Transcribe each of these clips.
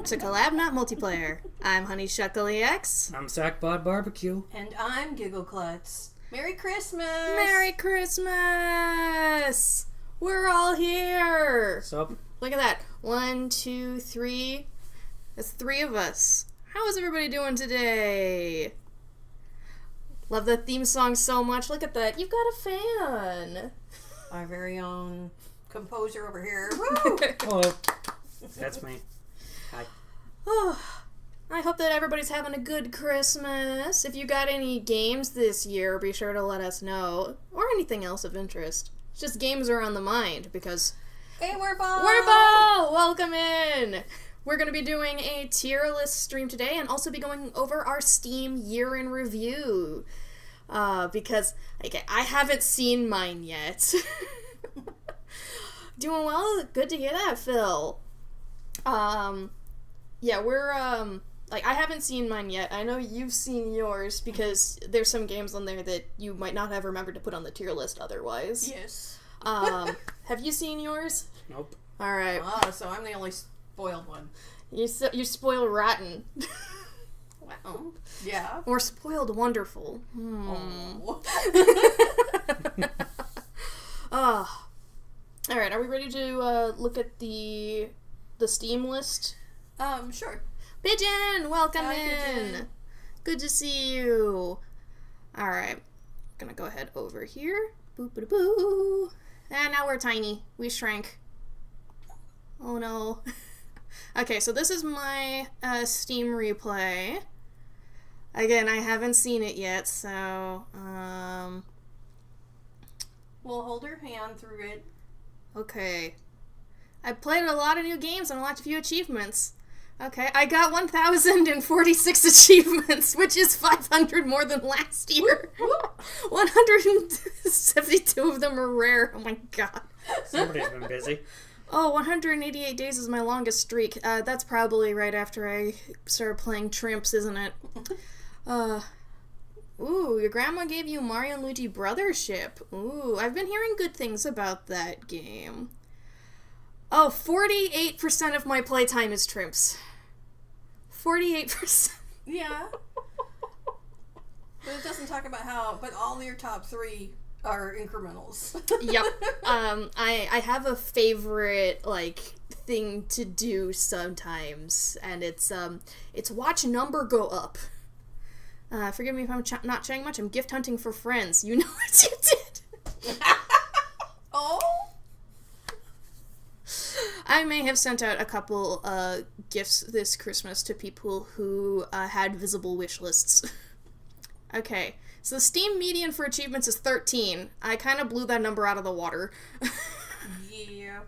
to Collab Not Multiplayer. I'm Honey Shuckly X. I'm Sackbot Barbecue. And I'm Giggle Klutz. Merry Christmas! Merry Christmas! We're all here! What's up? Look at that. 1, 2, 3. That's 3 of us. How is everybody doing today? Love the theme song so much. Look at that. You've got a fan. Our very own composer over here. Woo! Hello. That's me. Hi. Oh, I hope that everybody's having a good Christmas. If you got any games this year, be sure to let us know. Or anything else of interest. It's just games are on the mind because... Hey, Werball! Werball! Welcome in! We're going to be doing a tier list stream today and also be going over our Steam year in review. Because I haven't seen mine yet. Doing well? Good to hear that, Phil. Yeah, we're, I haven't seen mine yet. I know you've seen yours because there's some games on there that you might not have remembered to put on the tier list otherwise. Yes. Have you seen yours? Nope. Alright. Oh, so I'm the only spoiled one. You spoiled rotten. Wow. Yeah. Or spoiled wonderful. Oh. Alright, are we ready to look at the Steam list? Sure. Pigeon, welcome Hi, in. Pigeon. Good to see you. Alright, gonna go ahead over here. Boo. And now we're tiny. We shrank. Oh no. Okay, so this is my Steam replay. Again, I haven't seen it yet, so We'll hold her hand through it. okay. I played a lot of new games and unlocked a few achievements. Okay, I got 1,046 achievements, which is 500 more than last year. 172 of them are rare. Oh my god. Somebody's been busy. Oh, 188 days is my longest streak. That's probably right after I started playing Trimps, isn't it? Ooh, your grandma gave you Mario and Luigi Brothership. Ooh, I've been hearing good things about that game. Oh, 48% of my playtime is Trimps. 48%. Yeah. But it doesn't talk about how, but all your top 3 are incrementals. Yep. I have a favorite, thing to do sometimes, and it's watch number go up. Forgive me if I'm not chatting much. I'm gift hunting for friends. You know what you did. Oh? I may have sent out a couple gifts this Christmas to people who had visible wish lists. Okay, so the Steam median for achievements is 13. I kind of blew that number out of the water. Yeah.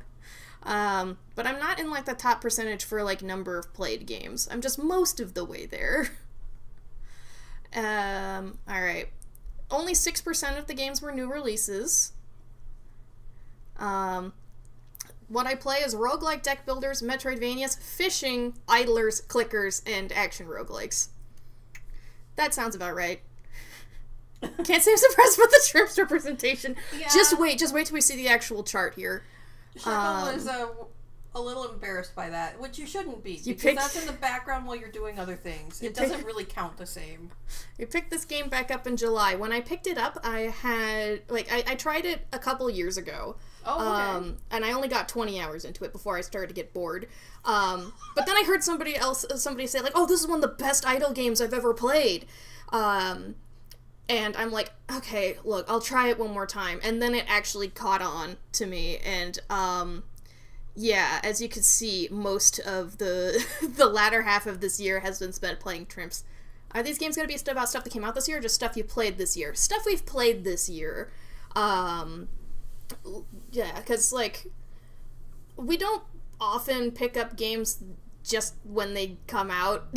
But I'm not in the top percentage for number of played games. I'm just most of the way there. Alright. Only 6% of the games were new releases. What I play is roguelike deck builders, Metroidvanias, fishing, idlers, clickers, and action roguelikes. That sounds about right. Can't say I'm surprised with the Trimps representation. Yeah. Just wait till we see the actual chart here. Shuckle is a little embarrassed by that, which you shouldn't be, because that's in the background while you're doing other things. It doesn't really count the same. We picked this game back up in July. When I picked it up, I had, I tried it a couple years ago. Oh, okay. And I only got 20 hours into it before I started to get bored. But then I heard somebody say, oh, this is one of the best idle games I've ever played. And I'm like, okay, look, I'll try it one more time. And then it actually caught on to me. And, yeah, as you can see, most of the latter half of this year has been spent playing Trimps. Are these games going to be about stuff that came out this year or just stuff you played this year? Stuff we've played this year. Yeah, because, we don't often pick up games just when they come out.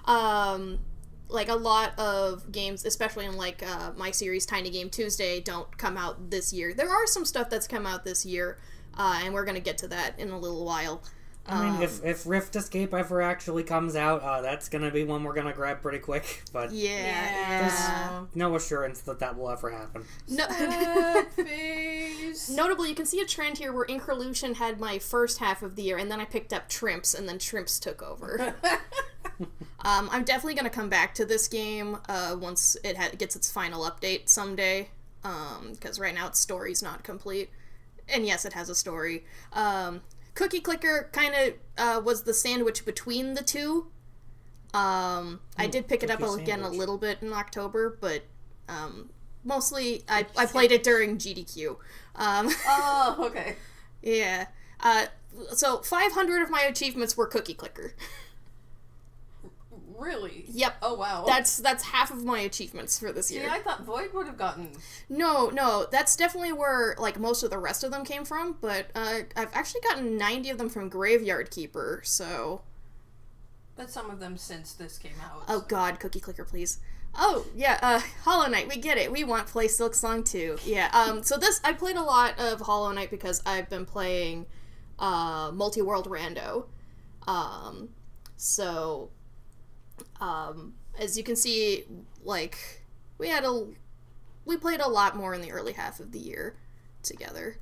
A lot of games, especially in, my series Tiny Game Tuesday, don't come out this year. There are some stuff that's come out this year, and we're gonna get to that in a little while. I mean, if Rift Escape ever actually comes out, that's gonna be one we're gonna grab pretty quick. But yeah. there's no assurance that will ever happen. No. Face. Notably, you can see a trend here where Increlution had my first half of the year, and then I picked up Trimps, and then Trimps took over. I'm definitely gonna come back to this game once it gets its final update someday, because right now its story's not complete. And yes, it has a story. Cookie Clicker kind of was the sandwich between the two. I did pick it up again a little bit in October, but mostly I played it during GDQ. Oh, okay. Yeah. So 500 of my achievements were Cookie Clicker. Really? Yep. Oh, wow. That's half of my achievements for this year. See, I thought Void would have gotten... No, that's definitely where, like, most of the rest of them came from, but I've actually gotten 90 of them from Graveyard Keeper, so... But some of them since this came out. Oh, God, Cookie Clicker, please. Oh, yeah, Hollow Knight, we get it. We want to play Silk Song too. Yeah, so I played a lot of Hollow Knight because I've been playing, Multi-World Rando. As you can see, like, we played a lot more in the early half of the year together.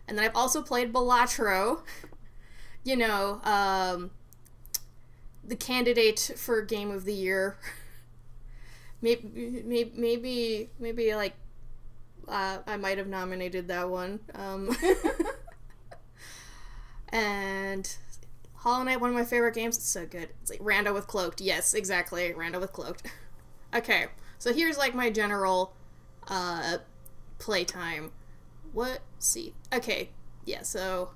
And then I've also played Balatro, you know, the candidate for Game of the Year. Maybe like, I might have nominated that one. And Hollow Knight, one of my favorite games. It's so good. It's like Rando with Cloaked. Yes, exactly. Rando with Cloaked. Okay, so here's like my general playtime. What? See. Okay, yeah, so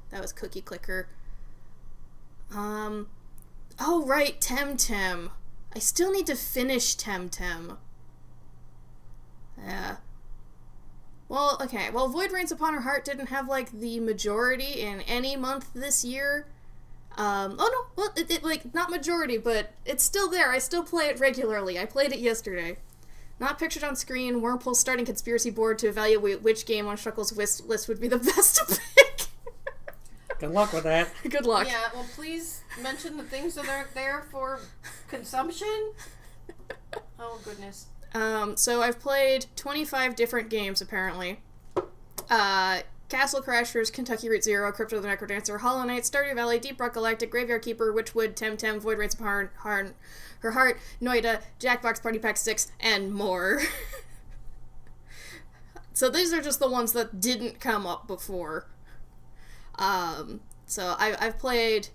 that was Cookie Clicker. Oh, right, Temtem. I still need to finish Temtem. Yeah. Well, okay. Well, Void Rains Upon Her Heart didn't have, like, the majority in any month this year. Like, not majority, but it's still there. I still play it regularly. I played it yesterday. Not pictured on screen, Wormhole starting conspiracy board to evaluate which game on Shuckle's list would be the best to pick. Good luck with that. Good luck. Yeah, well, please mention the things that are there for consumption. Oh, goodness. So I've played 25 different games, apparently. Castle Crashers, Kentucky Route Zero, Crypto the Necrodancer, Hollow Knight, Stardew Valley, Deep Rock Galactic, Graveyard Keeper, Witchwood, Temtem, Void Rains Upon Her Heart, Noida, Jackbox Party Pack 6, and more. So these are just the ones that didn't come up before. So I've played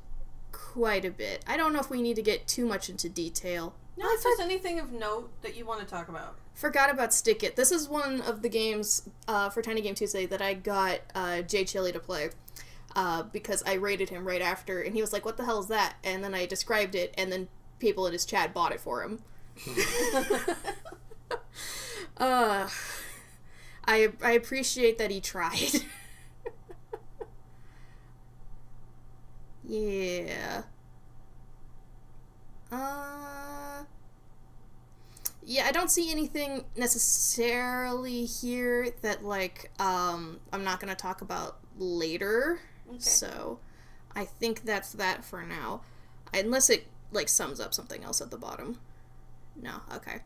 quite a bit. I don't know if we need to get too much into detail. No, if there's anything of note that you want to talk about. Forgot about Stick It. This is one of the games for Tiny Game Tuesday that I got Jay Chili to play because I rated him right after, and he was like, "What the hell is that?" And then I described it, and then people in his chat bought it for him. I appreciate that he tried. Yeah. Yeah, I don't see anything necessarily here that, like, I'm not gonna talk about later. Okay. So, I think that's that for now. Unless it, like, sums up something else at the bottom. No, okay.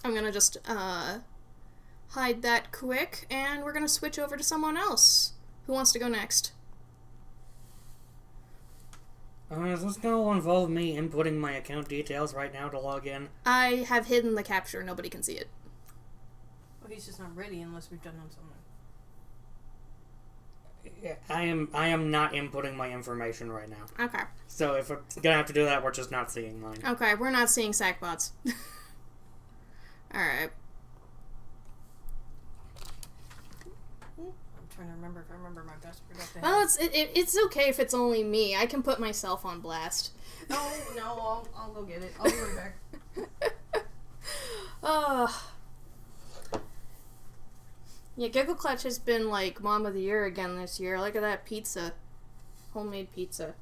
I'm gonna just, hide that quick, and we're gonna switch over to someone else. Who wants to go next? Is this going to involve me inputting my account details right now to log in? I have hidden the capture. Nobody can see it. Well, he's just not ready unless we've done on something. Yeah, I am not inputting my information right now. Okay. So if I'm going to have to do that, we're just not seeing mine. Okay, we're not seeing Sackbots. Alright. Trying to remember if I remember my best productive. Well, it's okay if it's only me. I can put myself on blast. No, I'll go get it. I'll be right back. Yeah, Giggle Clutch has been like Mom of the Year again this year. Look at that pizza. Homemade pizza.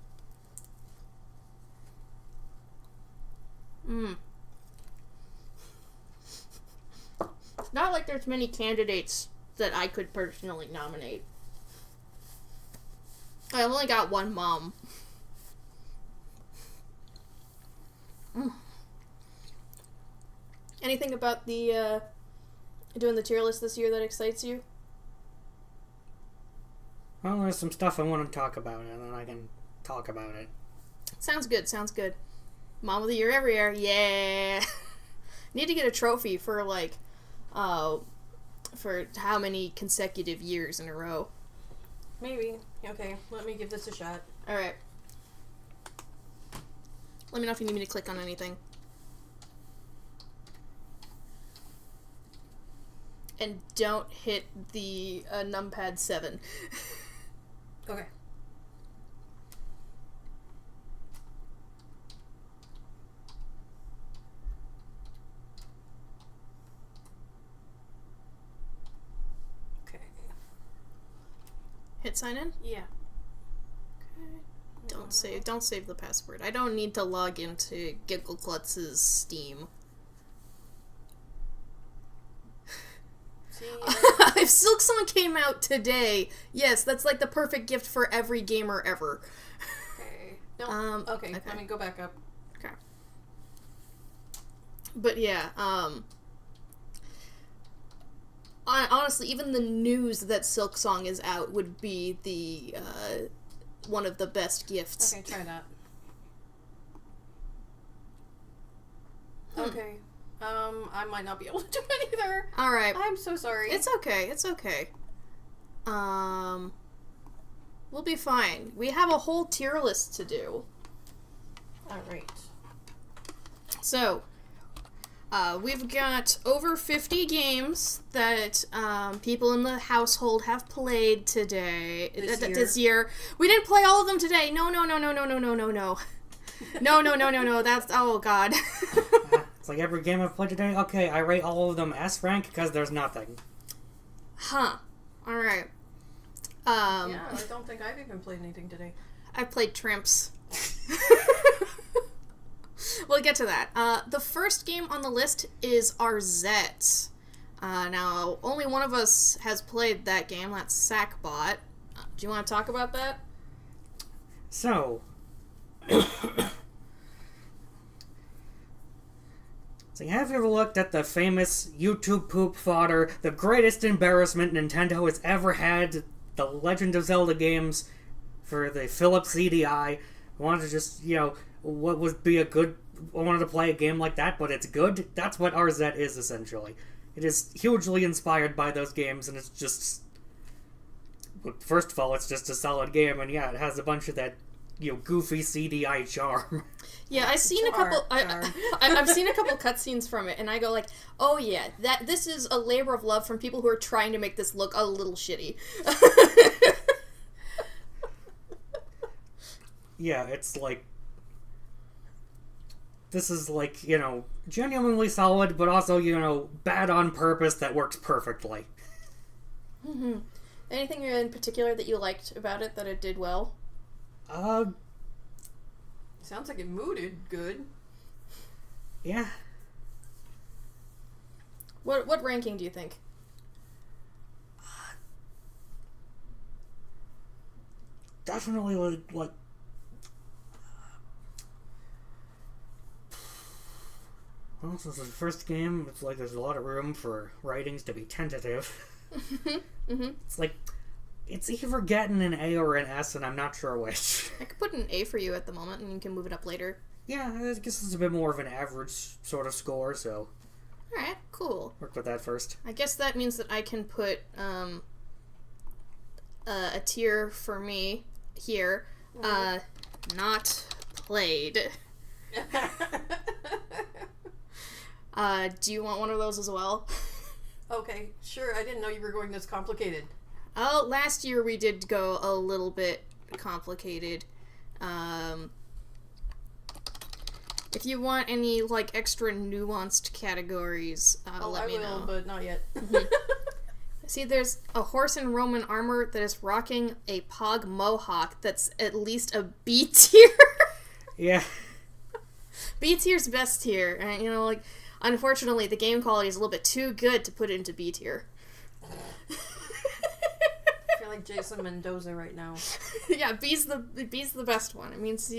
Not like there's many candidates that I could personally nominate. I've only got one mom. Anything about the doing the tier list this year that excites you? Well, there's some stuff I want to talk about, and then I can talk about it. Sounds good, sounds good. Mom of the year every year, yeah! Need to get a trophy for, like, for how many consecutive years in a row. Maybe. Okay, let me give this a shot. Alright. Let me know if you need me to click on anything. And don't hit the numpad 7. Okay. Okay. Hit sign in? Yeah. Okay. Don't save the password. I don't need to log into Giggleclutz's Steam. If Silksong came out today, yes, that's like the perfect gift for every gamer ever. Okay. No. Okay. Let me go back up. Okay. But yeah, honestly, even the news that Silksong is out would be the one of the best gifts. Okay, try that. Okay. I might not be able to do it either. Alright. I'm so sorry. It's okay, it's okay. We'll be fine. We have a whole tier list to do. Alright. So, we've got over 50 games that people in the household have played today. This year. We didn't play all of them today. No. No. That's, oh god. It's like every game I've played today, okay, I rate all of them S rank because there's nothing. Huh. Alright. Yeah, I don't think I've even played anything today. I played Trimps. We'll get to that. The first game on the list is Arzette. Now, only one of us has played that game. That's Sackbot. Do you want to talk about that? So, have you ever looked at the famous YouTube poop fodder, the greatest embarrassment Nintendo has ever had, the Legend of Zelda games for the Philips CDI? Wanted to just, what would be a good... I wanted to play a game like that, but it's good? That's what Arzette is, essentially. It is hugely inspired by those games, and it's just... First of all, it's just a solid game, and yeah, it has a bunch of that, goofy CDI charm. Yeah, I've seen a couple. I've seen a couple cutscenes from it, and I go like, "Oh yeah, this is a labor of love from people who are trying to make this look a little shitty." Yeah, it's like this is like genuinely solid, but also bad on purpose that works perfectly. Mm-hmm. Anything in particular that you liked about it that it did well? Sounds like it mooded good. Yeah. What ranking do you think? Definitely like well, since it's the first game, it's like there's a lot of room for ratings to be tentative. Mm-hmm. It's like it's either getting an A or an S, and I'm not sure which. I could put an A for you at the moment, and you can move it up later. Yeah, I guess it's a bit more of an average sort of score, so... Alright, cool. Work with that first. I guess that means that I can put a tier for me here. Not played. Do you want one of those as well? Okay, sure. I didn't know you were going this complicated. Oh, last year we did go a little bit complicated. If you want any, like, extra nuanced categories, let me know. I will, but not yet. Mm-hmm. See, there's a horse in Roman armor that is rocking a pog mohawk that's at least a B tier. Yeah. B tier's best tier. And, unfortunately, the game quality is a little bit too good to put it into B tier. I feel like like Jason Mendoza right now. Yeah, B's the best one. It means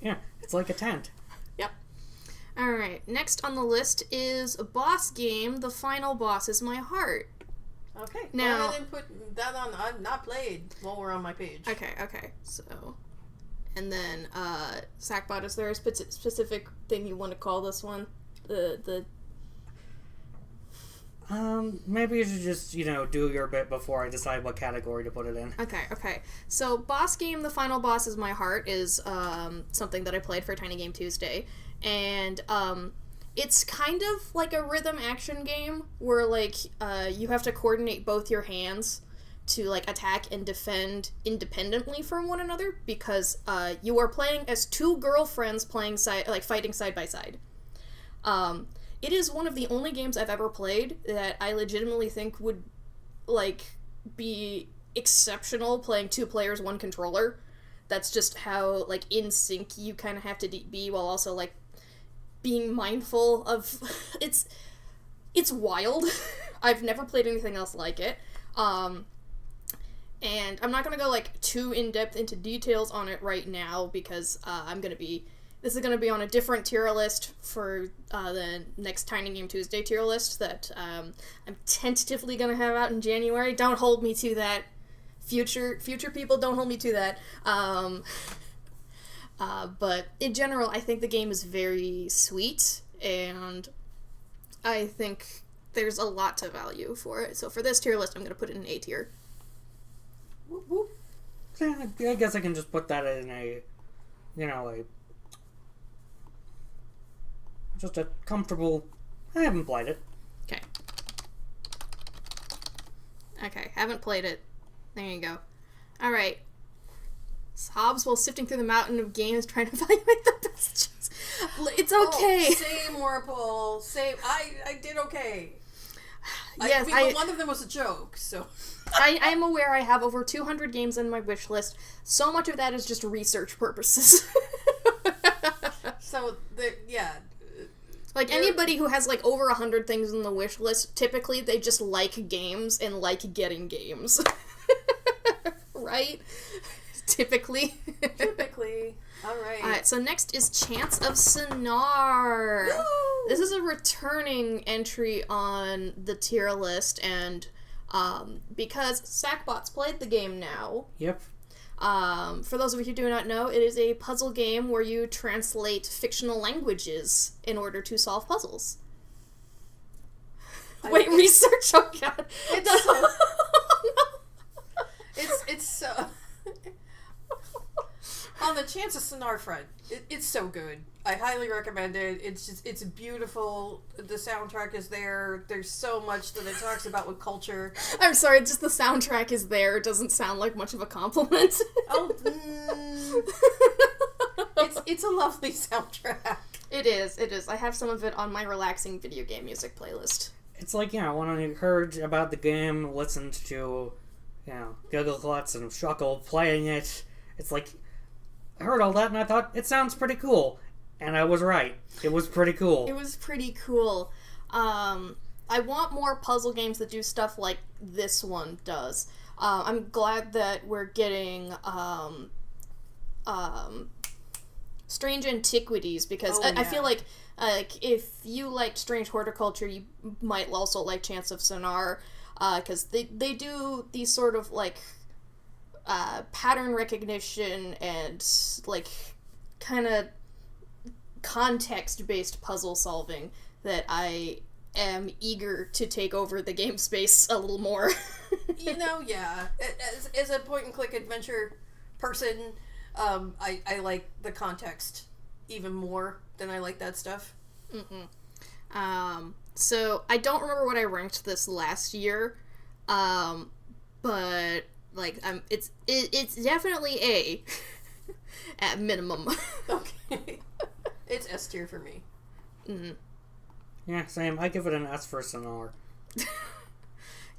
Yeah, it's like a tent. Yep. Alright, next on the list is a boss game. The final boss is my heart. Okay. Now, go ahead and put that on not played while we're on my page. Okay. So, and then, Sackbot, is there a specific thing you want to call this one? Maybe you should just, do your bit before I decide what category to put it in. Okay. So, boss game, the final boss is my heart, is, something that I played for Tiny Game Tuesday. And, it's kind of like a rhythm action game where, like, you have to coordinate both your hands to, like, attack and defend independently from one another because, you are playing as two girlfriends fighting side by side. It is one of the only games I've ever played that I legitimately think would, like, be exceptional playing two players, one controller. That's just how, like, in sync you kind of have to be while also, like, being mindful of... It's wild. I've never played anything else like it. And I'm not gonna go, like, too in-depth into details on it right now because this is going to be on a different tier list for the next Tiny Game Tuesday tier list that I'm tentatively going to have out in January. Don't hold me to that. Future people, don't hold me to that. But in general, I think the game is very sweet, and I think there's a lot to value for it. So for this tier list, I'm going to put it in A tier. Whoop, whoop. Yeah, I guess I can just put that in just a comfortable... I haven't played it. Okay, haven't played it. There you go. Alright. Sobs while sifting through the mountain of games trying to evaluate the best choice. It's okay. Oh, same, Whirlpool. Same. I did okay. Yes, but one of them was a joke, so... I'm aware I have over 200 games on my wish list. So much of that is just research purposes. So, yeah... Like, anybody who has, like, over 100 things on the wish list, typically they just like games and like getting games. Right? Typically. Alright, so next is Chance of Sonar. Woo! This is a returning entry on the tier list, and because Sackbot's played the game now... Yep. For those of you who do not know, it is a puzzle game where you translate fictional languages in order to solve puzzles. Wait, research? Oh god. It's so... On the Chance of Sonar front, it's so good. I highly recommend it. It's beautiful. The soundtrack is there. There's so much that it talks about with culture. I'm sorry, just the soundtrack is there. It doesn't sound like much of a compliment. It's a lovely soundtrack. It is. I have some of it on my relaxing video game music playlist. It's like, when I heard about the game, listened to, Giggle Klutz and Shuckle playing it, it's like, I heard all that and I thought, it sounds pretty cool. And I was right. It was pretty cool. I want more puzzle games that do stuff like this one does. I'm glad that we're getting Strange Antiquities, because I feel like if you liked Strange Horticulture, you might also like Chance of Sonar, because they do these sort of, like, pattern recognition and, like, kind of context-based puzzle solving that I am eager to take over the game space a little more. Yeah. As a point-and-click adventure person, I like the context even more than I like that stuff. So I don't remember what I ranked this last year, but like it's definitely A at minimum. Okay, it's S tier for me. Yeah, same. I give it an S for Sonar.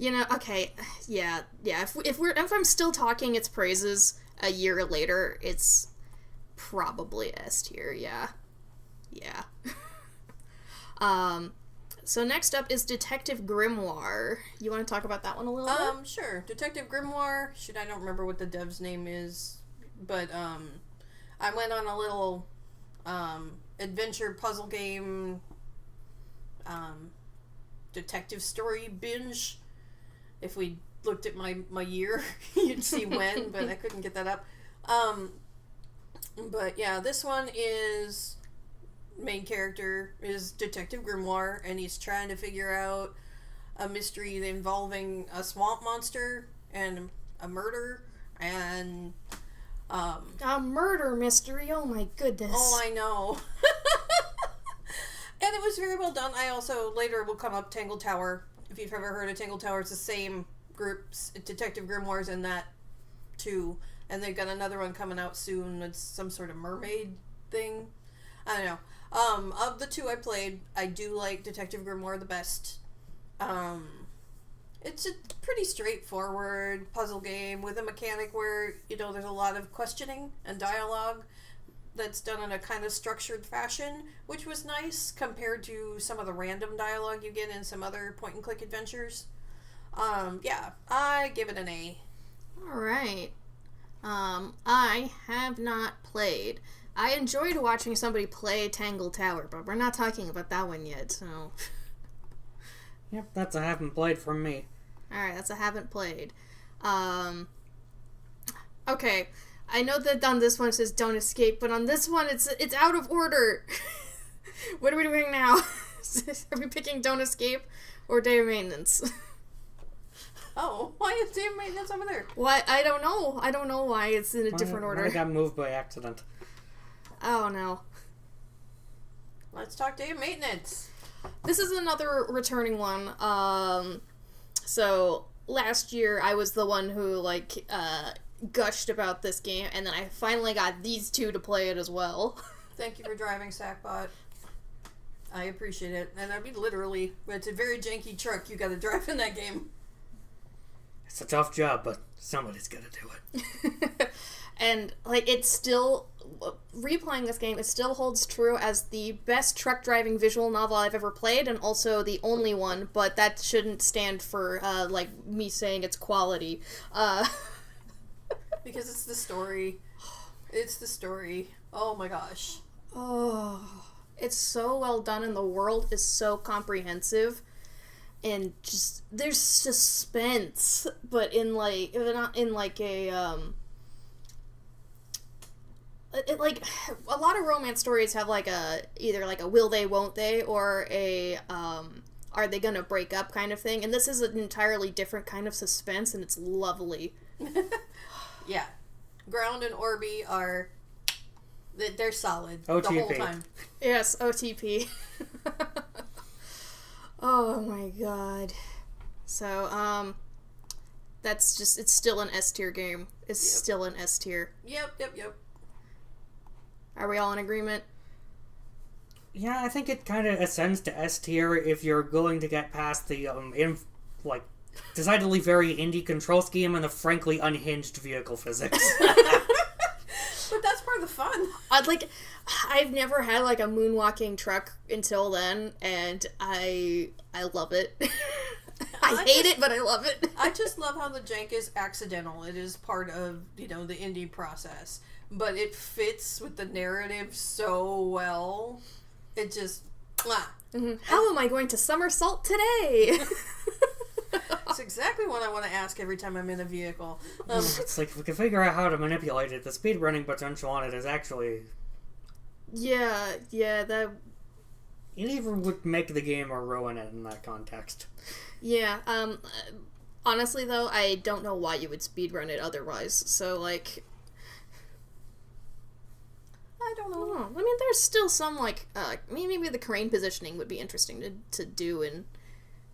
Okay, yeah. If I'm still talking its praises a year later, it's probably S tier. Yeah. So next up is Detective Grimoire. You want to talk about that one a little bit? Sure. Detective Grimoire. I don't remember what the dev's name is, but I went on a little adventure puzzle game detective story binge. If we looked at my year, you'd see when, but I couldn't get that up. But yeah, this one is main character is Detective Grimoire, and he's trying to figure out a mystery involving a swamp monster and a murder and a murder mystery. Oh my goodness. Oh, I know. And it was very well done. I also later will come up Tangle Tower. If you've ever heard of Tangle Tower, it's the same groups. Detective Grimoire's in that too, and they've got another one coming out soon. It's some sort of mermaid thing. I don't know. Of the two I played, I do like Detective Grimoire the best. It's a pretty straightforward puzzle game with a mechanic where, there's a lot of questioning and dialogue that's done in a kind of structured fashion, which was nice compared to some of the random dialogue you get in some other point-and-click adventures. Yeah, I give it an A. Alright. I have not played. I enjoyed watching somebody play Tangle Tower, but we're not talking about that one yet, so... Yep, that's a haven't played from me. Alright, that's a haven't played. Okay, I know that on this one it says don't escape, but on this one it's out of order. What are we doing now? Are we picking don't escape or day of maintenance? Oh, why is day of maintenance over there? Why? I don't know. I don't know why it's in a different order. I got moved by accident. Oh no. Let's talk day of maintenance. This is another returning one. So last year I was the one who gushed about this game, and then I finally got these two to play it as well. Thank you for driving, Sackbot. I appreciate it. And I mean, literally, it's a very janky truck you gotta drive in that game. It's a tough job, but somebody's gonna do it. And, it's still... replaying this game, it still holds true as the best truck driving visual novel I've ever played, and also the only one, but that shouldn't stand for, me saying it's quality. Because it's the story. It's the story. Oh my gosh. Oh, it's so well done, and the world is so comprehensive, and just there's suspense, but in not in a a lot of romance stories have either a will they won't they or a are they gonna break up kind of thing, and this is an entirely different kind of suspense, and it's lovely. Yeah. Ground and Orby they're solid OTP. The whole time. Yes, OTP. Oh my god. So, that's just, it's still an S tier game. It's still an S tier. Yep. Are we all in agreement? Yeah, I think it kind of ascends to S tier if you're going to get past the, decidedly very indie control scheme and the frankly unhinged vehicle physics. But that's part of the fun. I've never had a moonwalking truck until then, and I love it. I hate it, but I love it. I just love how the jank is accidental. It is part of, the indie process. But it fits with the narrative so well. It just... Mm-hmm. How am I going to somersault today? That's exactly what I want to ask every time I'm in a vehicle. It's if we can figure out how to manipulate it, the speedrunning potential on it is actually... Yeah, that... It either would make the game or ruin it in that context. Yeah, honestly though, I don't know why you would speedrun it otherwise, so I don't know. I mean, there's still some, maybe the crane positioning would be interesting to do in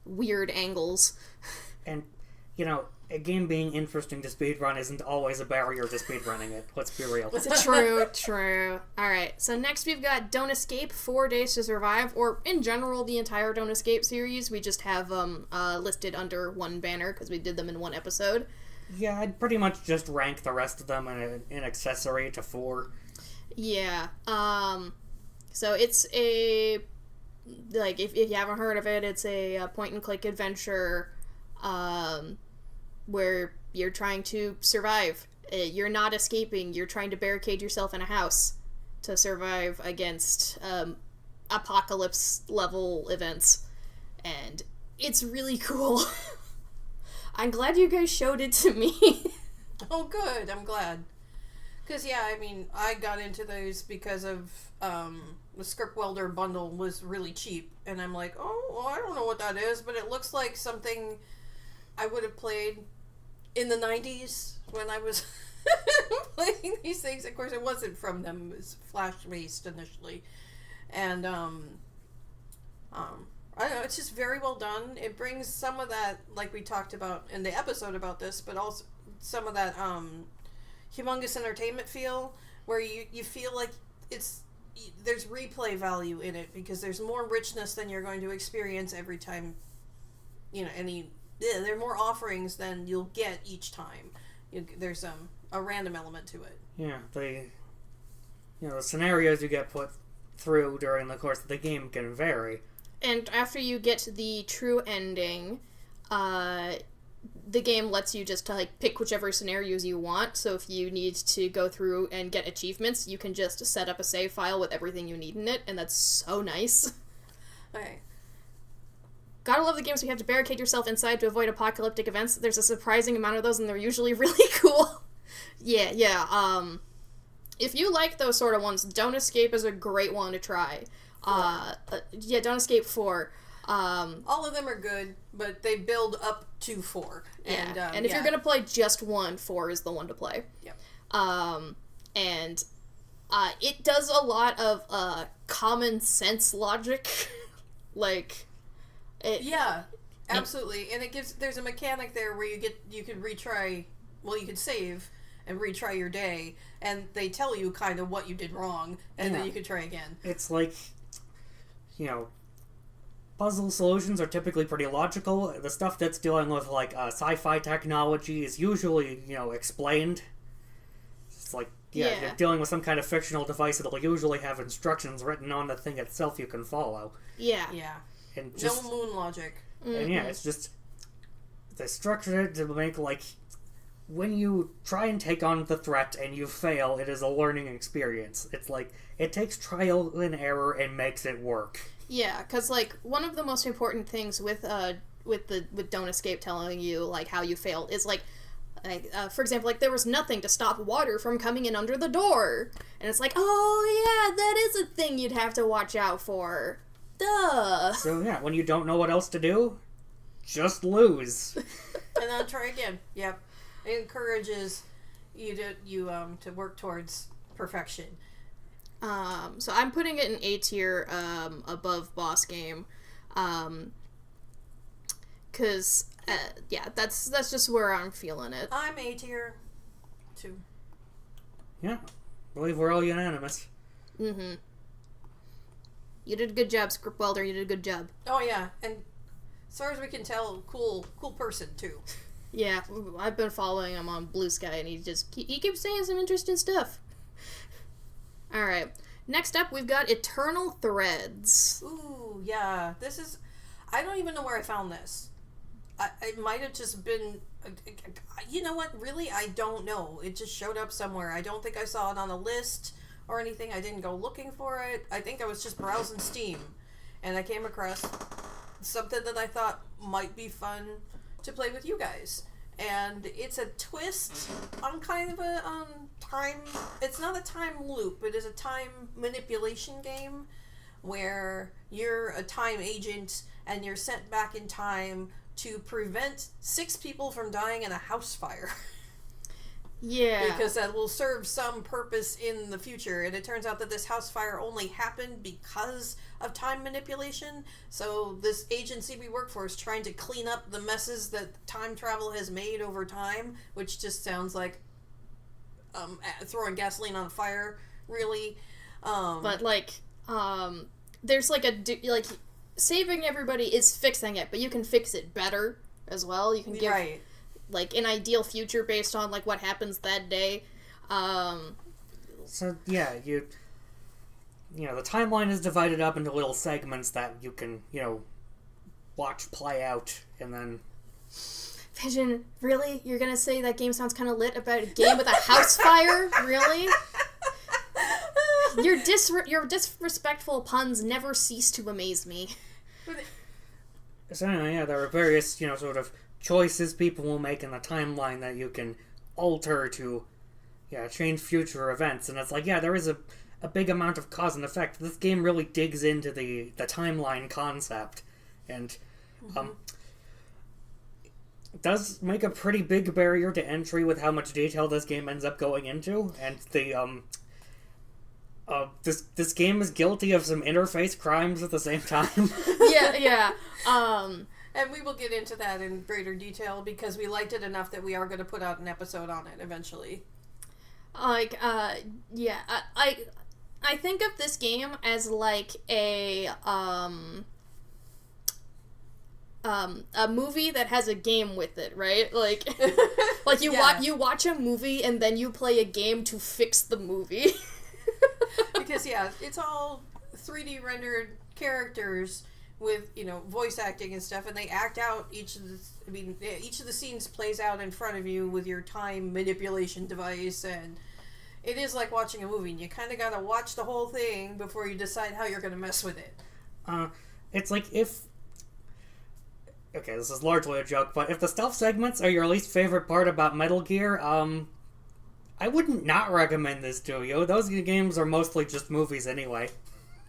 weird angles. And, a game being interesting to speedrun isn't always a barrier to speedrunning it. Let's be real. True. Alright, so next we've got Don't Escape, 4 Days to Survive, or in general, the entire Don't Escape series. We just have them listed under one banner, because we did them in one episode. Yeah, I'd pretty much just rank the rest of them in accessory to 4. Yeah, so it's a like, if you haven't heard of it, it's a point-and-click adventure where you're trying to survive. You're not escaping. You're trying to barricade yourself in a house to survive against apocalypse-level events. And it's really cool. I'm glad you guys showed it to me. Oh, good. I'm glad. Because, yeah, I mean, I got into those because of the Script Welder bundle was really cheap. And I'm like, oh, well, I don't know what that is, but it looks like something I would have played in the 90s when I was playing these things. Of course, it wasn't from them. It was Flash-based initially. And, I don't know, it's just very well done. It brings some of that, like we talked about in the episode about this, but also some of that humongous entertainment feel, where you feel like there's replay value in it, because there's more richness than you're going to experience every time, there are more offerings than you'll get each time. There's a random element to it. Yeah, the scenarios you get put through during the course of the game can vary. And after you get the true ending, the game lets you just pick whichever scenarios you want. So if you need to go through and get achievements, you can just set up a save file with everything you need in it, and that's so nice. Okay. Gotta love the games where you have to barricade yourself inside to avoid apocalyptic events. There's a surprising amount of those, and they're usually really cool. Yeah. If you like those sort of ones, Don't Escape is a great one to try. Don't Escape 4. All of them are good, but they build up to 4. And if you're gonna play just one, 4 is the one to play. Yep. And it does a lot of common sense logic. Yeah, absolutely. And there's a mechanic there where you could retry, you could save and retry your day, and they tell you kind of what you did wrong, and then you can try again. It's like, puzzle solutions are typically pretty logical. The stuff that's dealing with, sci-fi technology is usually, explained. It's like, you're dealing with some kind of fictional device that'll usually have instructions written on the thing itself you can follow. Yeah. And no moon logic. And it's just, they structured it to make, when you try and take on the threat and you fail, it is a learning experience. It's like, it takes trial and error and makes it work. Yeah, because, one of the most important things with Don't Escape telling you, how you failed is, for example, there was nothing to stop water from coming in under the door. And it's like, oh, yeah, that is a thing you'd have to watch out for. Duh. So, when you don't know what else to do, just lose. And then try again. Yep. It encourages you to work towards perfection. So I'm putting it in A tier, above boss game, cause, that's just where I'm feeling it. I'm A tier, too. Yeah, I believe we're all unanimous. Mm-hmm. You did a good job, Script Welder, you did a good job. Oh yeah, and as far as we can tell, cool person, too. Yeah, I've been following him on Blue Sky, and he keeps saying some interesting stuff. Alright, next up we've got Eternal Threads. Ooh, yeah, I don't even know where I found this. It might have just been, you know what, really, I don't know. It just showed up somewhere. I don't think I saw it on a list or anything. I didn't go looking for it. I think I was just browsing Steam, and I came across something that I thought might be fun to play with you guys. And it's a twist on kind of a time... It's not a time loop. It is a time manipulation game where you're a time agent and you're sent back in time to prevent 6 people from dying in a house fire. Yeah. Because that will serve some purpose in the future. And it turns out that this house fire only happened because of time manipulation. So this agency we work for is trying to clean up the messes that time travel has made over time, which just sounds like throwing gasoline on a fire, really. But, there's, saving everybody is fixing it, but you can fix it better as well. You can give... Right. An ideal future based on, what happens that day. So, yeah, the timeline is divided up into little segments that you can, watch play out, and then... Vision, really? You're gonna say that game sounds kind of lit about a game with a house fire? Really? Your disrespectful puns never cease to amaze me. So anyway, yeah, there are various, sort of choices people will make in the timeline that you can alter to, change future events. And it's like, there is a big amount of cause and effect. This game really digs into the timeline concept. And, it does make a pretty big barrier to entry with how much detail this game ends up going into. And the, this game is guilty of some interface crimes at the same time. Yeah. And we will get into that in greater detail because we liked it enough that we are going to put out an episode on it eventually. I think of this game as like a movie that has a game with it, right? Like you watch a movie and then you play a game to fix the movie. Because it's all 3D rendered characters with voice acting and stuff, and they act out each of the scenes plays out in front of you with your time manipulation device, and it is like watching a movie, and you kind of gotta watch the whole thing before you decide how you're gonna mess with it. It's like if... Okay, this is largely a joke, but if the stealth segments are your least favorite part about Metal Gear, I wouldn't not recommend this to you. Those games are mostly just movies anyway.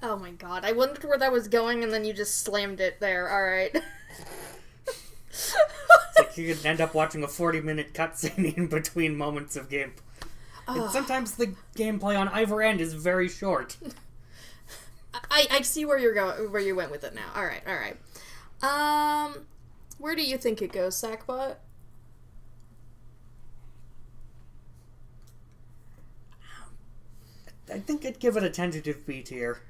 Oh my god, I wondered where that was going and then you just slammed it there, alright. It's like you could end up watching a 40-minute cutscene in between moments of game. And sometimes the gameplay on either end is very short. I see where you went with it now. Alright. Where do you think it goes, Sackbot? I think I'd give it a tentative B tier.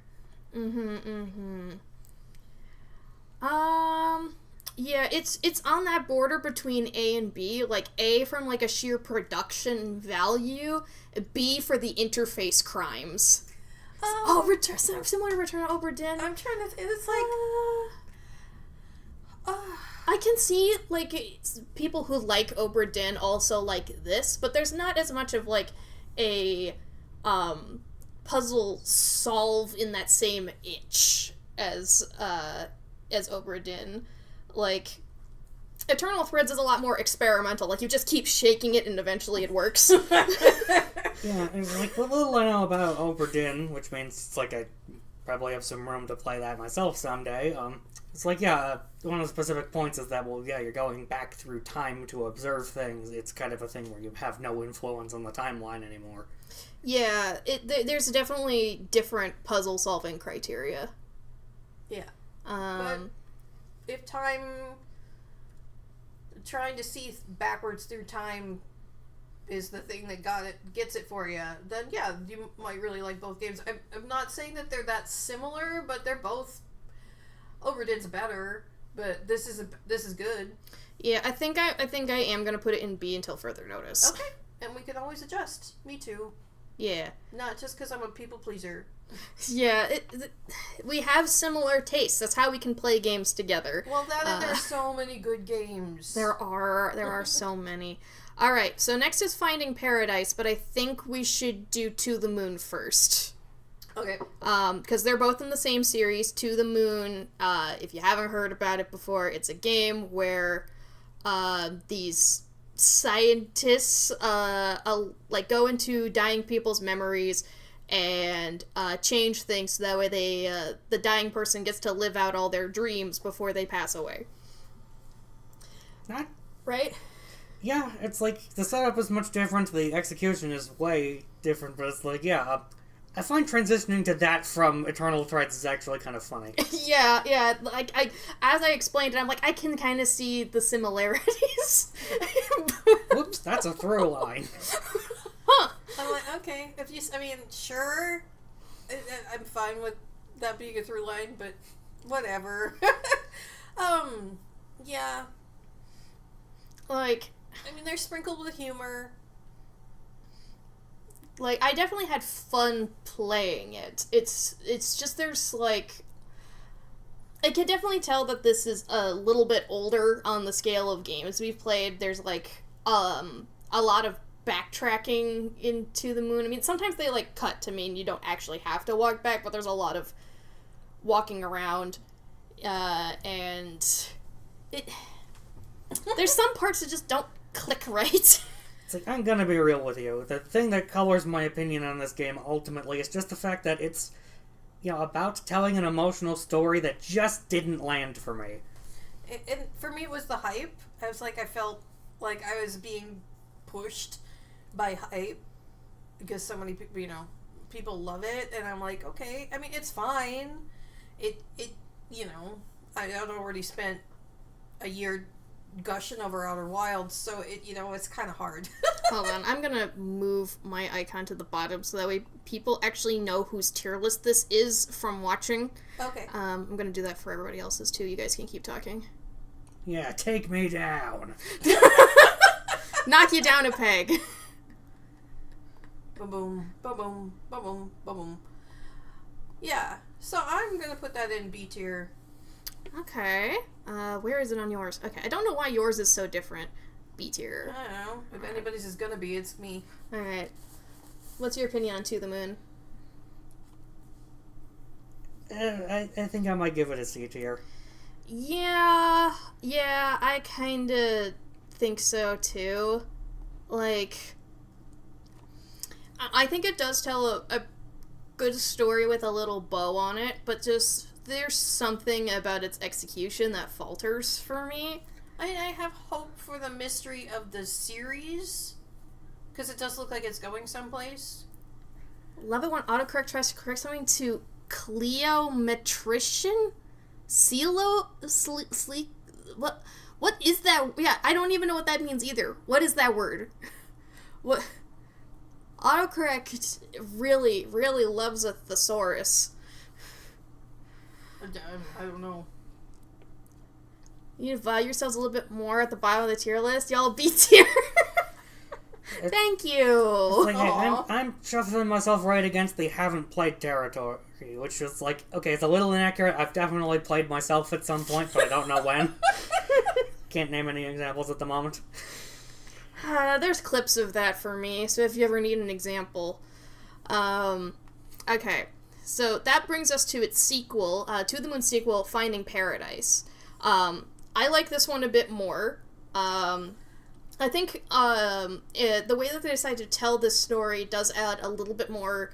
Yeah, it's on that border between A and B. Like, A from, like, a sheer production value, B for the interface crimes. Similar to Return to Obra Dinn. I'm trying to... It's like... I can see, like, people who like Obra Dinn also like this, but there's not as much of, like, a, puzzle solve in that same itch as Obra Dinn. Like, Eternal Threads is a lot more experimental. Like, you just keep shaking it and eventually it works. Yeah, and like, what little I know about Obra Dinn, which means it's like I probably have some room to play that myself someday, it's like, one of the specific points is that, you're going back through time to observe things. It's kind of a thing where you have no influence on the timeline anymore. Yeah, there's definitely different puzzle-solving criteria. Yeah. But if trying to see backwards through time is the thing that gets it for you, then you might really like both games. I'm not saying that they're that similar, but they're both... Obra Dinn's better, but this is good. Yeah, I think I am gonna put it in B until further notice. Okay, and we can always adjust. Me too. Yeah. Not just because I'm a people pleaser. Yeah, we have similar tastes. That's how we can play games together. Well, there's so many good games. There are so many. All right, so next is Finding Paradise, but I think we should do To the Moon first. Okay. Because they're both in the same series. To the Moon, if you haven't heard about it before, it's a game where these scientists go into dying people's memories and change things so that way the dying person gets to live out all their dreams before they pass away. Not right? Yeah, it's like the setup is much different, the execution is way different, but it's like, I find transitioning to that from Eternal Threads is actually kind of funny. Yeah. Like, as I explained it, I'm like, I can kind of see the similarities. Whoops, that's a through line. Huh. I'm like, okay, sure. I'm fine with that being a through line, but whatever. Yeah. Like... they're sprinkled with humor. Like, I definitely had fun playing it. It's just there's, like... I can definitely tell that this is a little bit older on the scale of games we've played. There's, like, a lot of backtracking into the moon. I mean, sometimes they, like, cut to mean you don't actually have to walk back, but there's a lot of walking around, and there's some parts that just don't click right. It's like, I'm gonna be real with you. The thing that colors my opinion on this game ultimately is just the fact that it's, about telling an emotional story that just didn't land for me. And for me, it was the hype. I felt like I was being pushed by hype because so many people, people love it, and I'm like, okay. I mean, it's fine. I had already spent a year gushing over Outer Wilds, so it's kind of hard. Hold on, I'm gonna move my icon to the bottom so that way people actually know whose tier list this is from watching. Okay. I'm gonna do that for everybody else's too. You guys can keep talking. Yeah, take me down. Knock you down a peg. Ba-boom, ba-boom, ba-boom, ba-boom. Yeah, so I'm gonna put that in B tier. Okay. Where is it on yours? Okay, I don't know why yours is so different. B tier. I don't know. If anybody's is gonna be, it's me. Alright. What's your opinion on To the Moon? I think I might give it a C tier. Yeah, I kinda think so too. Like, I think it does tell a good story with a little bow on it, but just there's something about its execution that falters for me. I have hope for the mystery of the series, because it does look like it's going someplace. Love it when autocorrect tries to correct something to Cleometrician? Sleek? What is that? Yeah, I don't even know what that means either. What is that word? What? Autocorrect really, really loves a thesaurus. I don't know. You need to value yourselves a little bit more at the bottom of the tier list. Y'all B tier. Thank you. It's like, I'm shuffling myself right against the haven't played territory, which is like, okay, it's a little inaccurate. I've definitely played myself at some point, but I don't know when. Can't name any examples at the moment. There's clips of that for me, so if you ever need an example. Okay, so that brings us to its sequel, To the Moon sequel, Finding Paradise. I like this one a bit more. I think the way that they decided to tell this story does add a little bit more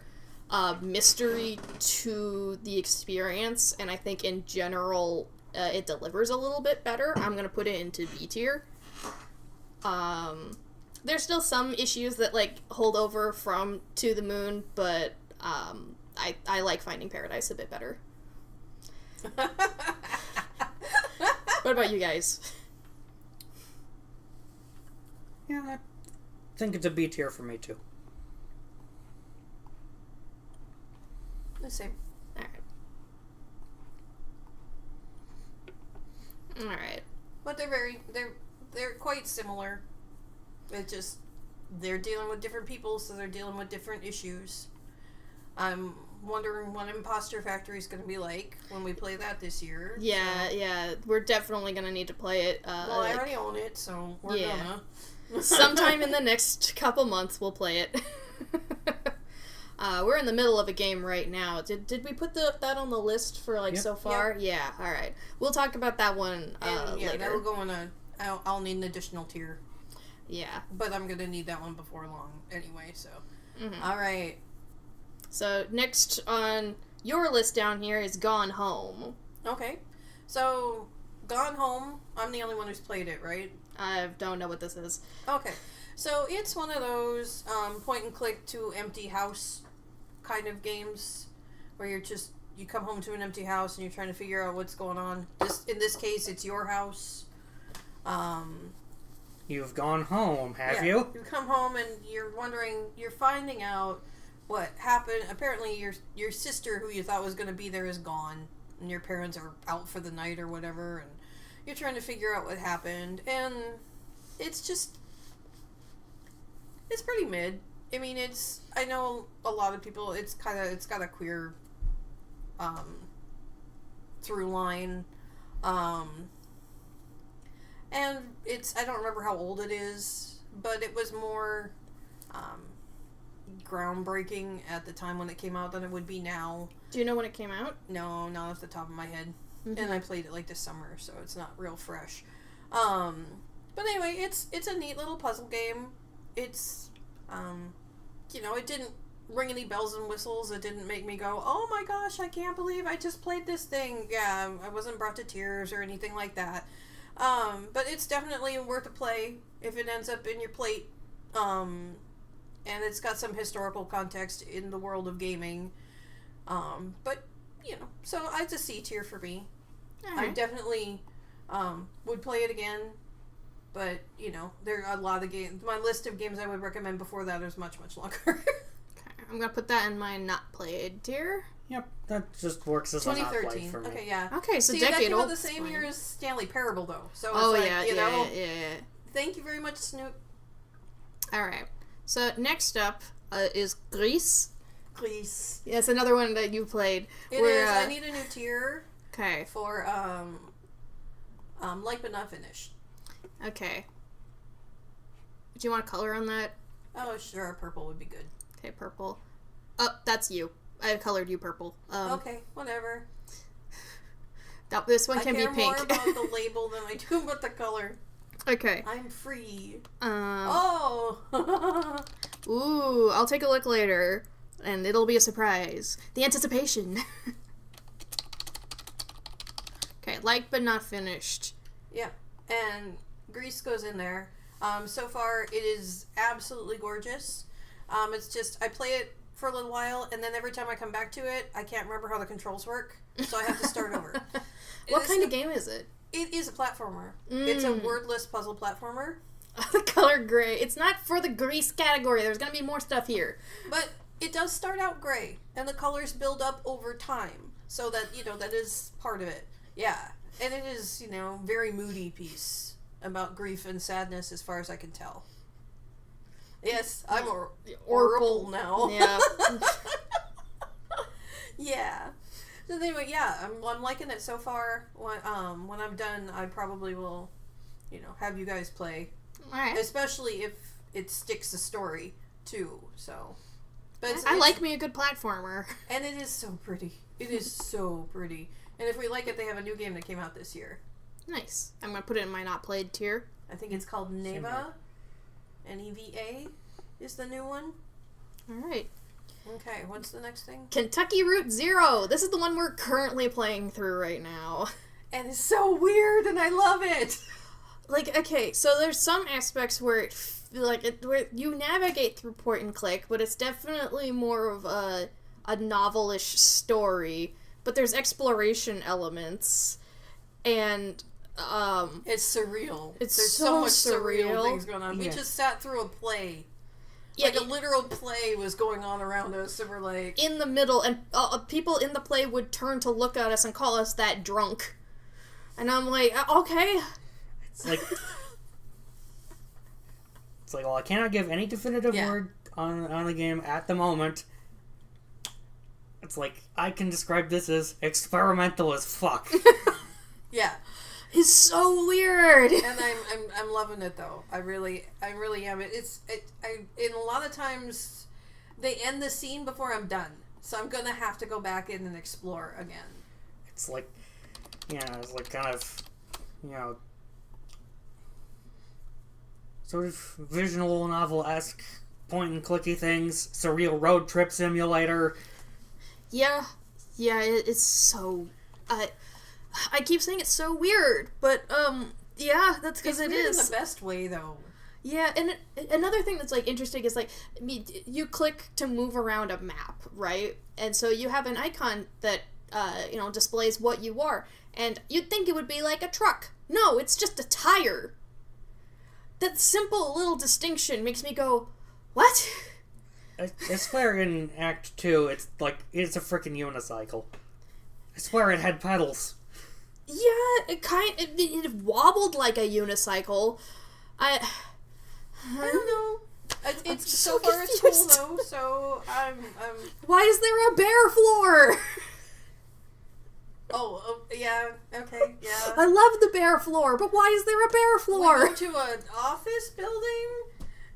mystery to the experience, and I think in general it delivers a little bit better. I'm going to put it into B tier. There's still some issues that, like, hold over from To the Moon, but I like Finding Paradise a bit better. What about you guys? Yeah, I think it's a B tier for me, too. The same. Alright. But they're quite similar. It just, they're dealing with different people, so they're dealing with different issues. I'm wondering what Imposter Factory is going to be like when we play that this year. Yeah, we're definitely going to need to play it. Well, I already own it, so we're gonna. Sometime in the next couple months, we'll play it. We're in the middle of a game right now. Did we put that on the list for, like, so far? Yep. Yeah, alright. We'll talk about that one later. That'll go in I'll need an additional tier. Yeah. But I'm going to need that one before long anyway, so. Mm-hmm. Alright. So, next on your list down here is Gone Home. Okay. So, Gone Home, I'm the only one who's played it, right? I don't know what this is. Okay. So, it's one of those point and click to empty house kind of games where you come home to an empty house and you're trying to figure out what's going on. In this case, it's your house. You've gone home, have you? You come home and you're finding out what happened. Apparently your sister, who you thought was going to be there, is gone, and your parents are out for the night or whatever, and you're trying to figure out what happened, and it's pretty mid. I mean, I know a lot of people, it's got a queer, through line, and I don't remember how old it is, but it was more, groundbreaking at the time when it came out than it would be now. Do you know when it came out? No, not off the top of my head. Mm-hmm. And I played it like this summer, so it's not real fresh. But anyway, it's a neat little puzzle game. It's, it didn't ring any bells and whistles. It didn't make me go, oh my gosh, I can't believe I just played this thing. Yeah, I wasn't brought to tears or anything like that. But it's definitely worth a play if it ends up in your plate. And it's got some historical context in the world of gaming. But, so it's a C tier for me. Right. I definitely would play it again. But, there are a lot of games. My list of games I would recommend before that is much, much longer. Okay, I'm going to put that in my not played tier. Yep, that just works as a not play 2013. for me. Okay, yeah. Okay, so See, decade that came old. out the same year as Stanley Parable, though. So Oh, it's yeah, like, yeah. Thank you very much, Snoop. Alright, so next up is Greece. Please. Yeah, it's another one that you played. It is. I need a new tier. Okay. For, like but not finished. Okay. Do you want a color on that? Oh, sure. Purple would be good. Okay, purple. Oh, that's you. I colored you purple. Okay, whatever. This one can be pink. I care more about the label than I do about the color. Okay. I'm free. Oh. Ooh, I'll take a look later, and it'll be a surprise. The anticipation. Okay, like but not finished. Yeah, and Greece goes in there. So far, it is absolutely gorgeous. It's just, I play it for a little while, and then every time I come back to it, I can't remember how the controls work, so I have to start over. What kind of game is it? It is a platformer. It's a wordless puzzle platformer. The color gray. It's not for the Grease category. There's gonna be more stuff here. But it does start out gray, and the colors build up over time, so that, that is part of it. Yeah, and it is, very moody piece about grief and sadness as far as I can tell. Yes, I'm Oracle now. Yeah. Yeah. So anyway, yeah, I'm liking it so far. When I'm done, I probably will, have you guys play. All right. Especially if it sticks to story too. So, but I like me a good platformer. And it is so pretty. It is so pretty. And if we like it, they have a new game that came out this year. Nice. I'm gonna put it in my not played tier. I think it's called Neva. Neva is the new one. All right. Okay, what's the next thing? Kentucky Route Zero. This is the one we're currently playing through right now. And it's so weird, and I love it. Okay, so there's some aspects where where you navigate through point and click, but it's definitely more of a novel-ish story. But there's exploration elements, and it's surreal. It's There's so much surreal surreal things going on. Yeah. We just sat through a play. Yeah, A literal play was going on around us, and we're like... in the middle, and people in the play would turn to look at us and call us that drunk. And I'm like, okay. It's like, well, I cannot give any definitive word on the game at the moment. It's like, I can describe this as experimental as fuck. Yeah. It's so weird. And I'm loving it though. I really am. In a lot of times they end the scene before I'm done. So I'm gonna have to go back in and explore again. It's like, it's like kind of, sort of visual novel-esque point and clicky things, surreal road trip simulator. Yeah, it's so... I keep saying it's so weird, but, yeah, that's because it is. It's in the best way, though. Yeah, and another thing that's, interesting is, you click to move around a map, right? And so you have an icon that, displays what you are, and you'd think it would be like a truck. No, it's just a tire. That simple little distinction makes me go, what? I swear in Act 2, it's a freaking unicycle. I swear it had pedals. Yeah, it wobbled like a unicycle. I I don't know. It's just so so far it's cool confused. though. So I'm. Why is there a bear floor? Yeah. Okay. Yeah. I love the bear floor, but why is there a bear We floor? go to an office building,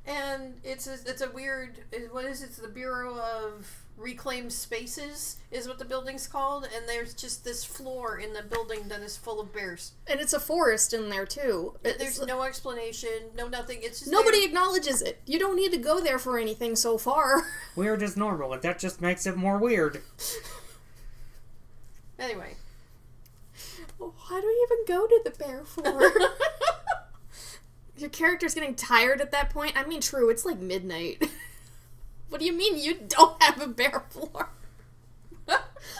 and it's a weird. What is it? It's the Bureau of Reclaimed Spaces is what the building's called, and there's just this floor in the building that is full of bears. And it's a forest in there too. There's no explanation, no nothing. It's just Nobody there. acknowledges it. You don't need to go there for anything so far. Weird is normal, and that just makes it more weird. Anyway. Why do we even go to the bear floor? Your character's getting tired at that point? I mean, true, it's like midnight. What do you mean you don't have a bear floor?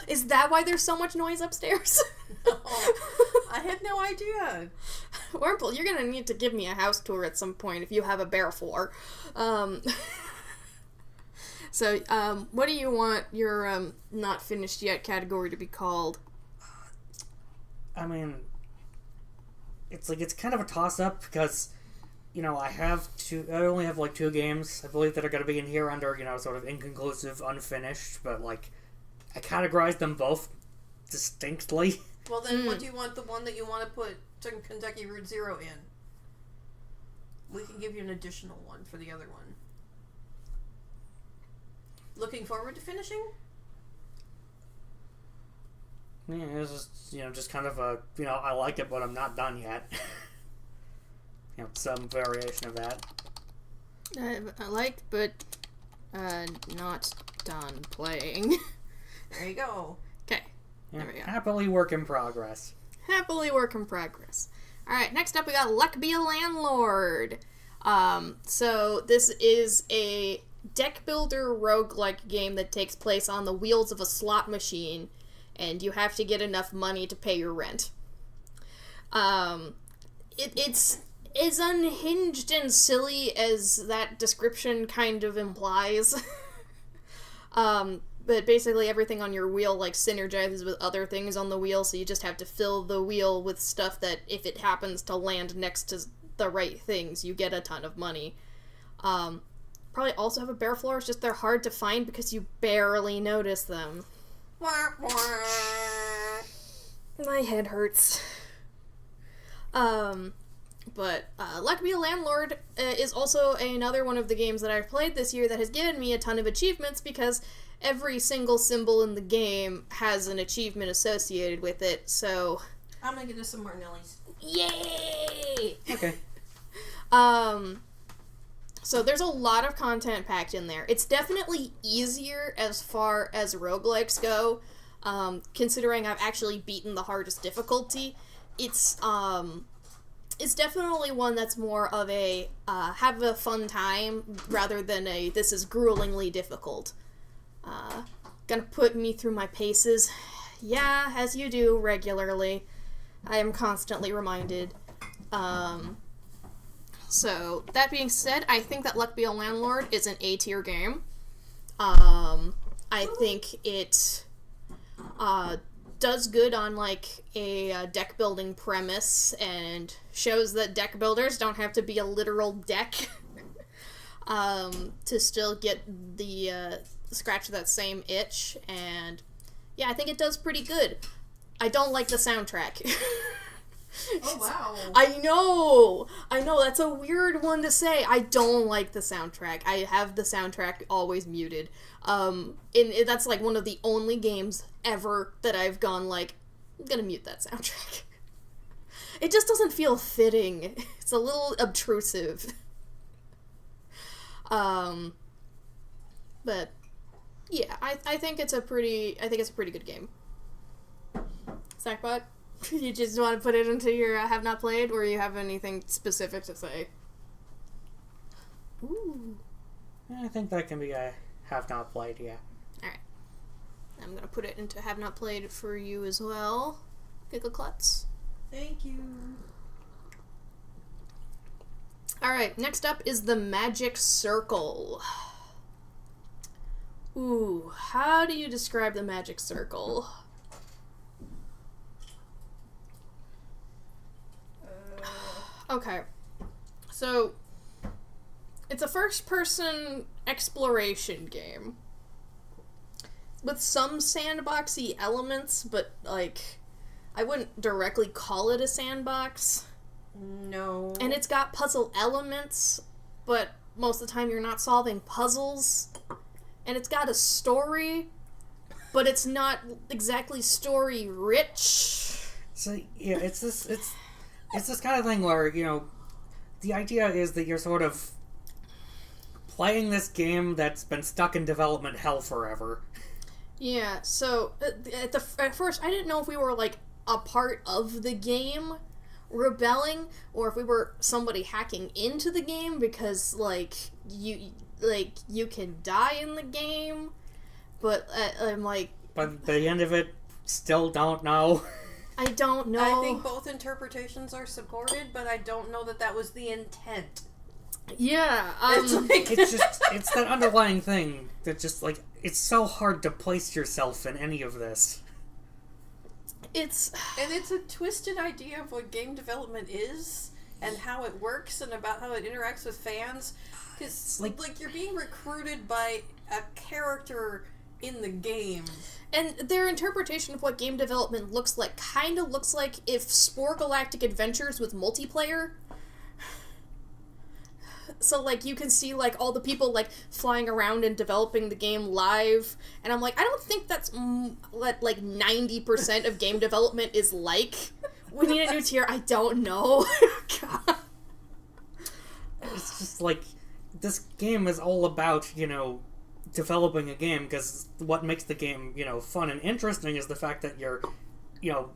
Is that why there's so much noise upstairs? I had no idea. Wurmple, you're gonna need to give me a house tour at some point if you have a bear floor. So, what do you want your not finished yet category to be called? I mean, it's kind of a toss-up because, I only have like 2 games, I believe, that are going to be in here under, sort of inconclusive, unfinished, but I categorize them both distinctly. Well, then what do you want the one that you want to put Kentucky Route Zero in? We can give you an additional one for the other one. Looking forward to finishing? Yeah, it's just, just kind of a, I like it, but I'm not done yet. Some variation of that. I like, but not done playing. There you go. Okay, Yeah, there we go. happily work in progress. Happily work in progress. Alright, next up we got Luck Be a Landlord. So this is a deck builder roguelike game that takes place on the wheels of a slot machine, and you have to get enough money to pay your rent. It's as unhinged and silly as that description kind of implies. But basically everything on your wheel synergizes with other things on the wheel, so you just have to fill the wheel with stuff that if it happens to land next to the right things, you get a ton of money. Probably also have a bear floor, it's just they're hard to find because you barely notice them. My head hurts. But Luck Be a Landlord is also another one of the games that I've played this year that has given me a ton of achievements because every single symbol in the game has an achievement associated with it, so... I'm gonna get us some more Nellies. Yay! Okay. So there's a lot of content packed in there. It's definitely easier as far as roguelikes go, considering I've actually beaten the hardest difficulty. It's definitely one that's more of a have a fun time rather than a this is gruelingly difficult. Gonna put me through my paces. Yeah, as you do regularly. I am constantly reminded. So, that being said, I think that Luck Be a Landlord is an A-tier game. I think it does good on a deck building premise and shows that deck builders don't have to be a literal deck to still get the scratch that same itch, and yeah, I think it does pretty good. I don't like the soundtrack. Oh, wow. I know, that's a weird one to say. I don't like the soundtrack. I have the soundtrack always muted. And that's one of the only games ever that I've gone I'm gonna mute that soundtrack. It just doesn't feel fitting. It's a little obtrusive. But yeah, I think it's a pretty good game. Sackbot? You just want to put it into your have not played, or you have anything specific to say? Ooh. I think that can be a have not played, yeah. Alright. I'm gonna put it into have not played for you as well. Giggle Klutz. Thank you. Alright, next up is the Magic Circle. Ooh, how do you describe the Magic Circle? Okay, so It's a first-person exploration game. With some sandboxy elements, but, like, I wouldn't directly call it a sandbox. No. And it's got puzzle elements, but most of the time you're not solving puzzles. And it's got a story, but it's not exactly story-rich. So, yeah, it's this kind of thing where, you know, the idea is that you're sort of playing this game that's been stuck in development hell forever. Yeah, so at first I didn't know if we were like a part of the game rebelling or if we were somebody hacking into the game because you can die in the game, but I'm like, but the end of it, still don't know. I don't know. I think both interpretations are supported, but I don't know that was the intent. Yeah, it's that underlying thing that just, like, it's so hard to place yourself in any of this. It's a twisted idea of what game development is and how it works and about how it interacts with fans. Because, like, you're being recruited by a character in the game. And their interpretation of what game development looks like kind of looks like if Spore Galactic Adventures with multiplayer. So, like, you can see, like, all the people, like, flying around and developing the game live. And I'm like, I don't think that's what, like, 90% of game development is like. We need a new tier. I don't know. God. It's just, like, this game is all about, you know, developing a game, because what makes the game, you know, fun and interesting is the fact that you're, you know,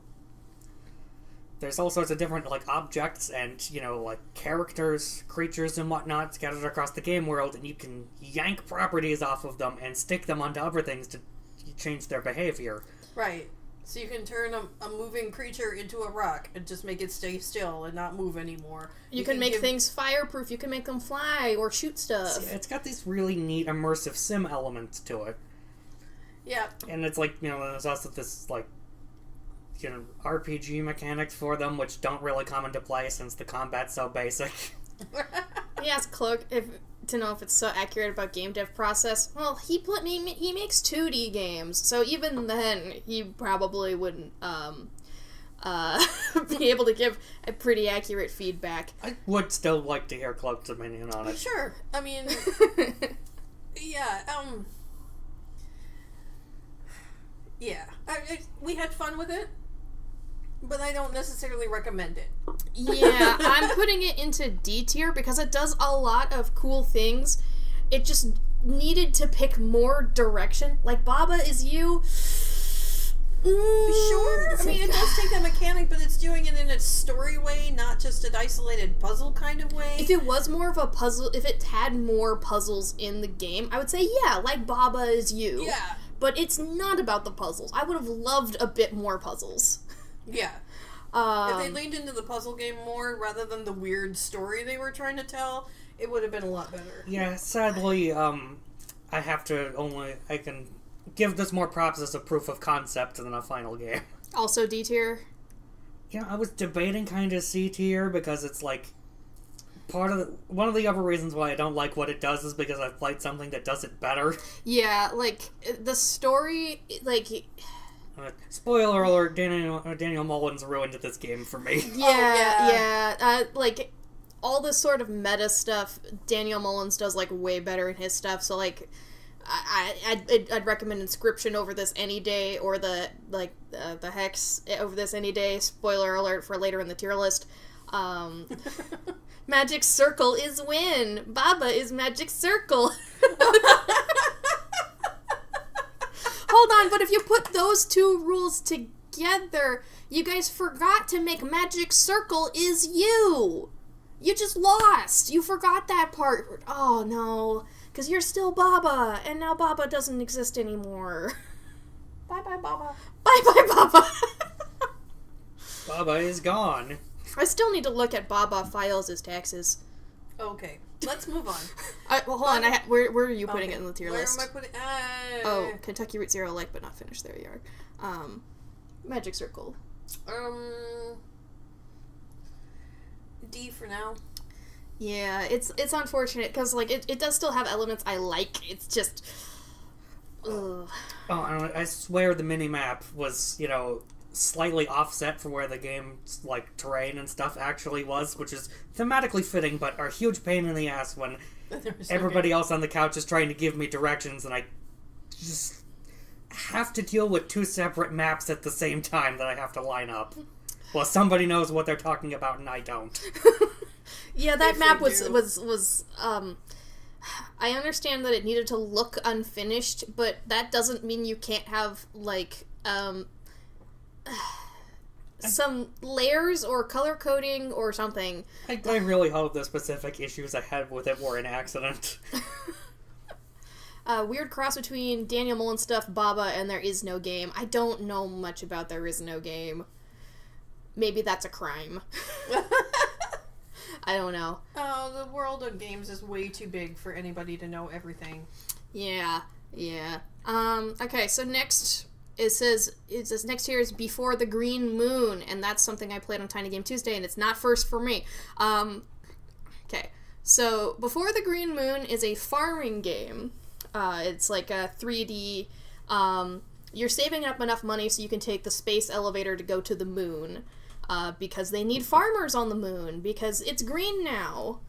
there's all sorts of different, like, objects and, you know, like, characters, creatures, and whatnot scattered across the game world, and you can yank properties off of them and stick them onto other things to change their behavior. Right. So you can turn a moving creature into a rock and just make it stay still and not move anymore. You can make things fireproof, you can make them fly or shoot stuff. It's got these really neat immersive sim elements to it. Yeah. And it's like, you know, there's also this, like, you know, RPG mechanics for them, which don't really come into play since the combat's so basic. He asked Cloak to know if it's so accurate about game dev process. Well, he makes 2D games, so even then he probably wouldn't be able to give a pretty accurate feedback. I would still like to hear Cloak's opinion on it. Sure. I mean, yeah. Yeah. We had fun with it, but I don't necessarily recommend it. Yeah, I'm putting it into D tier because it does a lot of cool things. It just needed to pick more direction. Like, Baba is you. Sure. I mean, it does take that mechanic, but it's doing it in its story way, not just an isolated puzzle kind of way. If it was more of a puzzle, if it had more puzzles in the game, I would say, yeah, like Baba is you. Yeah. But it's not about the puzzles. I would have loved a bit more puzzles. Yeah. If they leaned into the puzzle game more rather than the weird story they were trying to tell, it would have been a lot better. Yeah, sadly, I can give this more props as a proof of concept than a final game. Also D tier? Yeah, I was debating kind of C tier because it's like one of the other reasons why I don't like what it does is because I've played something that does it better. Yeah, like, the story, like... Spoiler alert, Daniel Mullins ruined this game for me. Yeah. Like, all this sort of meta stuff, Daniel Mullins does, like, way better in his stuff, so, like, I'd recommend Inscription over this any day, or the Hex over this any day. Spoiler alert for later in the tier list. Magic Circle is win! Baba is Magic Circle! Hold on, but if you put those two rules together, you guys forgot to make Magic Circle is you! You just lost! You forgot that part. Oh no. Because you're still Baba, and now Baba doesn't exist anymore. Bye-bye, Baba. Bye-bye, Baba! Baba is gone. I still need to look at Baba files as taxes. Okay, let's move on. Well, hold on. Where are you putting it in the tier list? Where am I putting? Oh, Kentucky Route Zero, like but not finished. There you are. Magic Circle. D for now. Yeah, it's unfortunate because like it does still have elements I like. It's just, ugh. Oh, I swear the mini-map was, slightly offset from where the game's, terrain and stuff actually was, which is thematically fitting, but are a huge pain in the ass when everybody else on the couch is trying to give me directions, and I just have to deal with two separate maps at the same time that I have to line up. Well, somebody knows what they're talking about, and I don't. Yeah, that If map they was I understand that it needed to look unfinished, but that doesn't mean you can't have some layers or color coding or something. I really hope the specific issues I had with it were an accident. Weird cross between Daniel Mullen stuff, Baba, and There Is No Game. I don't know much about There Is No Game. Maybe that's a crime. I don't know. Oh, the world of games is way too big for anybody to know everything. Yeah. Okay, so next it says next here is Before the Green Moon, and that's something I played on Tiny Game Tuesday, and it's not first for me. Okay, so Before the Green Moon is a farming game. It's like a 3D. You're saving up enough money so you can take the space elevator to go to the moon. Because they need farmers on the moon, because it's green now.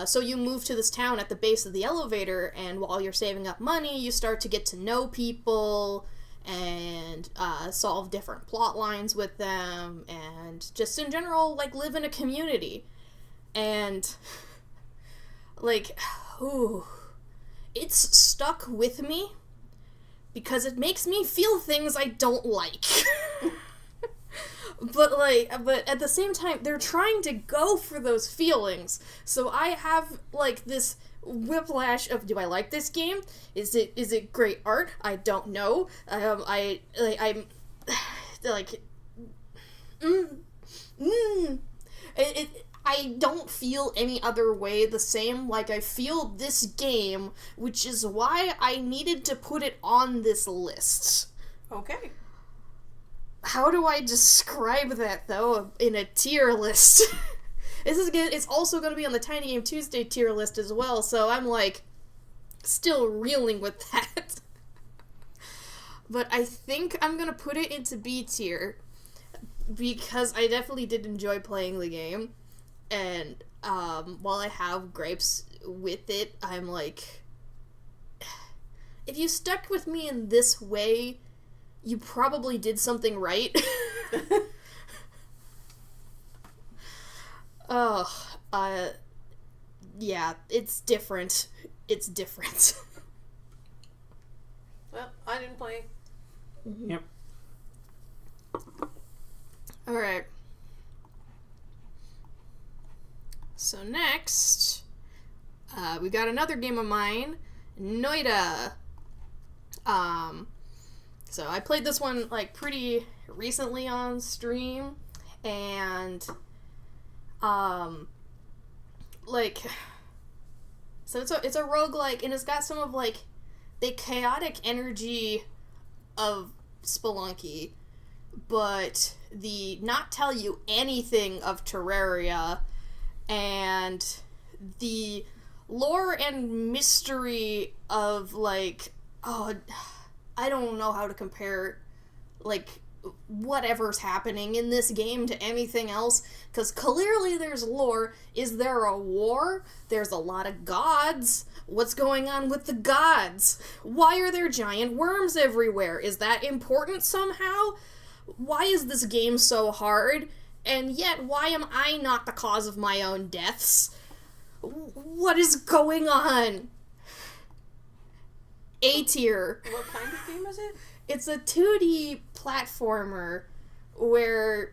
So you move to this town at the base of the elevator, and while you're saving up money, you start to get to know people, and solve different plot lines with them, and just in general, live in a community. And, it's stuck with me, because it makes me feel things I don't like. but at the same time, they're trying to go for those feelings. So I have, this whiplash of, do I like this game? Is it great art? I don't know. I don't feel any other way the same like I feel this game, which is why I needed to put it on this list. Okay. How do I describe that, though, in a tier list? It's also going to be on the Tiny Game Tuesday tier list as well, so I'm, still reeling with that. But I think I'm going to put it into B tier, because I definitely did enjoy playing the game. And while I have gripes with it, I'm if you stuck with me in this way, you probably did something right. Yeah, it's different. It's different. Well, I didn't play. Yep. Alright. So next, we got another game of mine, Noida. So I played this one pretty recently on stream, and so it's a roguelike, and it's got some of the chaotic energy of Spelunky, but the not tell you anything of Terraria, and the lore and mystery of I don't know how to compare whatever's happening in this game to anything else, because clearly there's lore. Is there a war? There's a lot of gods. What's going on with the gods? Why are there giant worms everywhere? Is that important somehow? Why is this game so hard? And yet, why am I not the cause of my own deaths? What is going on? A tier. What kind of game is it? It's a 2D platformer where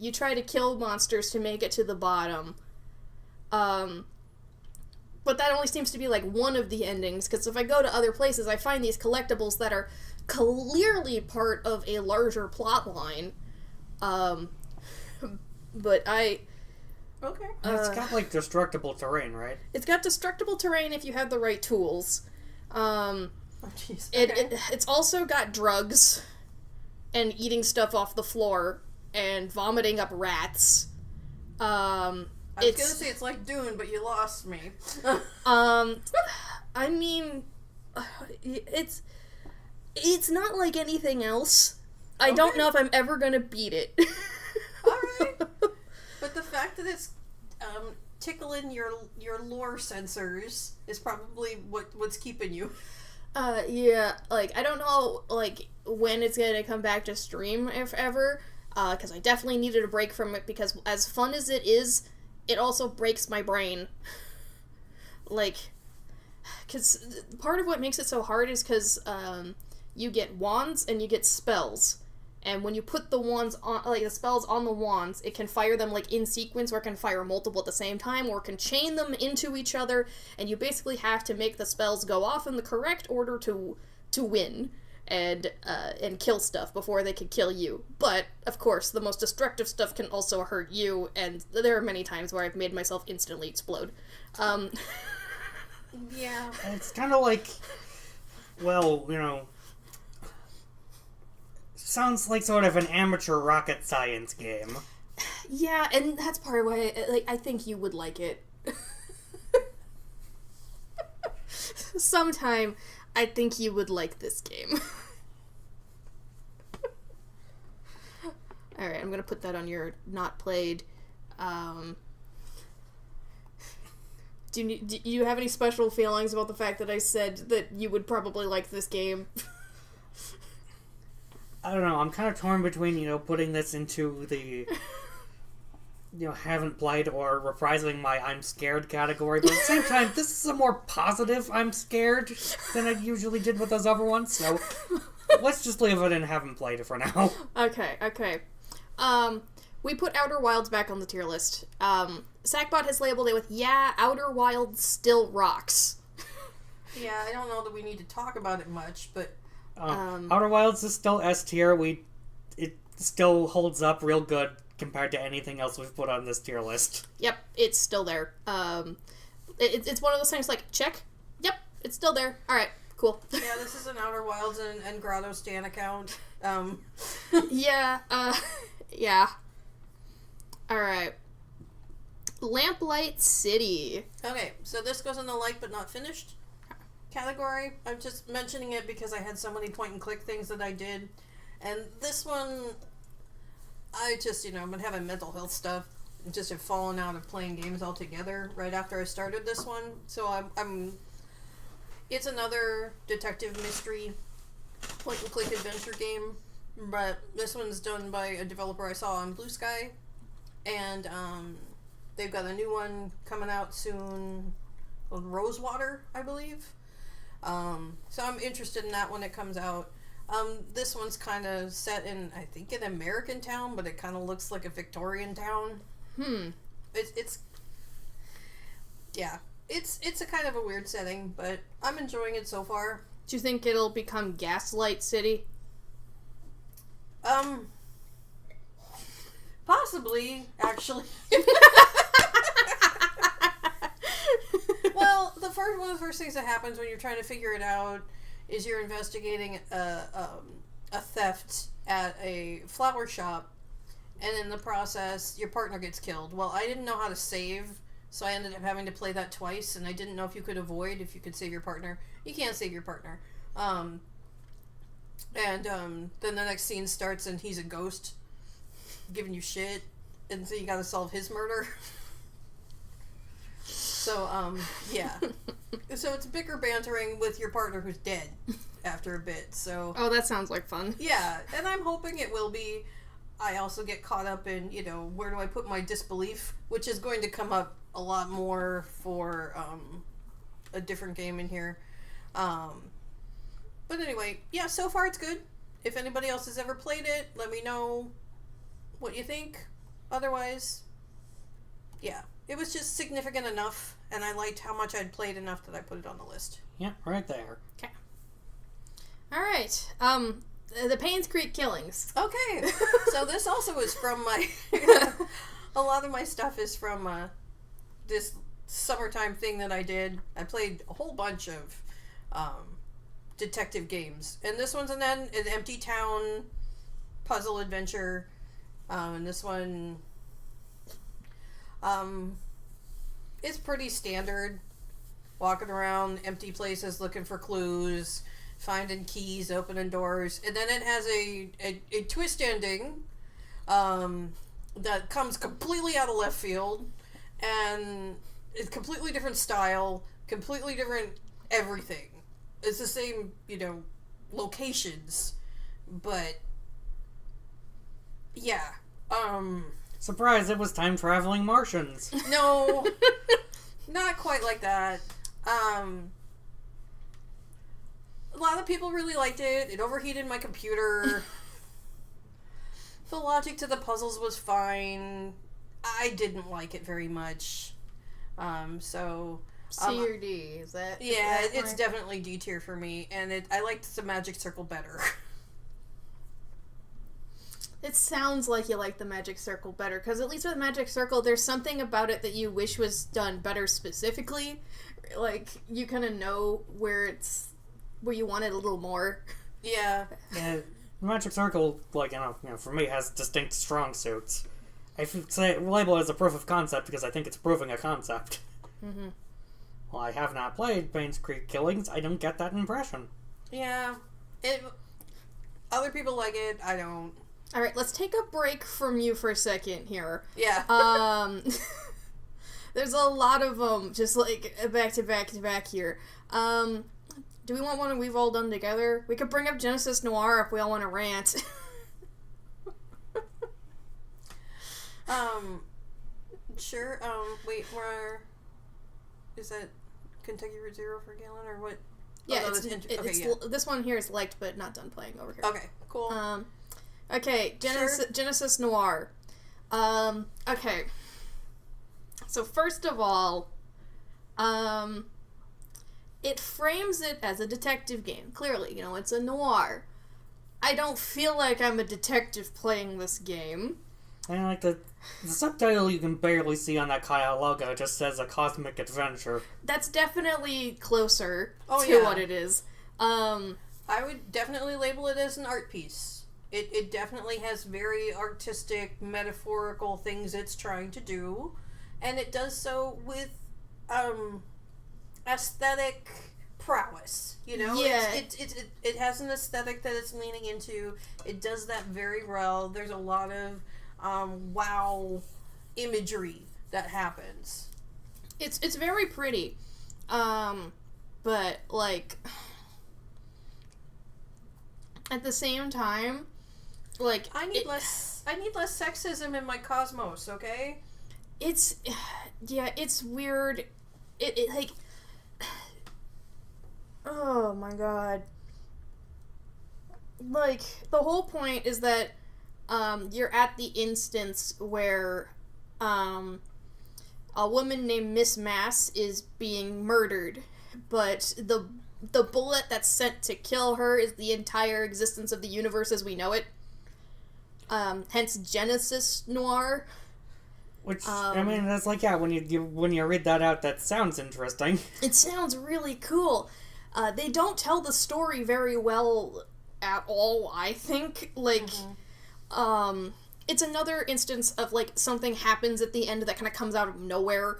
you try to kill monsters to make it to the bottom. But that only seems to be one of the endings, because if I go to other places, I find these collectibles that are clearly part of a larger plot line. But I... Okay. It's got, destructible terrain, right? It's got destructible terrain if you have the right tools. Oh, jeez. Okay. It's also got drugs, and eating stuff off the floor, and vomiting up rats. I was gonna say it's like Dune, but you lost me. I mean, it's not like anything else. I don't know if I'm ever gonna beat it. Alright. But the fact that it's tickling your lore sensors is probably what's keeping you. Yeah, like, I don't know, like, when it's gonna come back to stream, if ever, because I definitely needed a break from it, because as fun as it is, it also breaks my brain. Like, because part of what makes it so hard is because, you get wands and you get spells. And when you put the wands on, like, the spells on the wands, it can fire them, like, in sequence, or it can fire multiple at the same time, or it can chain them into each other, and you basically have to make the spells go off in the correct order to win, and kill stuff before they can kill you. But, of course, the most destructive stuff can also hurt you, and there are many times where I've made myself instantly explode. Yeah. It's kind of like, well, sounds like sort of an amateur rocket science game. Yeah, and that's part of why, I think you would like it. Sometime, I think you would like this game. Alright, I'm gonna put that on your not played. Do you have any special feelings about the fact that I said that you would probably like this game? I don't know, I'm kind of torn between, putting this into the, haven't played or reprising my I'm scared category, but at the same time, this is a more positive I'm scared than I usually did with those other ones, so let's just leave it in haven't played it for now. Okay. We put Outer Wilds back on the tier list. Sackbot has labeled it with, yeah, Outer Wilds still rocks. Yeah, I don't know that we need to talk about it much, but... Outer Wilds is still S tier. It still holds up real good compared to anything else we've put on this tier list. Yep, it's still there. It's one of those things like, check. Yep, it's still there. Alright, cool. Yeah, this is an Outer Wilds and Grotto Stan account. Yeah. Alright. Lamplight City. Okay, so this goes in the like but not finished category. I'm just mentioning it because I had so many point and click things that I did. And this one, I just, I've been having mental health stuff. Just have fallen out of playing games altogether right after I started this one. So it's another detective mystery point and click adventure game. But this one's done by a developer I saw on Blue Sky. And they've got a new one coming out soon called Rosewater, I believe. So I'm interested in that when it comes out. This one's kind of set in, I think, an American town, but it kind of looks like a Victorian town. It's a kind of a weird setting, but I'm enjoying it so far. Do you think it'll become Gaslight City? Possibly, actually. Well, one of the first things that happens when you're trying to figure it out is you're investigating a theft at a flower shop, and in the process, your partner gets killed. Well, I didn't know how to save, so I ended up having to play that twice, and I didn't know if you could save your partner. You can't save your partner. Then the next scene starts, and he's a ghost giving you shit, and so you gotta solve his murder. So, yeah. So it's bicker bantering with your partner who's dead after a bit, so... Oh, that sounds like fun. Yeah, and I'm hoping it will be. I also get caught up in, where do I put my disbelief, which is going to come up a lot more for, a different game in here. But anyway, yeah, so far it's good. If anybody else has ever played it, let me know what you think. Otherwise, yeah. It was just significant enough, and I liked how much I'd played enough that I put it on the list. Yeah, right there. Okay. Alright, the Paynes Creek Killings. Okay, so this also is from my... a lot of my stuff is from this summertime thing that I did. I played a whole bunch of detective games, and this one's an empty town puzzle adventure, and this one... It's pretty standard. Walking around empty places looking for clues, finding keys, opening doors. And then it has a twist ending that comes completely out of left field. And it's completely different style, completely different everything. It's the same, locations. But, yeah. Surprise, it was time-traveling Martians. No, not quite like that. A lot of people really liked it. It overheated my computer. The logic to the puzzles was fine. I didn't like it very much. C or D, is that? Yeah, is that it's definitely D tier for me, and I liked the Magic Circle better. It sounds like you like the Magic Circle better, because at least with Magic Circle, there's something about it that you wish was done better specifically. Like, you kind of know where you want it a little more. Yeah. Yeah, Magic Circle, for me, has distinct strong suits. I label it as a proof of concept because I think it's proving a concept. Mm-hmm. Well, I have not played Bane's Creek Killings. I don't get that impression. Yeah. Other people like it. I don't. All right, let's take a break from you for a second here. Yeah. There's a lot of them, just like back to back here. Do we want one we've all done together? We could bring up Genesis Noir if we all want to rant. Sure. Wait, where is that? Kentucky Route Zero for Gallon or what? Yeah, oh, no, this one here is liked but not done playing over here. Okay, cool. Okay, Genesis Noir. Okay. So first of all, it frames it as a detective game. Clearly, it's a noir. I don't feel like I'm a detective playing this game. And like the subtitle you can barely see on that Kyle logo just says a cosmic adventure. That's definitely closer to yeah. what it is. I would definitely label it as an art piece. It definitely has very artistic, metaphorical things it's trying to do, and it does so with aesthetic prowess. Yeah. It has an aesthetic that it's leaning into. It does that very well. There's a lot of wow imagery that happens. It's very pretty, but like at the same time, like I need less sexism in my cosmos. Okay. It's weird. It like oh my god. Like the whole point is that you're at the instance where a woman named Miss Mass is being murdered, but the bullet that's sent to kill her is the entire existence of the universe as we know it. Hence Genesis Noir. Which that's like, yeah, when you read that out, that sounds interesting. It sounds really cool. They don't tell the story very well at all, I think. Like, it's another instance of, like, something happens at the end that kind of comes out of nowhere.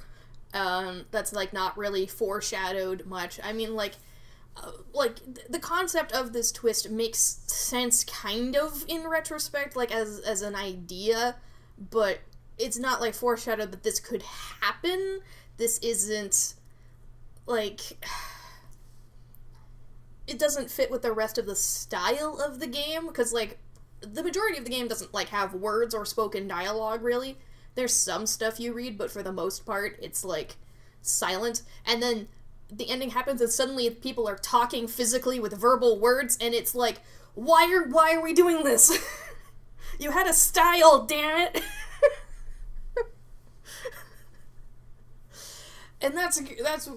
That's, like, not really foreshadowed much. I mean, the concept of this twist makes sense, kind of, in retrospect, like, as an idea, but it's not, like, foreshadowed that this could happen. This isn't, like... It doesn't fit with the rest of the style of the game, because, like, the majority of the game doesn't, like, have words or spoken dialogue, really. There's some stuff you read, but for the most part, it's, like, silent. And then the ending happens, and suddenly people are talking physically with verbal words, and it's like, why are we doing this? You had a style, damn it! And that's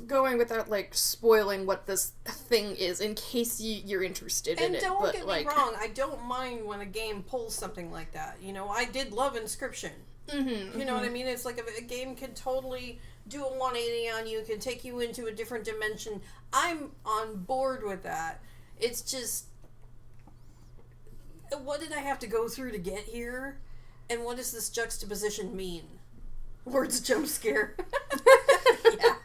going without, like, spoiling what this thing is, in case you're interested in it. And don't but, get like, me wrong, I don't mind when a game pulls something like that. I did love Inscription. You know what I mean? It's like a game can totally do a 180 on you, can take you into a different dimension. I'm on board with that. It's just, what did I have to go through to get here? And what does this juxtaposition mean? Words jump scare. Yeah.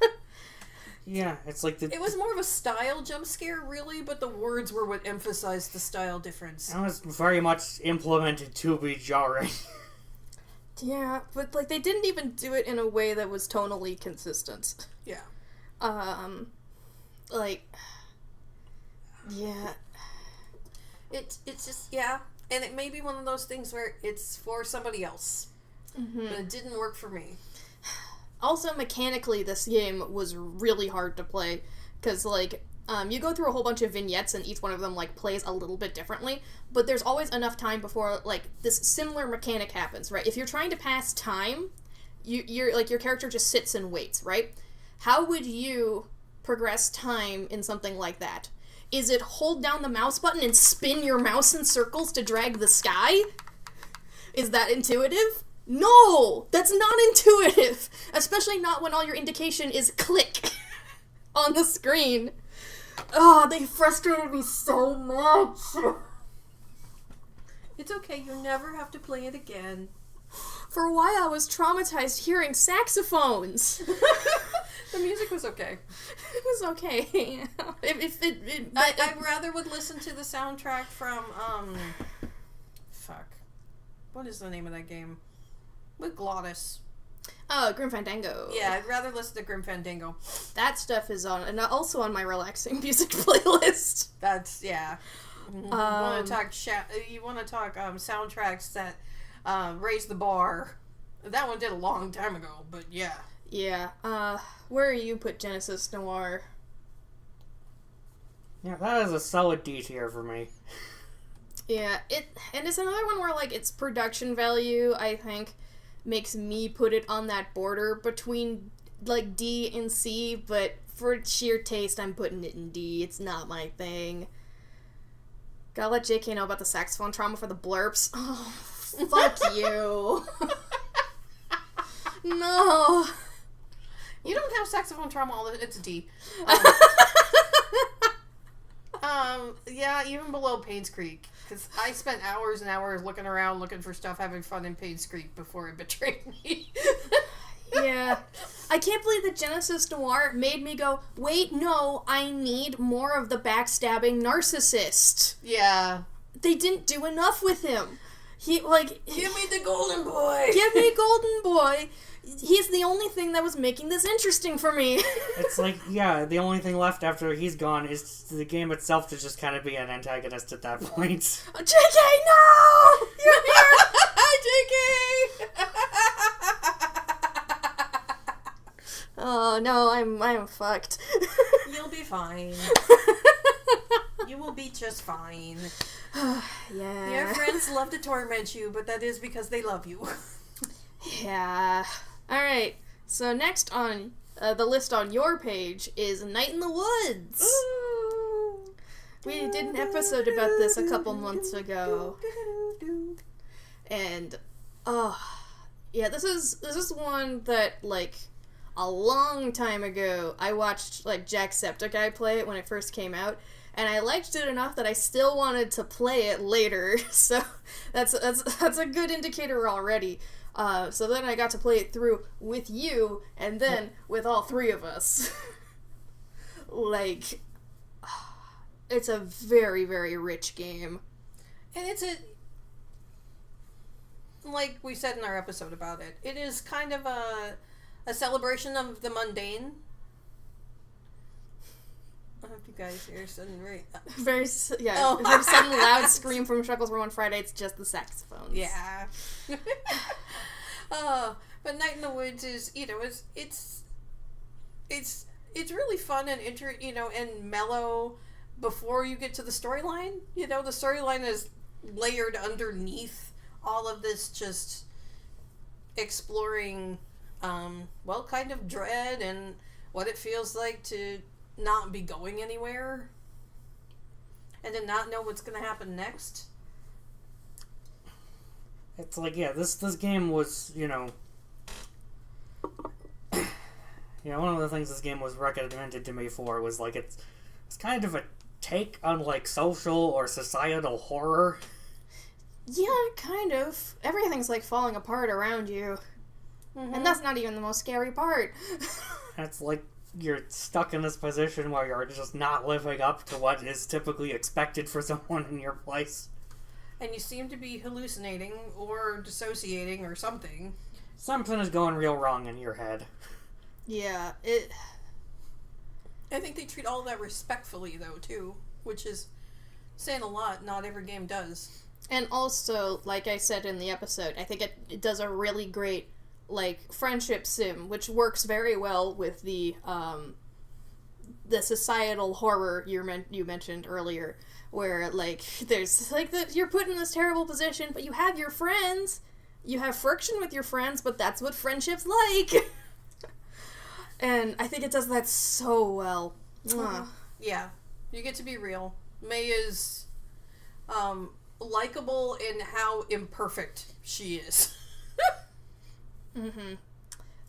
Yeah, it's like It was more of a style jump scare, really, but the words were what emphasized the style difference. It was very much implemented to be jarring. Yeah, but like they didn't even do it in a way that was tonally consistent. Yeah. Like, yeah. It's just, yeah. And it may be one of those things where it's for somebody else. Mm-hmm. But it didn't work for me. Also, mechanically, this game was really hard to play. Because, like, you go through a whole bunch of vignettes and each one of them, like, plays a little bit differently. But there's always enough time before, like, this similar mechanic happens, right? If you're trying to pass time, you're like, your character just sits and waits, right? How would you progress time in something like that? Is it hold down the mouse button and spin your mouse in circles to drag the sky? Is that intuitive? No! That's not intuitive! Especially not when all your indication is click on the screen. Oh, they frustrated me so much. It's okay, you never have to play it again. For a while, I was traumatized hearing saxophones. The music was okay. It was okay. I rather would listen to the soundtrack from, fuck. What is the name of that game? With Glottis. Oh, Grim Fandango. Yeah, I'd rather listen to Grim Fandango. That stuff is on, and also on my relaxing music playlist. That's, yeah. You want to talk soundtracks that raise the bar. That one did a long time ago, but yeah. Yeah. Where you put Genesis Noir? Yeah, that is a solid D tier for me. Yeah, and it's another one where, like, its production value, I think, makes me put it on that border between, like, D and C, but for sheer taste, I'm putting it in D. It's not my thing. Gotta let JK know about the saxophone trauma for the blurps. Oh, fuck you. No. You don't have saxophone trauma, it's a D. Yeah, even below Payne's Creek. Because I spent hours and hours looking around, looking for stuff, having fun in Payne's Creek before it betrayed me. Yeah. I can't believe that Genesis Noir made me go, wait, no, I need more of the backstabbing narcissist. Yeah. They didn't do enough with him. Give me the golden boy! Give me golden boy! He's the only thing that was making this interesting for me. It's like, yeah, the only thing left after he's gone is the game itself to just kind of be an antagonist at that point. JK, no! You're here! JK! Oh, no, I'm fucked. You'll be fine. You will be just fine. Yeah. Your friends love to torment you, but that is because they love you. Yeah. Alright, so next on the list on your page is Night in the Woods. Ooh. We did an episode about this a couple months ago. And, yeah, this is one that, like, a long time ago, I watched, like, Jacksepticeye play it when it first came out, and I liked it enough that I still wanted to play it later, so that's a good indicator already. So then I got to play it through with you, and then with all three of us. Like, it's a very, very rich game. And it's like we said in our episode about it, it is kind of a celebration of the mundane. I hope you guys hear sudden Very sudden loud scream from Shuckles Row on Friday. It's just the saxophones. Yeah. But Night in the Woods is, it's really fun and and mellow before you get to the storyline. The storyline is layered underneath all of this, just exploring, kind of dread and what it feels like to not be going anywhere and to not know what's going to happen next. It's like, yeah, this game was, one of the things this game was recommended to me for was, like, it's kind of a take on, like, social or societal horror. Yeah, kind of. Everything's, like, falling apart around you. And that's not even the most scary part. It's like you're stuck in this position where you're just not living up to what is typically expected for someone in your place. And you seem to be hallucinating or dissociating or something. Something is going real wrong in your head. Yeah, I think they treat all that respectfully, though, too. Which is saying a lot. Not every game does. And also, like I said in the episode, I think it does a really great, like, friendship sim, which works very well with the societal horror you mentioned earlier, where, like, there's, like, you're put in this terrible position, but you have your friends. You have friction with your friends, but that's what friendship's like. And I think it does that so well. Yeah. You get to be real. May is likable in how imperfect she is.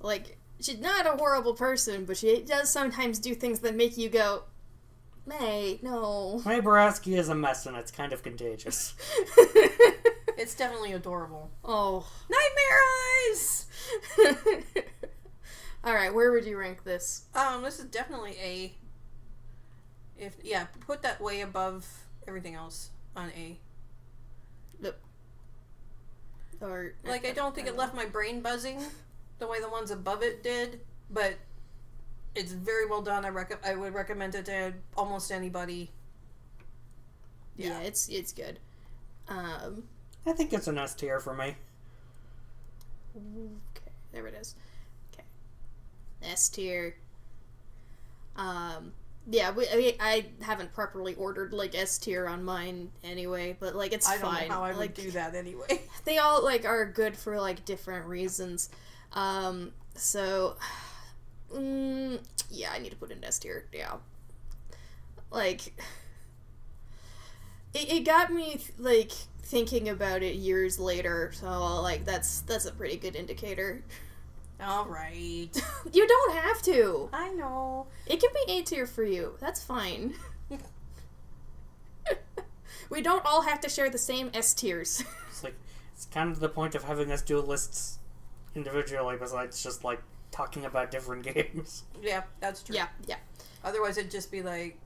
Like, she's not a horrible person, but she does sometimes do things that make you go, May, no. May Borowski is a mess, and it's kind of contagious. It's definitely adorable. Oh. Nightmare eyes! Alright, where would you rank this? This is definitely A. Put that way above everything else on A. Or Like, I don't think it left my brain buzzing the way the ones above it did, but it's very well done. I would recommend it to almost anybody. Yeah, it's good. I think it's an S tier for me. Okay, there it is. Okay. S tier. Yeah, I haven't properly ordered, like, S tier on mine anyway, but, like, it's fine. I don't know how I would like, do that anyway. They all, like, are good for, like, different reasons. So, yeah, I need to put in S tier, yeah. Like, it got me, like, thinking about it years later, so, like, that's a pretty good indicator. Alright. You don't have to. I know. It can be A tier for you. That's fine. We don't all have to share the same S tiers. It's kind of the point of having us do lists individually, besides just, like, talking about different games. Yeah, that's true. Yeah. Otherwise, it'd just be like...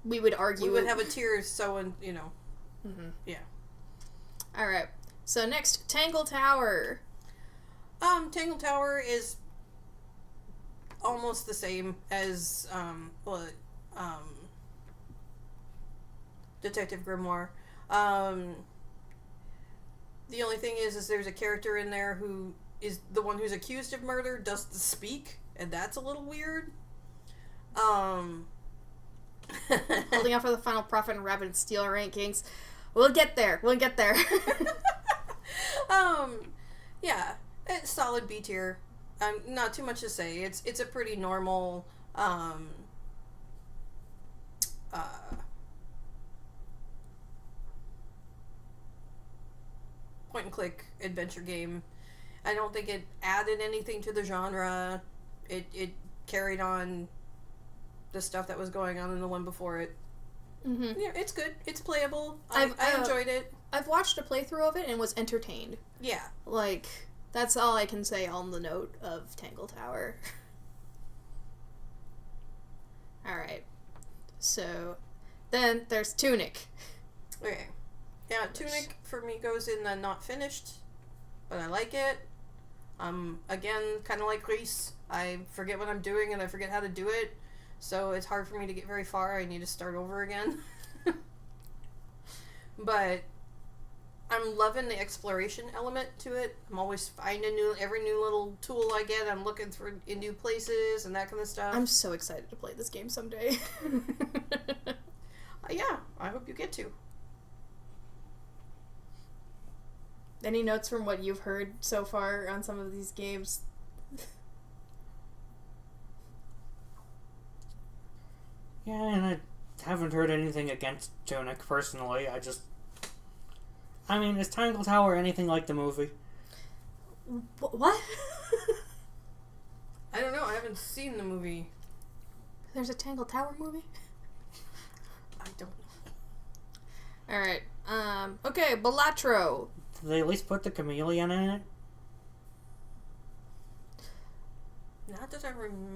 We would argue. We would have a tier so, you know. Mm-hmm. Yeah. Alright. So next, Tangle Tower. Tangle Tower is almost the same as, Detective Grimoire. The only thing is there's a character in there who is the one who's accused of murder, doesn't speak, and that's a little weird. Holding out for the Final Profit and Rabbit and Steel rankings. We'll get there. Yeah. It's solid B tier. Not too much to say. It's a pretty normal, point and click adventure game. I don't think it added anything to the genre. It carried on the stuff that was going on in the one before it. Mm-hmm. Yeah, it's good. It's playable. I enjoyed it. I've watched a playthrough of it and was entertained. Yeah. Like, that's all I can say on the note of Tangle Tower. Alright. So, then there's Tunic. Okay. Yeah, Tunic for me goes in the not finished, but I like it. Again, kind of like Reese, I forget what I'm doing and I forget how to do it, so it's hard for me to get very far. I need to start over again. But I'm loving the exploration element to it. I'm always finding every new little tool I get. I'm looking in new places and that kind of stuff. I'm so excited to play this game someday. Yeah, I hope you get to. Any notes from what you've heard so far on some of these games? Yeah, and I haven't heard anything against Tunic, personally. I mean, is Tangle Tower anything like the movie? What? I don't know, I haven't seen the movie. There's a Tangle Tower movie? I don't know. Alright, okay, Balatro. Did they at least put the chameleon in it?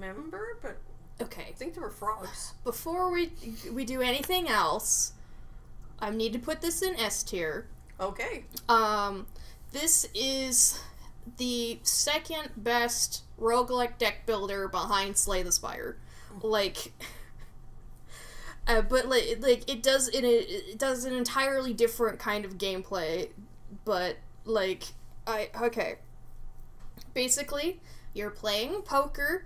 remember, but Okay. I think there were frogs. Before we do anything else, I need to put this in S tier. Okay. This is the second best roguelike deck builder behind Slay the Spire. Like, but it does an entirely different kind of gameplay. But basically, you're playing poker,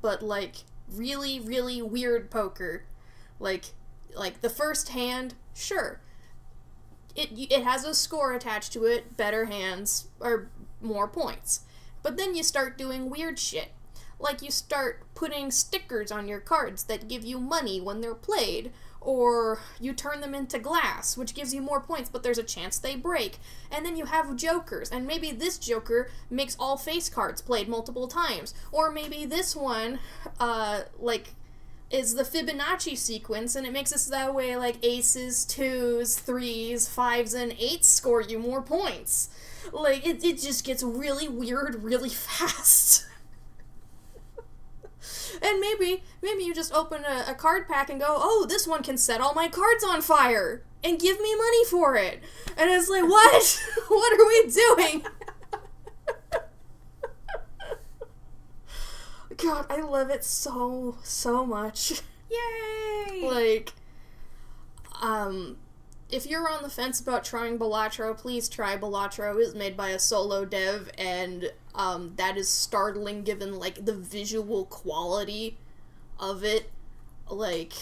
but like really really weird poker, like the first hand, sure. It has a score attached to it, better hands are more points. But then you start doing weird shit. Like you start putting stickers on your cards that give you money when they're played, or you turn them into glass, which gives you more points, but there's a chance they break. And then you have jokers, and maybe this joker makes all face cards played multiple times. Or maybe this one, is the Fibonacci sequence, and it makes it so that way, like, aces, 2s, 3s, 5s, and 8s score you more points. Like, it just gets really weird really fast. And maybe you just open a card pack and go, oh, this one can set all my cards on fire, and give me money for it. And it's like, what? What are we doing? God, I love it so much. Yay! Like, if you're on the fence about trying Balatro, please try Balatro. It's made by a solo dev, and that is startling given, like, the visual quality of it. Like,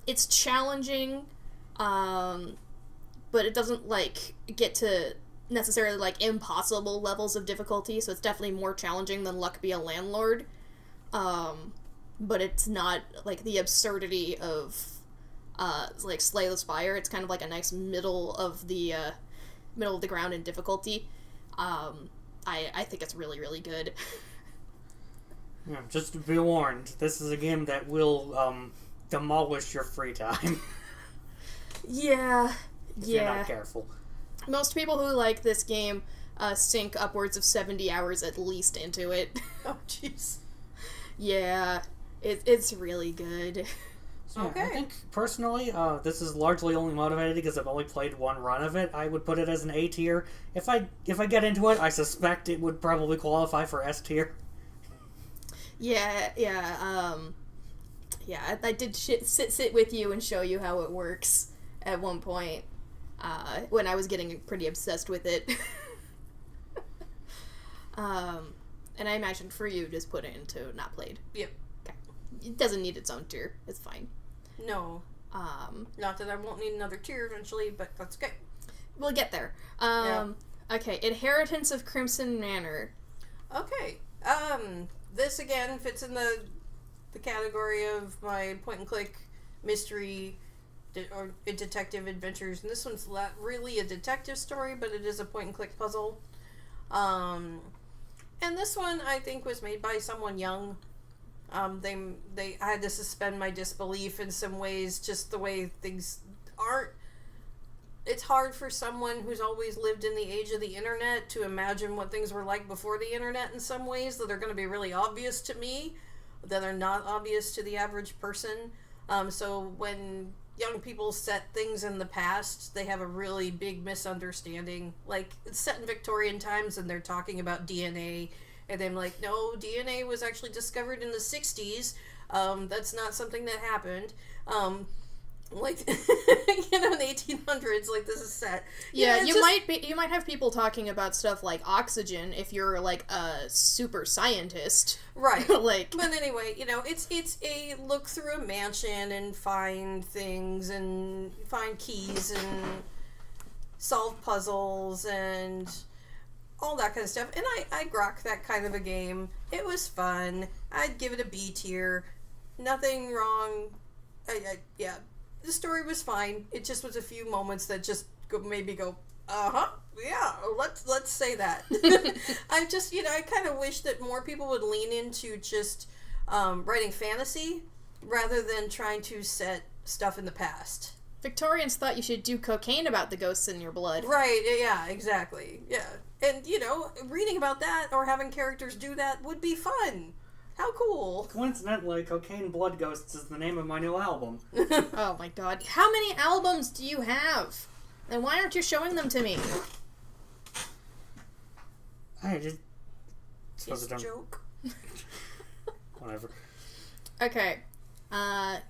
it's challenging, but it doesn't, like, get to necessarily, like, impossible levels of difficulty, so it's definitely more challenging than Luck Be a Landlord. But it's not, like, the absurdity of, like, Slay the Spire. It's kind of like a nice middle of the ground in difficulty. I think it's really, really good. Yeah, just to be warned, this is a game that will, demolish your free time. Yeah. If you're not careful. Most people who like this game sink upwards of 70 hours at least into it. Oh, jeez. Yeah, it's really good. So, Okay. I think, personally, this is largely only motivated because I've only played one run of it. I would put it as an A tier. If I get into it, I suspect it would probably qualify for S tier. Yeah, I did sit with you and show you how it works at one point, when I was getting pretty obsessed with it. And I imagine for you, just put it into not played. Yep. Okay. It doesn't need its own tier. It's fine. No. Not that I won't need another tier eventually, but that's okay. We'll get there. Yeah. Okay, Inheritance of Crimson Manor. Okay. This again fits in the category of my point-and-click mystery or detective adventures, and this one's not really a detective story, but it is a point-and-click puzzle. And this one, I think, was made by someone young. I had to suspend my disbelief in some ways, just the way things aren't. It's hard for someone who's always lived in the age of the internet to imagine what things were like before the internet in some ways that are going to be really obvious to me, that are not obvious to the average person. So when young people set things in the past, they have a really big misunderstanding. Like, it's set in Victorian times and they're talking about DNA, and I'm like, no, DNA was actually discovered in the 60s. That's not something that happened. Like, in the 1800s, like, this is set. Yeah, you might have people talking about stuff like oxygen if you're, like, a super scientist. Right. Like, but anyway, it's a look through a mansion and find things and find keys and solve puzzles and all that kind of stuff. And I grok that kind of a game. It was fun. I'd give it a B tier. Nothing wrong. Yeah. The story was fine. It just was a few moments that just made me go, yeah, let's say that. I just, I kind of wish that more people would lean into just writing fantasy rather than trying to set stuff in the past. Victorians thought you should do cocaine about the ghosts in your blood. Right, yeah, exactly. Yeah. And, reading about that or having characters do that would be fun. How cool. Coincidentally, Cocaine Blood Ghosts is the name of my new album. Oh my god. How many albums do you have? And why aren't you showing them to me? I just... It's a joke. Whatever. Okay.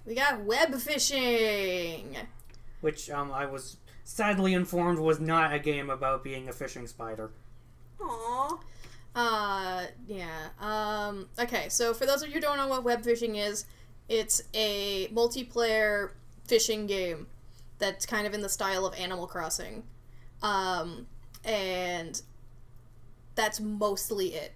We got web fishing. Which, I was sadly informed was not a game about being a fishing spider. Aww. Yeah. Okay, so for those of you who don't know what web fishing is, it's a multiplayer fishing game that's kind of in the style of Animal Crossing. And that's mostly it.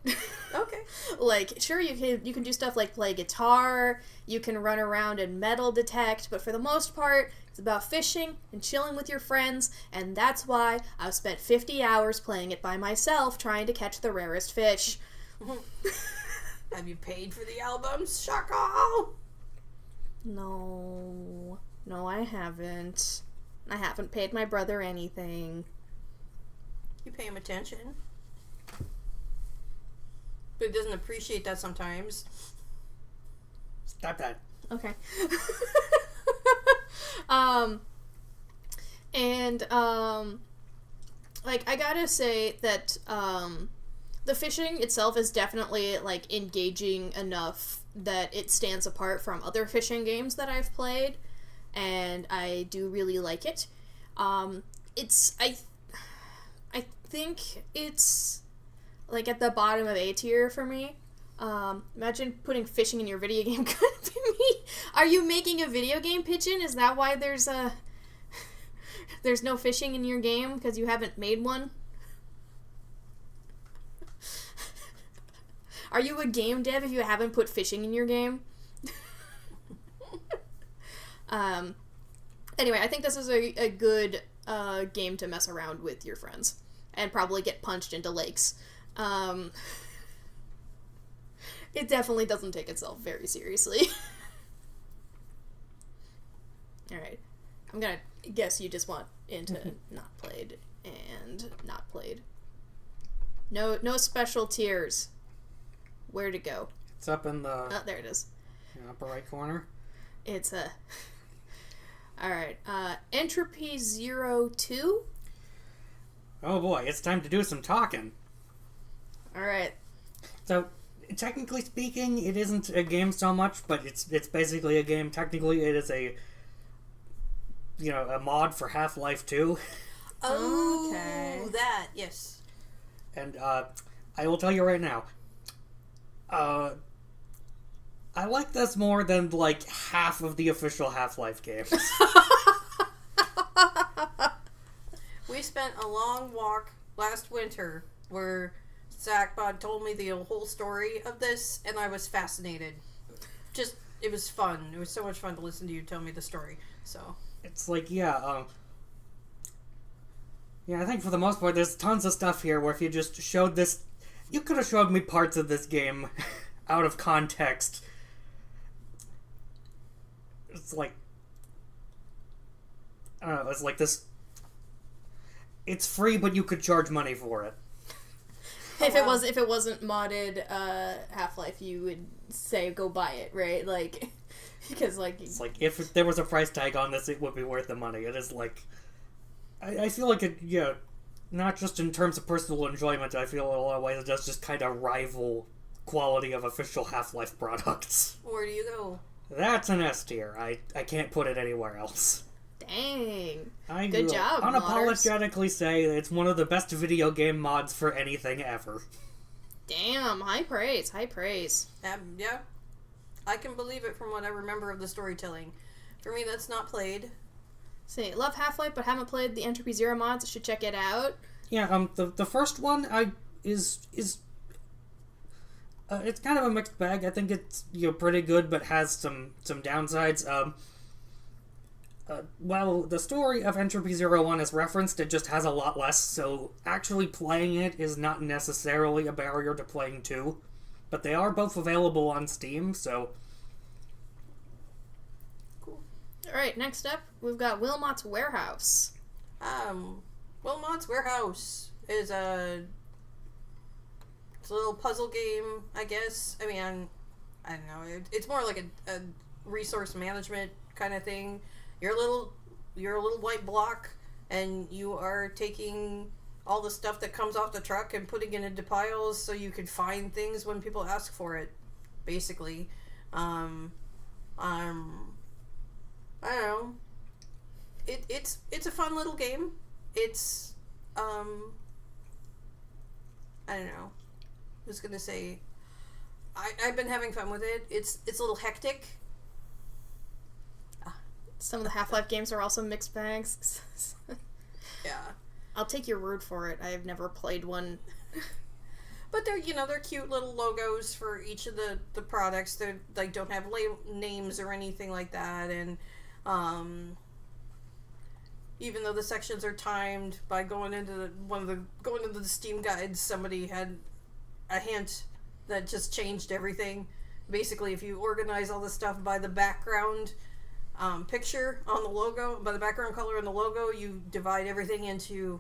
Okay. Like, sure, you can do stuff like play guitar, you can run around and metal detect, but for the most part, it's about fishing and chilling with your friends, and that's why I've spent 50 hours playing it by myself trying to catch the rarest fish. Have you paid for the albums, Shaka? No, I haven't. I haven't paid my brother anything. You pay him attention. But he doesn't appreciate that sometimes. Stop that. Okay. Like, I gotta say that, the fishing itself is definitely, like, engaging enough that it stands apart from other fishing games that I've played, and I do really like it. I think it's, like, at the bottom of A tier for me. Imagine putting fishing in your video game. Could be me. Are you making a video game pigeon? Is that why there's no fishing in your game because you haven't made one? Are you a game dev if you haven't put fishing in your game? Anyway, I think this is a good game to mess around with your friends and probably get punched into lakes. It definitely doesn't take itself very seriously. Alright. I'm gonna guess you just want into not played and not played. No special tiers. Where to go? It's up in the... Oh, there it is. upper right corner. It's a... Alright. Entropy 02? Oh boy, it's time to do some talking. Alright. So, technically speaking, it isn't a game so much, but it's basically a game. Technically, it is a mod for Half-Life 2. Oh, Okay. that, yes. And, I will tell you right now, I like this more than, like, half of the official Half-Life games. We spent a long walk last winter where Zachbot told me the whole story of this, and I was fascinated. It was fun. It was so much fun to listen to you tell me the story, so... It's like, I think for the most part, there's tons of stuff here where if you just showed this... You could have showed me parts of this game out of context. It's like... I don't know, it's like this... It's free, but you could charge money for it. If it wasn't modded Half-Life, you would say go buy it, right? Like, because like it's like if there was a price tag on this, it would be worth the money. It is like I feel like it, not just in terms of personal enjoyment. I feel in a lot of ways it does just kind of rival quality of official Half-Life products. Where do you go? That's an S tier. I can't put it anywhere else. Dang. I Good job, unapologetically say that it's one of the best video game mods for anything ever. Damn, high praise, high praise. Yeah. I can believe it from what I remember of the storytelling. For me, that's not played. Say, love Half-Life, but haven't played the Entropy Zero mods. Should check it out. Yeah, the first one is it's kind of a mixed bag. I think it's pretty good, but has some downsides. While the story of Entropy 01 is referenced, it just has a lot less, so actually playing it is not necessarily a barrier to playing 2. But they are both available on Steam, so... Cool. Alright, next up, we've got Wilmot's Warehouse. Wilmot's Warehouse is it's a little puzzle game, I guess. I mean, I don't know. It's more like a resource management kind of thing. You're a little white block, and you are taking all the stuff that comes off the truck and putting it into piles so you can find things when people ask for it. Basically, I don't know. It's a fun little game. It's I don't know. I was gonna say I've been having fun with it. It's a little hectic. Some of the Half-Life games are also mixed bags. Yeah. I'll take your word for it. I've never played one. But they're cute little logos for each of the products. They like don't have names or anything like that, and even though the sections are timed by going into the Steam guides, somebody had a hint that just changed everything. Basically, if you organize all the stuff by the background picture on the logo, by the background color on the logo, you divide everything into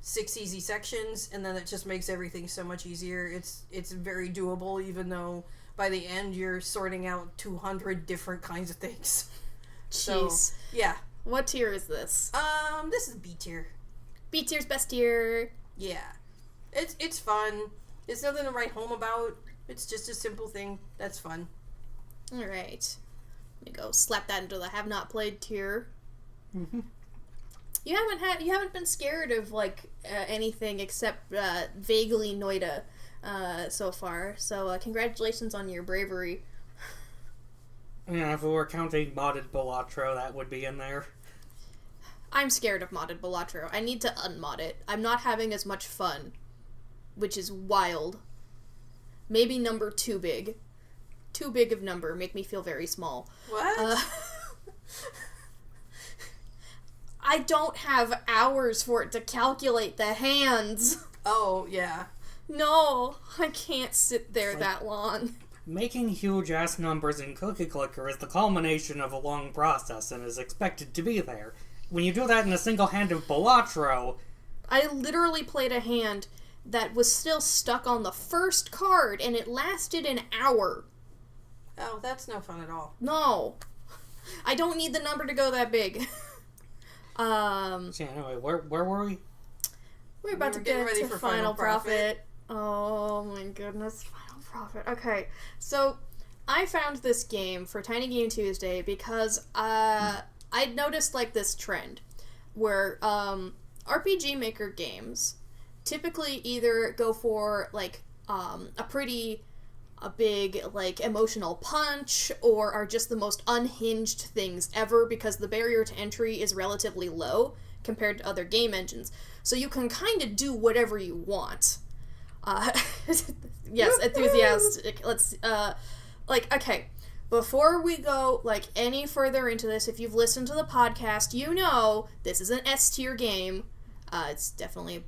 6 easy sections, and then it just makes everything so much easier. It's very doable, even though by the end you're sorting out 200 different kinds of things. Jeez. So, yeah. What tier is this? This is B tier. B tier's best tier. Yeah. It's fun. It's nothing to write home about. It's just a simple thing that's fun. Alright. Let me go slap that into the have not played tier. Mm-hmm. You haven't been scared of like anything except vaguely Noida so far. So congratulations on your bravery. Yeah, if we were counting modded Balatro, that would be in there. I'm scared of modded Balatro. I need to unmod it. I'm not having as much fun, which is wild. Maybe number too big. Too big of number. Make me feel very small. What? I don't have hours for it to calculate the hands. Oh, yeah. No, I can't sit there that long. Making huge-ass numbers in Cookie Clicker is the culmination of a long process and is expected to be there. When you do that in a single hand of Balatro... I literally played a hand that was still stuck on the first card, and it lasted an hour. Oh, that's no fun at all. No. I don't need the number to go that big. So anyway, where were we? We're about to getting get ready to for Final Final Profit. Oh my goodness, Final Profit. Okay, so I found this game for Tiny Game Tuesday because I'd noticed like this trend where RPG Maker games typically either go for like a big like emotional punch or are just the most unhinged things ever because the barrier to entry is relatively low compared to other game engines. So you can kind of do whatever you want. Yes, enthusiastic. Let's okay. Before we go like any further into this, if you've listened to the podcast, you know this is an S tier game. It's definitely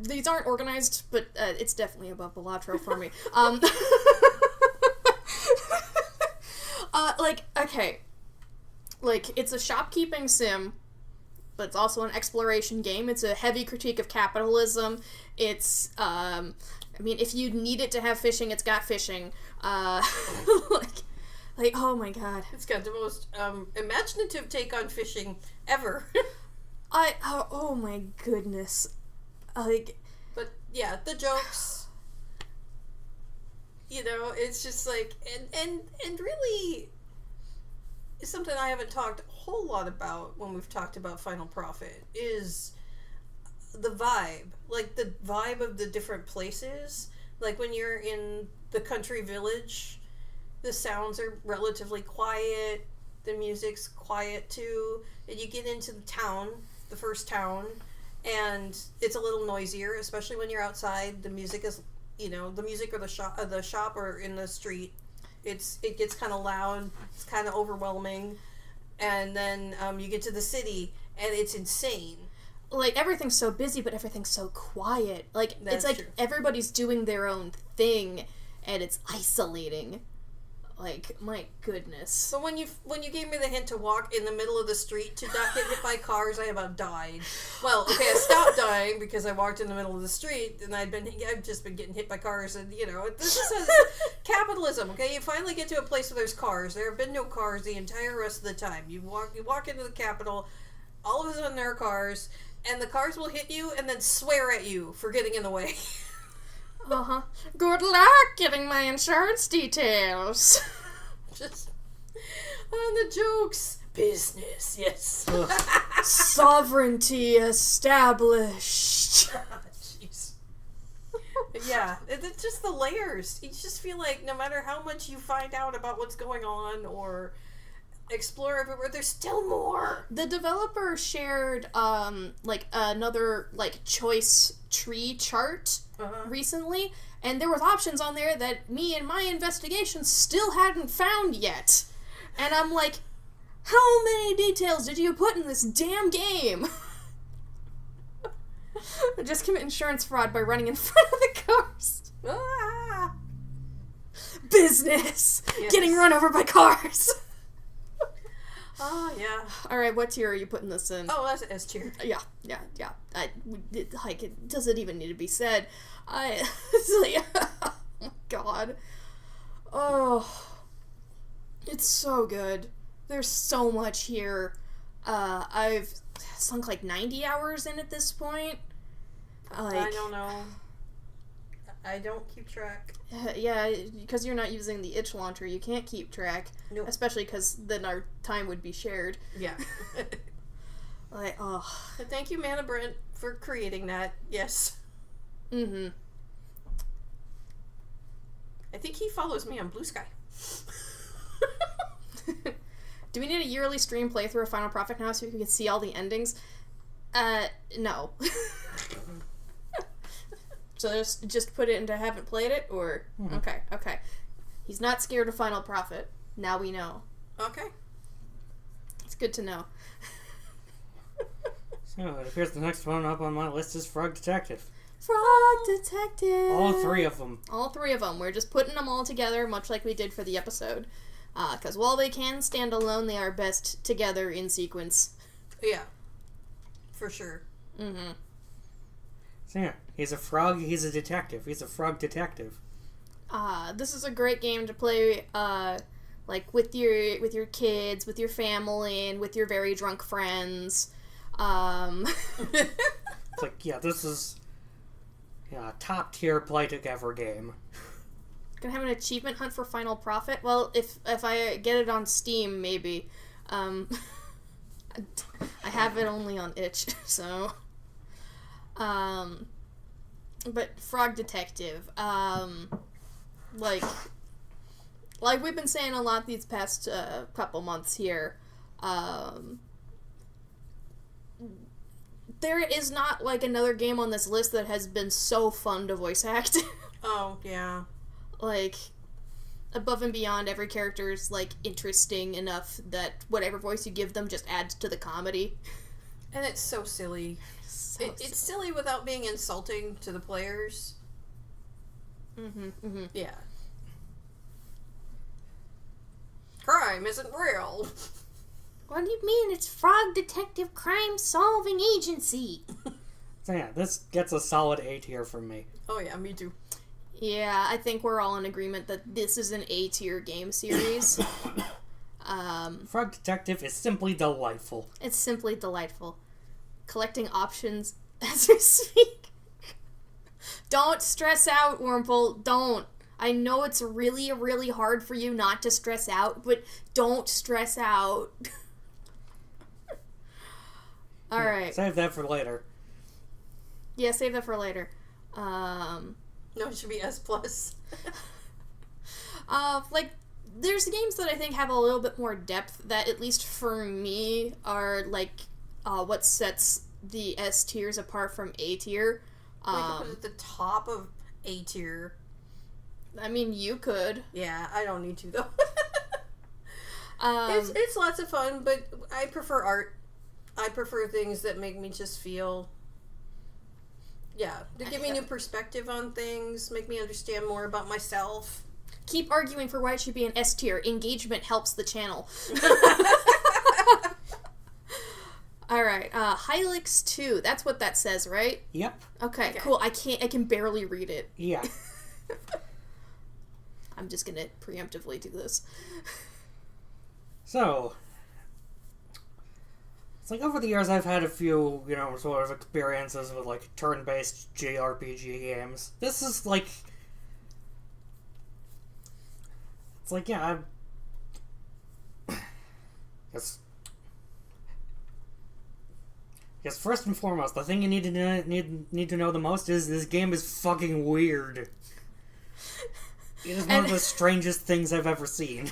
these aren't organized, but it's definitely above Balatro for me. Okay. It's a shopkeeping sim, but it's also an exploration game. It's a heavy critique of capitalism. It's, if you need it to have fishing, it's got fishing. Oh my god. It's got the most imaginative take on fishing ever. Oh my goodness. But yeah, the jokes, it's just like, and really, something I haven't talked a whole lot about when we've talked about Final Profit is the vibe. Like, the vibe of the different places. Like, when you're in the country village, the sounds are relatively quiet, the music's quiet too, and you get into the town, the first town, and it's a little noisier, especially when you're outside. The music is, the music or the shop or in the street, it gets kind of loud, it's kind of overwhelming, and then you get to the city, and it's insane. Like, everything's so busy, but everything's so quiet. Like, That's it's like true. Everybody's doing their own thing, and it's isolating. Like, my goodness. So when you gave me the hint to walk in the middle of the street to not get hit by cars, I about died. Well, okay, I stopped dying because I walked in the middle of the street, and I've just been getting hit by cars, and this is capitalism. Okay, you finally get to a place where there's cars. There have been no cars the entire rest of the time. You walk into the Capitol, all of a sudden there are cars, and the cars will hit you and then swear at you for getting in the way. Uh-huh. Good luck getting my insurance details. Just on the jokes. Business, yes. Sovereignty established. Jeez. Yeah, it's just the layers. You just feel like no matter how much you find out about what's going on or explore everywhere, there's still more. The developer shared another choice tree chart recently, and there was options on there that me and my investigation still hadn't found yet. And I'm like, how many details did you put in this damn game? Just commit insurance fraud by running in front of the cars. Ah! Business! Yes. Getting run over by cars! Oh, yeah. Alright, what tier are you putting this in? Oh, that's S tier. Yeah. It doesn't even need to be said. It's like, oh my god. Oh. It's so good. There's so much here. I've sunk like 90 hours in at this point. I don't know. I don't keep track. Yeah, because you're not using the itch launcher, you can't keep track. Nope. Especially because then our time would be shared. Yeah. Oh. But thank you, Mana Brent, for creating that. Yes. Mm-hmm. I think he follows me on Blue Sky. Do we need a yearly stream playthrough of Final Prophet now so we can see all the endings? No. So just put it into haven't played it, or... Mm-hmm. Okay. He's not scared of Final Prophet. Now we know. Okay. It's good to know. So, it appears the next one up on my list is Frog Detective. Frog Detective! All three of them. All three of them. We're just putting them all together, much like we did for the episode. Because while they can stand alone, they are best together in sequence. Yeah. For sure. Mm-hmm. So yeah, he's a frog, he's a detective. He's a frog detective. This is a great game to play, with your kids, with your family, and with your very drunk friends. It's like, yeah, this is a top tier play together game. Gonna have an achievement hunt for Final Prophet? Well, if I get it on Steam, maybe. I have it only on itch, so... But Frog Detective, like we've been saying a lot these past couple months here, there is not another game on this list that has been so fun to voice act. Oh, yeah. Above and beyond, every character is interesting enough that whatever voice you give them just adds to the comedy. And it's so silly. It's silly without being insulting to the players. Mm-hmm. Yeah. Crime isn't real. What do you mean? It's Frog Detective Crime Solving Agency. So yeah, this gets a solid A tier from me. Oh yeah, me too. Yeah, I think we're all in agreement that this is an A tier game series. Frog Detective is simply delightful. It's simply delightful. Collecting options as we speak. Don't stress out, Wurmple. Don't. I know it's really, really hard for you not to stress out, but don't stress out. Alright. Save that for later. Yeah, save that for later. No, it should be S+. There's games that I think have a little bit more depth that, at least for me, are what sets the S tiers apart from A tier. We could put it at the top of A tier. I mean, you could. Yeah, I don't need to though. It's lots of fun, but I prefer art. I prefer things that make me just feel. Yeah, to give me new perspective on things, make me understand more about myself. keep arguing for why it should be an S tier. Engagement helps the channel. Alright, Hylix 2. That's what that says, right? Yep. Okay, cool. I can barely read it. Yeah. I'm just gonna preemptively do this. So, it's like over the years I've had a few, sort of experiences with, like, turn-based JRPG games. This is, like... It's like, yeah, Yes, first and foremost, the thing you need to know the most is this game is fucking weird. It is one of the strangest things I've ever seen.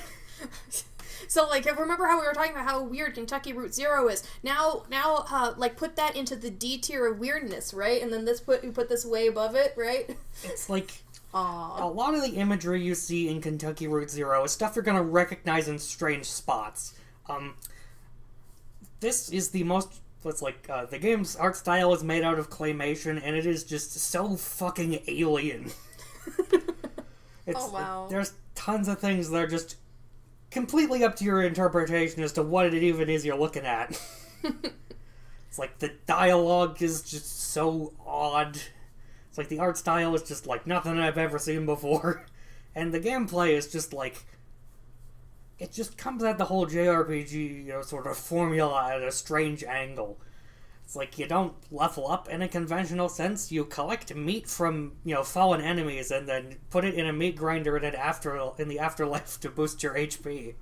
So, like, remember how we were talking about how weird Kentucky Route Zero is? Now, like, put that into the D tier of weirdness, right? And then you put this way above it, right? It's like, a lot of the imagery you see in Kentucky Route Zero is stuff you're gonna recognize in strange spots. This is the most... It's like, the game's art style is made out of claymation, and it is just so fucking alien. Oh, wow. There's tons of things that are just completely up to your interpretation as to what it even is you're looking at. It's like, the dialogue is just so odd. It's like, the art style is just like nothing I've ever seen before. And the gameplay is just like... It just comes at the whole JRPG, sort of formula at a strange angle. It's like, you don't level up in a conventional sense. You collect meat from, fallen enemies and then put it in a meat grinder in the afterlife to boost your HP.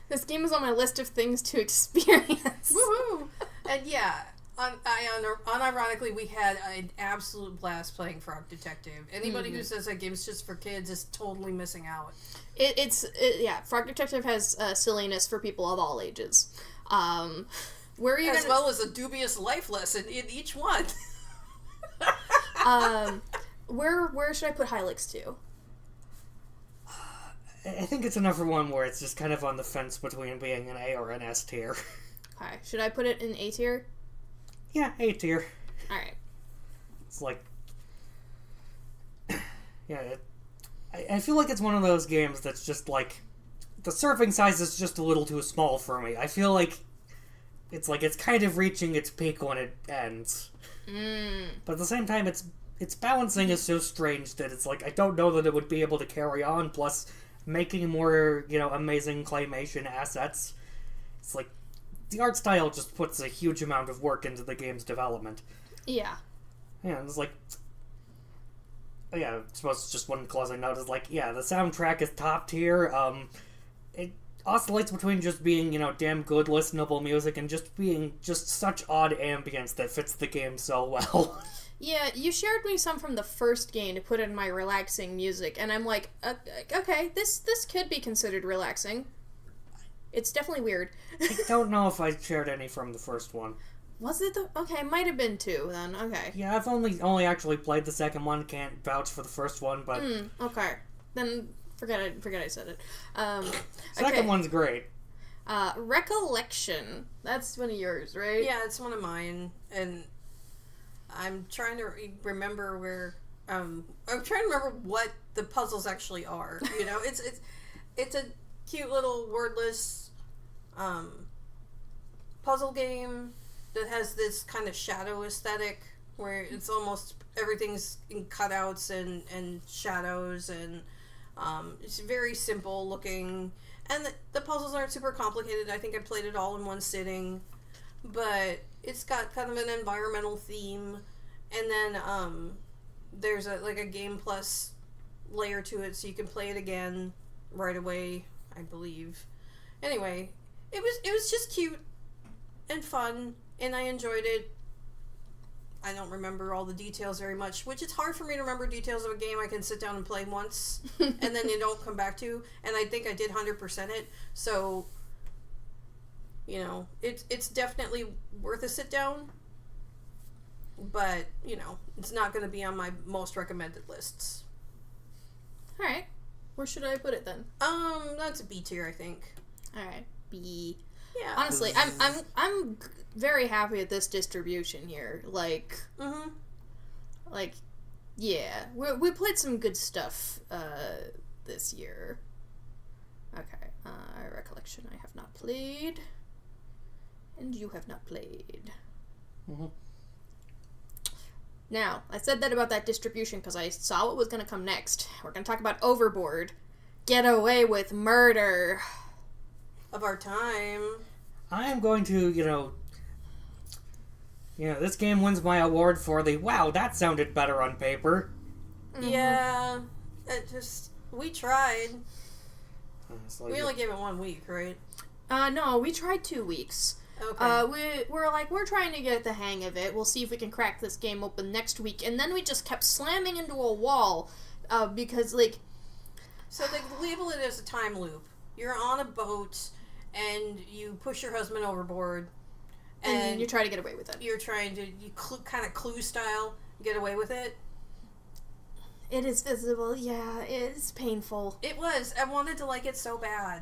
This game is on my list of things to experience. Woohoo! And yeah, unironically, we had an absolute blast playing Frog Detective. Anybody who says that game's just for kids is totally missing out. Frog Detective has silliness for people of all ages. Well as a dubious life lesson in each one. Where should I put Hylix 2? I think it's another one where it's just kind of on the fence between being an A or an S tier. Okay, should I put it in A tier? Yeah, A tier. Alright. It's like... I feel like it's one of those games that's just like... The surfing size is just a little too small for me. I feel like it's kind of reaching its peak when it ends. But at the same time, its balancing is so strange that it's like, I don't know that it would be able to carry on, plus making more, amazing claymation assets. It's like, the art style just puts a huge amount of work into the game's development. Yeah. Yeah, it's like... Yeah, I suppose just one closing note is like, yeah, the soundtrack is top tier. It oscillates between just being, damn good listenable music and just being just such odd ambience that fits the game so well. Yeah, you shared me some from the first game to put in my relaxing music, and I'm like, okay, this could be considered relaxing. It's definitely weird. I don't know if I shared any from the first one. Was it okay, might have been 2 then, okay. Yeah, I've only actually played the second one, can't vouch for the first one, but... okay. Then, forget I said it. Second one's great. Recollection. That's one of yours, right? Yeah, it's one of mine, and I'm trying to remember where... I'm trying to remember what the puzzles actually are, It's a cute little wordless puzzle game that has this kind of shadow aesthetic where it's almost everything's in cutouts and shadows, and it's very simple looking, and the puzzles aren't super complicated. I think I played it all in one sitting, but it's got kind of an environmental theme, and then there's a game plus layer to it, so you can play it again right away, I believe. Anyway, it was just cute and fun, and I enjoyed it. I don't remember all the details very much, which it's hard for me to remember details of a game I can sit down and play once, and then you don't come back to, and I think I did 100% it, so, it's definitely worth a sit down, but, it's not going to be on my most recommended lists. Alright. Where should I put it then? That's a B tier, I think. Alright. B. Yeah. Honestly, I'm very happy with this distribution here. Yeah, we played some good stuff this year. Okay, Recollection I have not played. And you have not played. Mm-hmm. Now, I said that about that distribution because I saw what was going to come next. We're going to talk about Overboard. Get away with murder. Of our time. I am going to, this game wins my award for the, wow, that sounded better on paper. Mm-hmm. Yeah, we tried. Like we only gave it 1 week, right? No, we tried 2 weeks. Okay. We're trying to get the hang of it. We'll see if we can crack this game open next week. And then we just kept slamming into a wall, because, like... So they label it as a time loop. You're on a boat, and you push your husband overboard. And you try to get away with it. You're trying to, kind of Clue style, get away with it. It is visible, yeah, it's painful. It was. I wanted to like it so bad.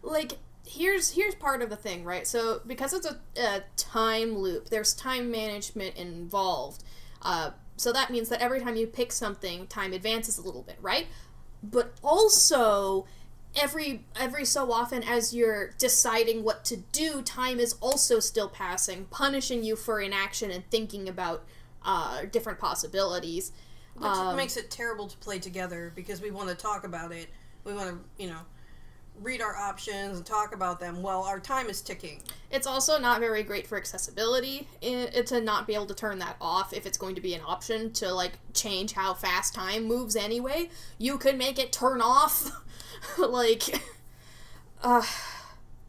Like... Here's part of the thing, right? So, because it's a time loop, there's time management involved. So that means that every time you pick something, time advances a little bit, right? But also, every so often as you're deciding what to do, time is also still passing, punishing you for inaction and thinking about different possibilities. Which makes it terrible to play together, because we want to talk about it. We want to, read our options and talk about them while our time is ticking. It's also not very great for accessibility to not be able to turn that off if it's going to be an option to, like, change how fast time moves anyway. You could make it turn off.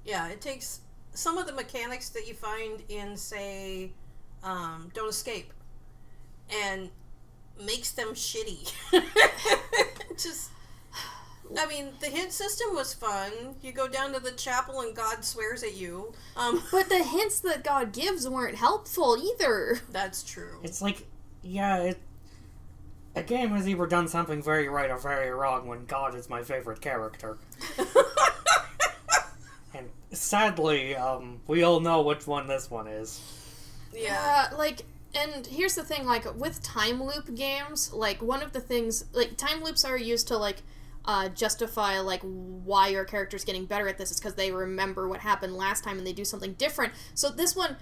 Yeah, it takes some of the mechanics that you find in, say, Don't Escape, and makes them shitty. I mean, the hint system was fun. You go down to the chapel and God swears at you. But the hints that God gives weren't helpful either. That's true. It's like, a game has either done something very right or very wrong when God is my favorite character. And sadly, we all know which one this one is. Yeah. And here's the thing, with time loop games, one of the things, time loops are used to, justify, why your character's getting better at this is because they remember what happened last time and they do something different. So this one,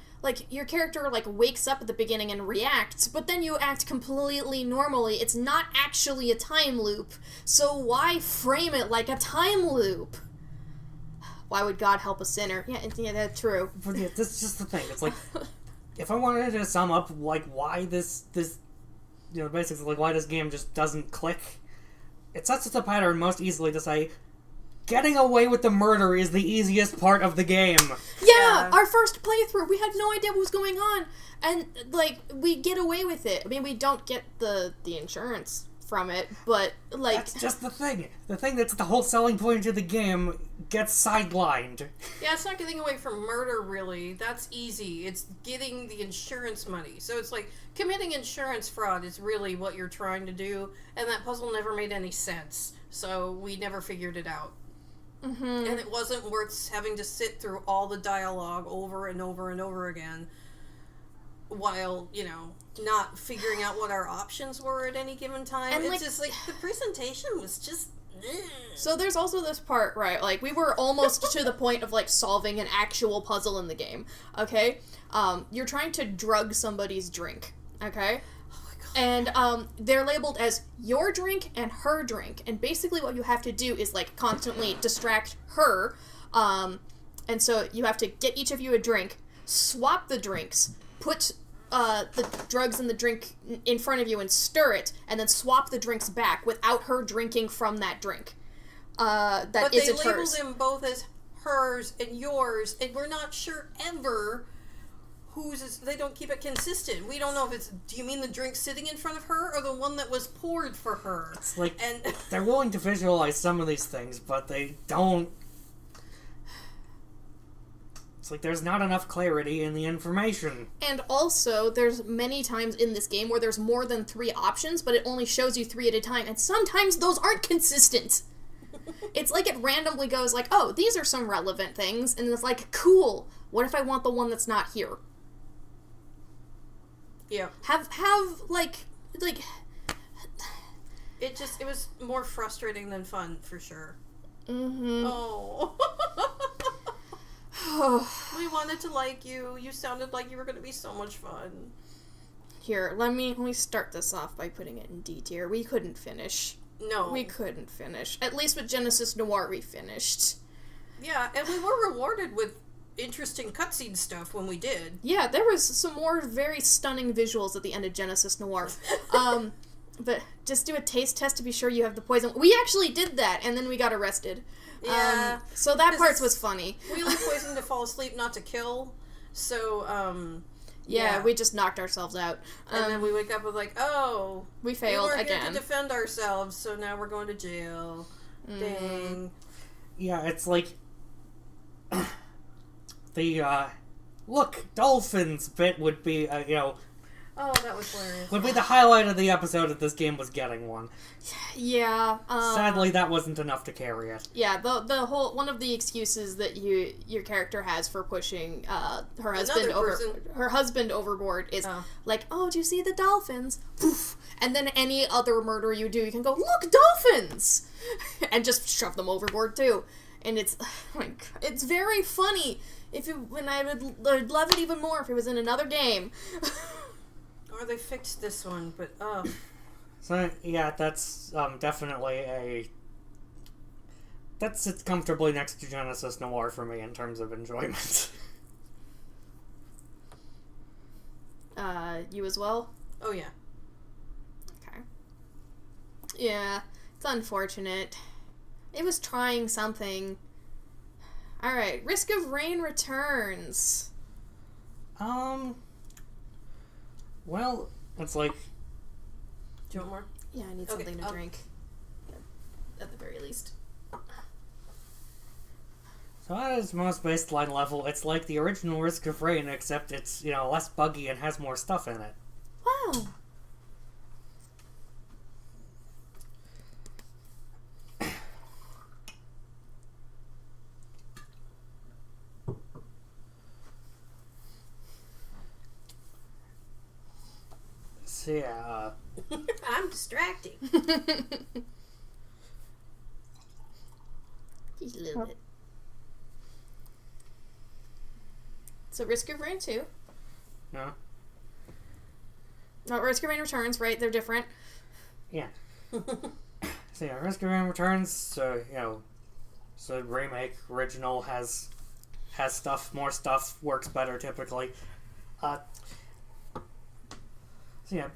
your character, wakes up at the beginning and reacts, but then you act completely normally. It's not actually a time loop, so why frame it like a time loop? Why would God help a sinner? Yeah, that's true. But yeah, this is just the thing. It's like, if I wanted to sum up, why this basically, why this game just doesn't click, it sets the pattern most easily to say, getting away with the murder is the easiest part of the game. Yeah, our first playthrough, we had no idea what was going on. And, we get away with it. I mean, we don't get the insurance from it, but, That's just the thing. The thing that's the whole selling point of the game gets sidelined. Yeah, it's not getting away from murder, really. That's easy. It's getting the insurance money. So it's committing insurance fraud is really what you're trying to do, and that puzzle never made any sense. So we never figured it out. Mm-hmm. And it wasn't worth having to sit through all the dialogue over and over and over again while, not figuring out what our options were at any given time. And it's just, the presentation was just... So there's also this part, right, we were almost to the point of, solving an actual puzzle in the game, okay? You're trying to drug somebody's drink, okay? Oh my God. And, they're labeled as your drink and her drink, and basically what you have to do is, constantly distract her, and so you have to get each of you a drink, swap the drinks, put the drugs in the drink in front of you and stir it, and then swap the drinks back without her drinking from that drink. But they label them both as hers and yours, and we're not sure ever whose is. They don't keep it consistent. We don't know if it's. Do you mean the drink sitting in front of her, or the one that was poured for her? It's they're willing to visualize some of these things, but they don't. It's there's not enough clarity in the information. And also, there's many times in this game where there's more than 3 options, but it only shows you 3 at a time, and sometimes those aren't consistent. It's it randomly goes oh, these are some relevant things, and it's cool, what if I want the one that's not here? Yeah. Have it was more frustrating than fun, for sure. Mm-hmm. Oh. We wanted to like you. You sounded like you were going to be so much fun. Here, let me start this off by putting it in D tier. We couldn't finish. No. We couldn't finish. At least with Genesis Noir, we finished. Yeah, and we were rewarded with interesting cutscene stuff when we did. Yeah, there was some more very stunning visuals at the end of Genesis Noir. But just do a taste test to be sure you have the poison. We actually did that, and then we got arrested. Yeah. So that part was funny. We only poisoned to fall asleep, not to kill. So, yeah, we just knocked ourselves out. And then we wake up with like, oh, we failed we were again. here to defend ourselves, so now we're going to jail. Dang. Yeah, it's like the look, dolphins bit would be Oh, that was hilarious. would be the highlight of the episode if this game was getting one. Yeah. Sadly, that wasn't enough to carry it. Yeah, the whole one of the excuses that your character has for pushing her husband overboard is like, oh, do you see the dolphins? Poof. And then any other murder you do, you can go, look, dolphins, and just shove them overboard too. And it's like it's very funny. I would love it even more if it was in another game. Or they fixed this one, but So yeah, that's definitely that sits comfortably next to Genesis Noir for me in terms of enjoyment. You as well? Oh yeah. Okay. Yeah, it's unfortunate. It was trying something. Alright, Risk of Rain returns. Well, it's like... Do you want more? Yeah, I need something to drink. At the very least. So at its most baseline level, it's like the original Risk of Rain, except it's, less buggy and has more stuff in it. Wow. So yeah, I'm distracting. Just a little bit. So Risk of Rain 2. No? Oh, Risk of Rain Returns, right? They're different. Yeah. So yeah, Risk of Rain Returns, so remake, original has stuff, more stuff, works better typically. So yeah,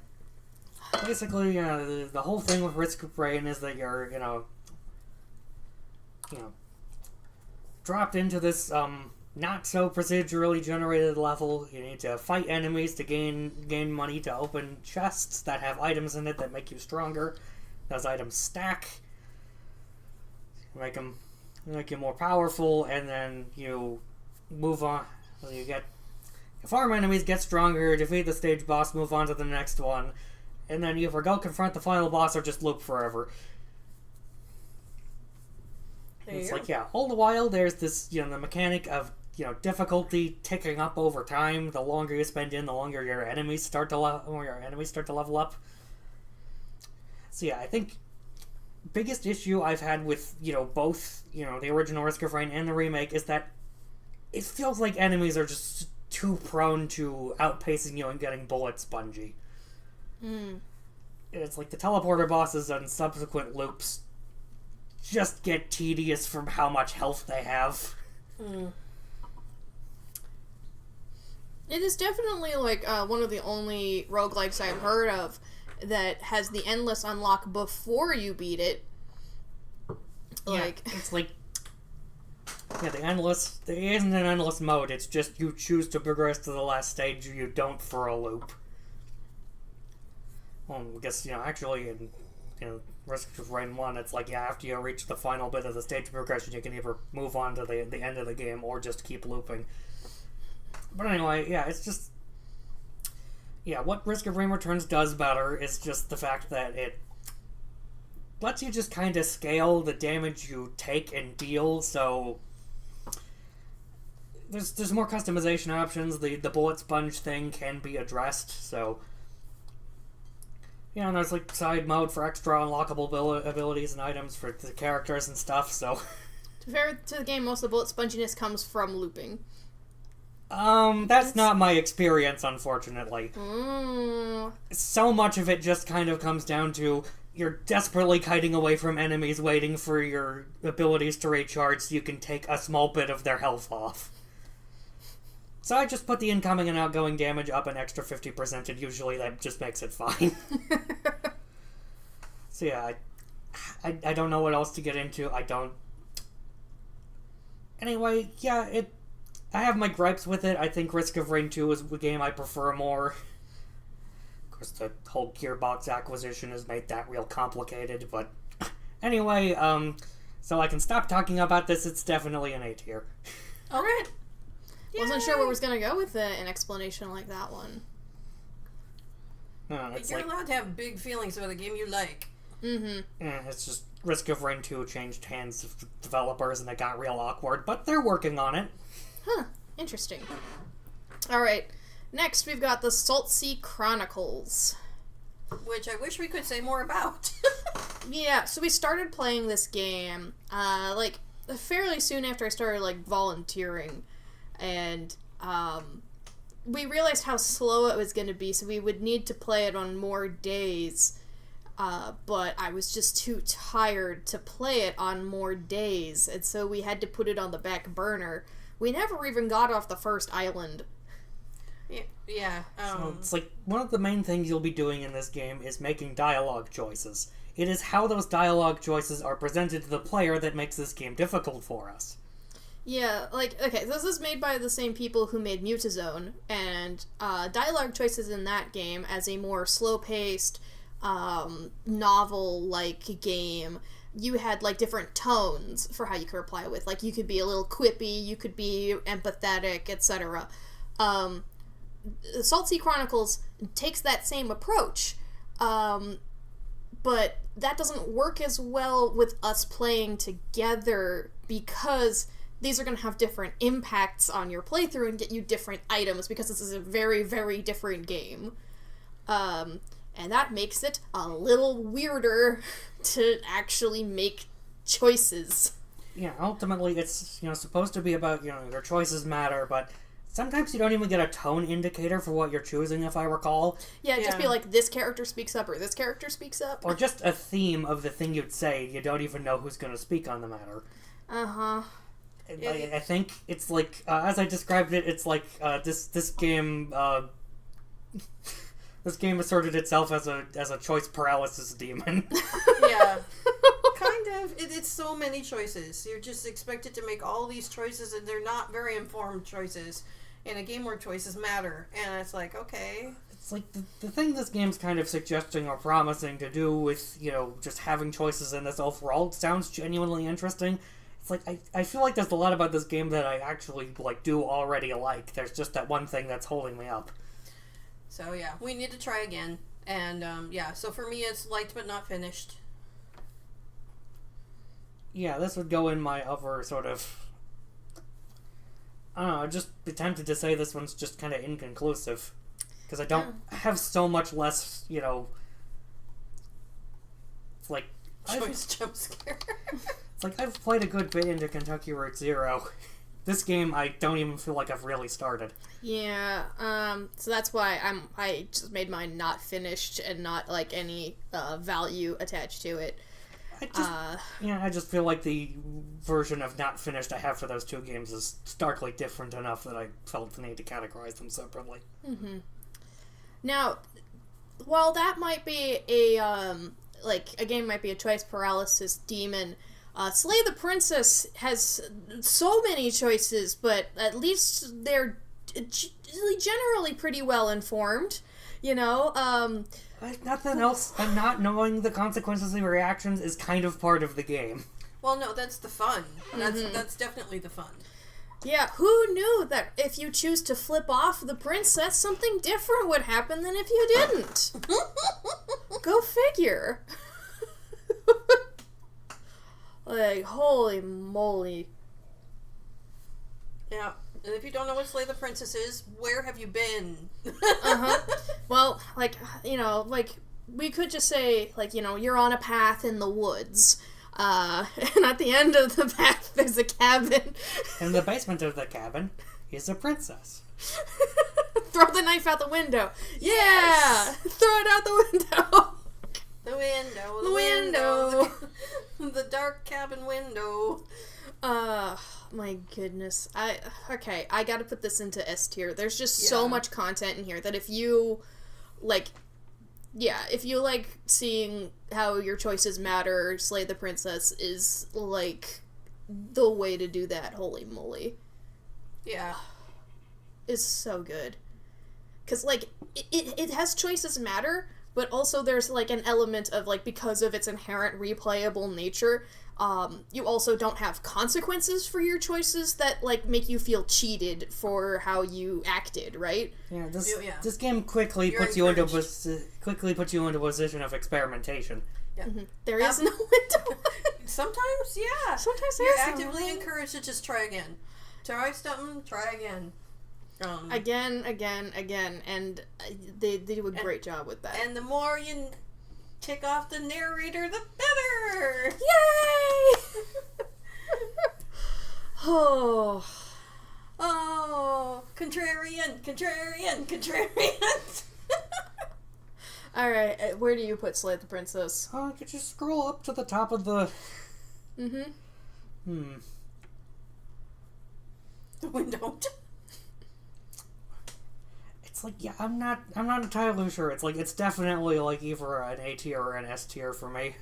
basically, the whole thing with Risk of Rain is that you're, dropped into this, not so procedurally generated level. You need to fight enemies to gain money to open chests that have items in it that make you stronger. Those items stack, make you more powerful, and then you move on. You farm enemies, get stronger, defeat the stage boss, move on to the next one, and then you either go confront the final boss or just loop forever. It's like, yeah, all the while there's this, the mechanic of, difficulty ticking up over time. The longer you spend in, the longer your enemies start to level up. So yeah, I think biggest issue I've had with, both, the original Risk of Rain and the remake is that it feels like enemies are just too prone to outpacing you and getting bullet spongy. It's like the teleporter bosses and subsequent loops just get tedious from how much health they have. It is definitely like one of the only roguelikes I've heard of that has the endless unlock before you beat it. Like, yeah, it's like, yeah, there isn't an endless mode, it's just you choose to progress to the last stage or you don't for a loop. Well, I guess, actually in Risk of Rain 1, it's like, yeah, after you reach the final bit of the stage progression, you can either move on to the end of the game or just keep looping. But anyway, yeah, it's just... Yeah, what Risk of Rain Returns does better is just the fact that it lets you just kind of scale the damage you take and deal, so... There's more customization options. The bullet sponge thing can be addressed, so... Yeah, and there's like side mode for extra unlockable abilities and items for the characters and stuff, so... To be fair to the game, most of the bullet sponginess comes from looping. That's not my experience, unfortunately. So much of it just kind of comes down to you're desperately kiting away from enemies waiting for your abilities to recharge so you can take a small bit of their health off. So I just put the incoming and outgoing damage up an extra 50%, and usually that just makes it fine. So yeah, I don't know what else to get into. Anyway, yeah, I have my gripes with it. I think Risk of Rain 2 is a game I prefer more. Of course, the whole Gearbox acquisition has made that real complicated, but... Anyway, so I can stop talking about this. It's definitely an A tier. Alright. Wasn't sure where I was going to go with an explanation like that one. No, You're allowed to have big feelings about a game you like. Mm-hmm. Yeah, it's just Risk of Rain 2 changed hands of developers and it got real awkward, but they're working on it. Huh. Interesting. Alright. Next, we've got the Saltsea Chronicles. Which I wish we could say more about. Yeah, so we started playing this game, fairly soon after I started, volunteering. And, we realized how slow it was going to be, so we would need to play it on more days. But I was just too tired to play it on more days, and so we had to put it on the back burner. We never even got off the first island. Yeah. So it's one of the main things you'll be doing in this game is making dialogue choices. It is how those dialogue choices are presented to the player that makes this game difficult for us. Yeah, okay, this is made by the same people who made Mutazone, and dialogue choices in that game as a more slow-paced, novel-like game, you had, different tones for how you could reply with. You could be a little quippy, you could be empathetic, etc. Saltsea Chronicles takes that same approach, but that doesn't work as well with us playing together because these are going to have different impacts on your playthrough and get you different items because this is a very, very different game. And that makes it a little weirder to actually make choices. Yeah, ultimately it's, supposed to be about, your choices matter, but sometimes you don't even get a tone indicator for what you're choosing, if I recall. Yeah, it'd just be this character speaks up, or this character speaks up. Or just a theme of the thing you'd say. You don't even know who's going to speak on the matter. Uh-huh. I think it's as I described it, it's this game, this game asserted itself as a choice paralysis demon. Yeah. Kind of. It's so many choices. You're just expected to make all these choices, and they're not very informed choices in a game where choices matter. And it's okay. It's the thing this game's kind of suggesting or promising to do with, just having choices in this overall sounds genuinely interesting. It's I feel like there's a lot about this game that I actually, do already like. There's just that one thing that's holding me up. So, yeah, we need to try again. And, so for me, it's liked but not finished. Yeah, this would go in my other sort of... I don't know, I'd just be tempted to say this one's just kind of inconclusive. Because I don't have so much less, Choice jump scare. It's I've played a good bit into Kentucky Route Zero. This game, I don't even feel like I've really started. Yeah, so that's why I just made mine not finished and not, any value attached to it. I just feel like the version of not finished I have for those two games is starkly different enough that I felt the need to categorize them separately. Mm-hmm. Now, while that might be a game might be a choice paralysis demon, Slay the Princess has so many choices, but at least they're generally pretty well informed, Like nothing else, and not knowing the consequences of your reactions is kind of part of the game. Well, no, that's the fun. That's definitely the fun. Yeah, who knew that if you choose to flip off the princess, something different would happen than if you didn't? Go figure. Holy moly. Yeah, and if you don't know what Slay the Princess is, where have you been? Uh-huh. Well, we could just say, like, you know, you're on a path in the woods. And at the end of the path, there's a cabin. In the basement of the cabin is a princess. Throw the knife out the window. Yeah! Yes. Throw it out the window. The window. The window. The dark cabin window. My goodness. I gotta put this into S tier. There's just so Yeah. much content in here that if you, like, if you like seeing how your choices matter, Slay the Princess is, like, the way to do that. Holy moly. Yeah. Is so good. Because, like, it has choices matter, but also there's, like, an element of, like, because of its inherent replayable nature, you also don't have consequences for your choices that, like, make you feel cheated for how you acted, right? Yeah, this Yeah. this game quickly You're puts you into encouraged. a position of experimentation. Yeah. There is no window. Sometimes, yeah. Sometimes You're there's actively no- encouraged to just try again. Try something, try again. Again, and they do a great job with that. And the more you tick off the narrator, the better! Yay! Oh. Oh, contrarian. Alright, where do you put Slay the Princess? Oh, I could just scroll up to the top of the... Mm-hmm. The window. It's like, yeah, I'm not entirely sure. It's like, it's definitely like either an A tier or an S tier for me.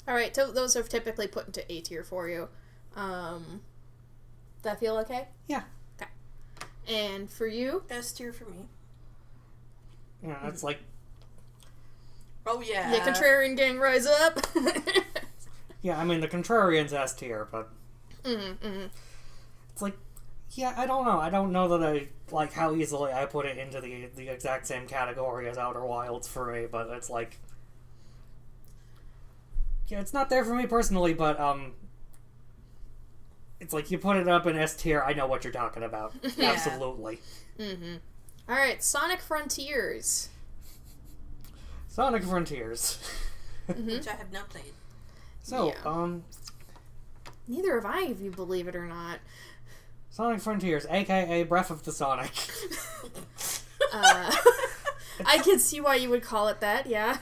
Alright, those are typically put into A tier for you. That feel okay? Yeah. Okay. And for you? S tier for me. Yeah, it's like, Oh, yeah. Yeah, Contrarian Gang, rise up! yeah, I mean, the Contrarian's S tier, but it's like, yeah, I don't know. I don't know that I like how easily I put it into the exact same category as Outer Wilds for me, but it's like, yeah, it's not there for me personally, but it's like you put it up in S tier, I know what you're talking about. Yeah. Absolutely. Alright, Sonic Frontiers. Sonic Frontiers. Which I have not played. So, Yeah. Neither have I, if you believe it or not. Sonic Frontiers, aka Breath of the Sonic. I can see why you would call it that, yeah.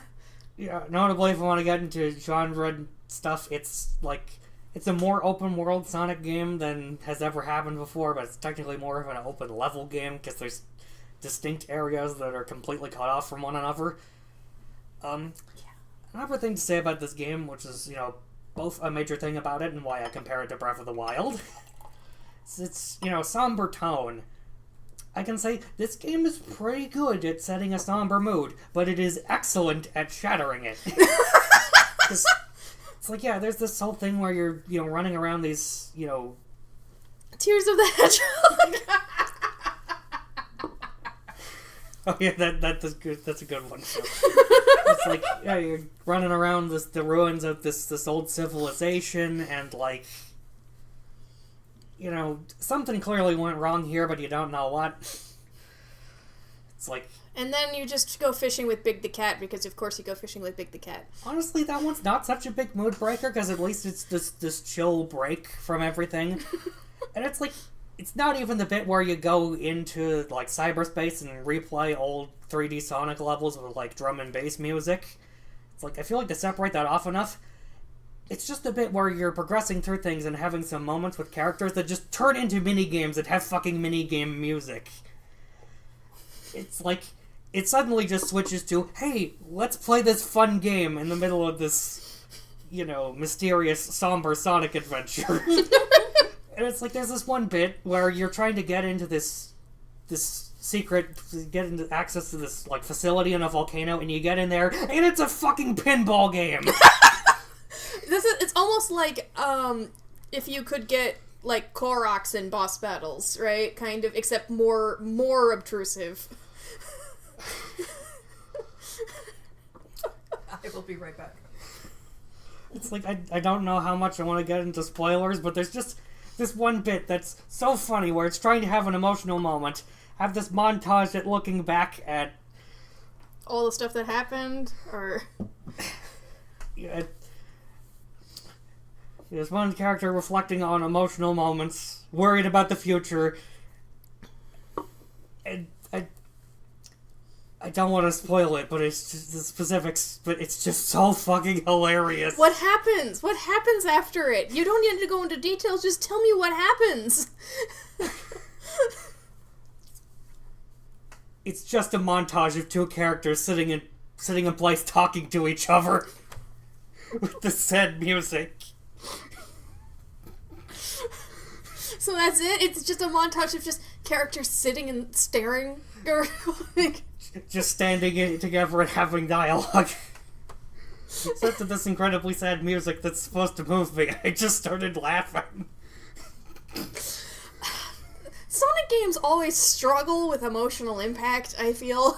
Yeah, notably, if I want to get into genre stuff, it's like, it's a more open world Sonic game than has ever happened before, but it's technically more of an open level game because there's distinct areas that are completely cut off from one another. Another thing to say about this game, which is, you know, both a major thing about it and why I compare it to Breath of the Wild, is its, you know, somber tone. I can say this game is pretty good at setting a somber mood, but it is excellent at shattering it. It's like, yeah, there's this whole thing where you're, you know, running around these, you know... Tears of the Hedgehog! Oh yeah, that's good. That's a good one. So, it's like, yeah, you're running around the ruins of this old civilization, and like, you know, something clearly went wrong here, but you don't know what. It's like, And then you just go fishing with Big the Cat, because of course you go fishing with Big the Cat. honestly, that one's not such a big mood breaker, because at least it's this chill break from everything. And it's like, it's not even the bit where you go into, like, cyberspace and replay old 3D Sonic levels with, like, drum and bass music. It's like, I feel like to separate that off enough, it's just a bit where you're progressing through things and having some moments with characters that just turn into minigames that have fucking minigame music. It's like, it suddenly just switches to, hey, let's play this fun game in the middle of this, you know, mysterious, somber Sonic adventure. And it's like, there's this one bit where you're trying to get into this secret, get into access to this, like, facility in a volcano, and you get in there, and it's a fucking pinball game! It's almost like, if you could get, like, Koroks in boss battles, right? Kind of, except more obtrusive. I will be right back. It's like, I don't know how much I want to get into spoilers, but there's just this one bit that's so funny where it's trying to have an emotional moment, have this montage at looking back at all the stuff that happened, or Yeah, there's one character reflecting on emotional moments, worried about the future, and I don't want to spoil it, but it's just the specifics, but it's just so fucking hilarious. what happens? What happens after it? You don't need to go into details, just tell me what happens. It's just a montage of two characters sitting in place talking to each other with the sad music. So that's it? It's just a montage of just characters sitting and staring, or like... Just standing together and having dialogue. Except to this incredibly sad music that's supposed to move me. I just started laughing. Sonic games always struggle with emotional impact, I feel.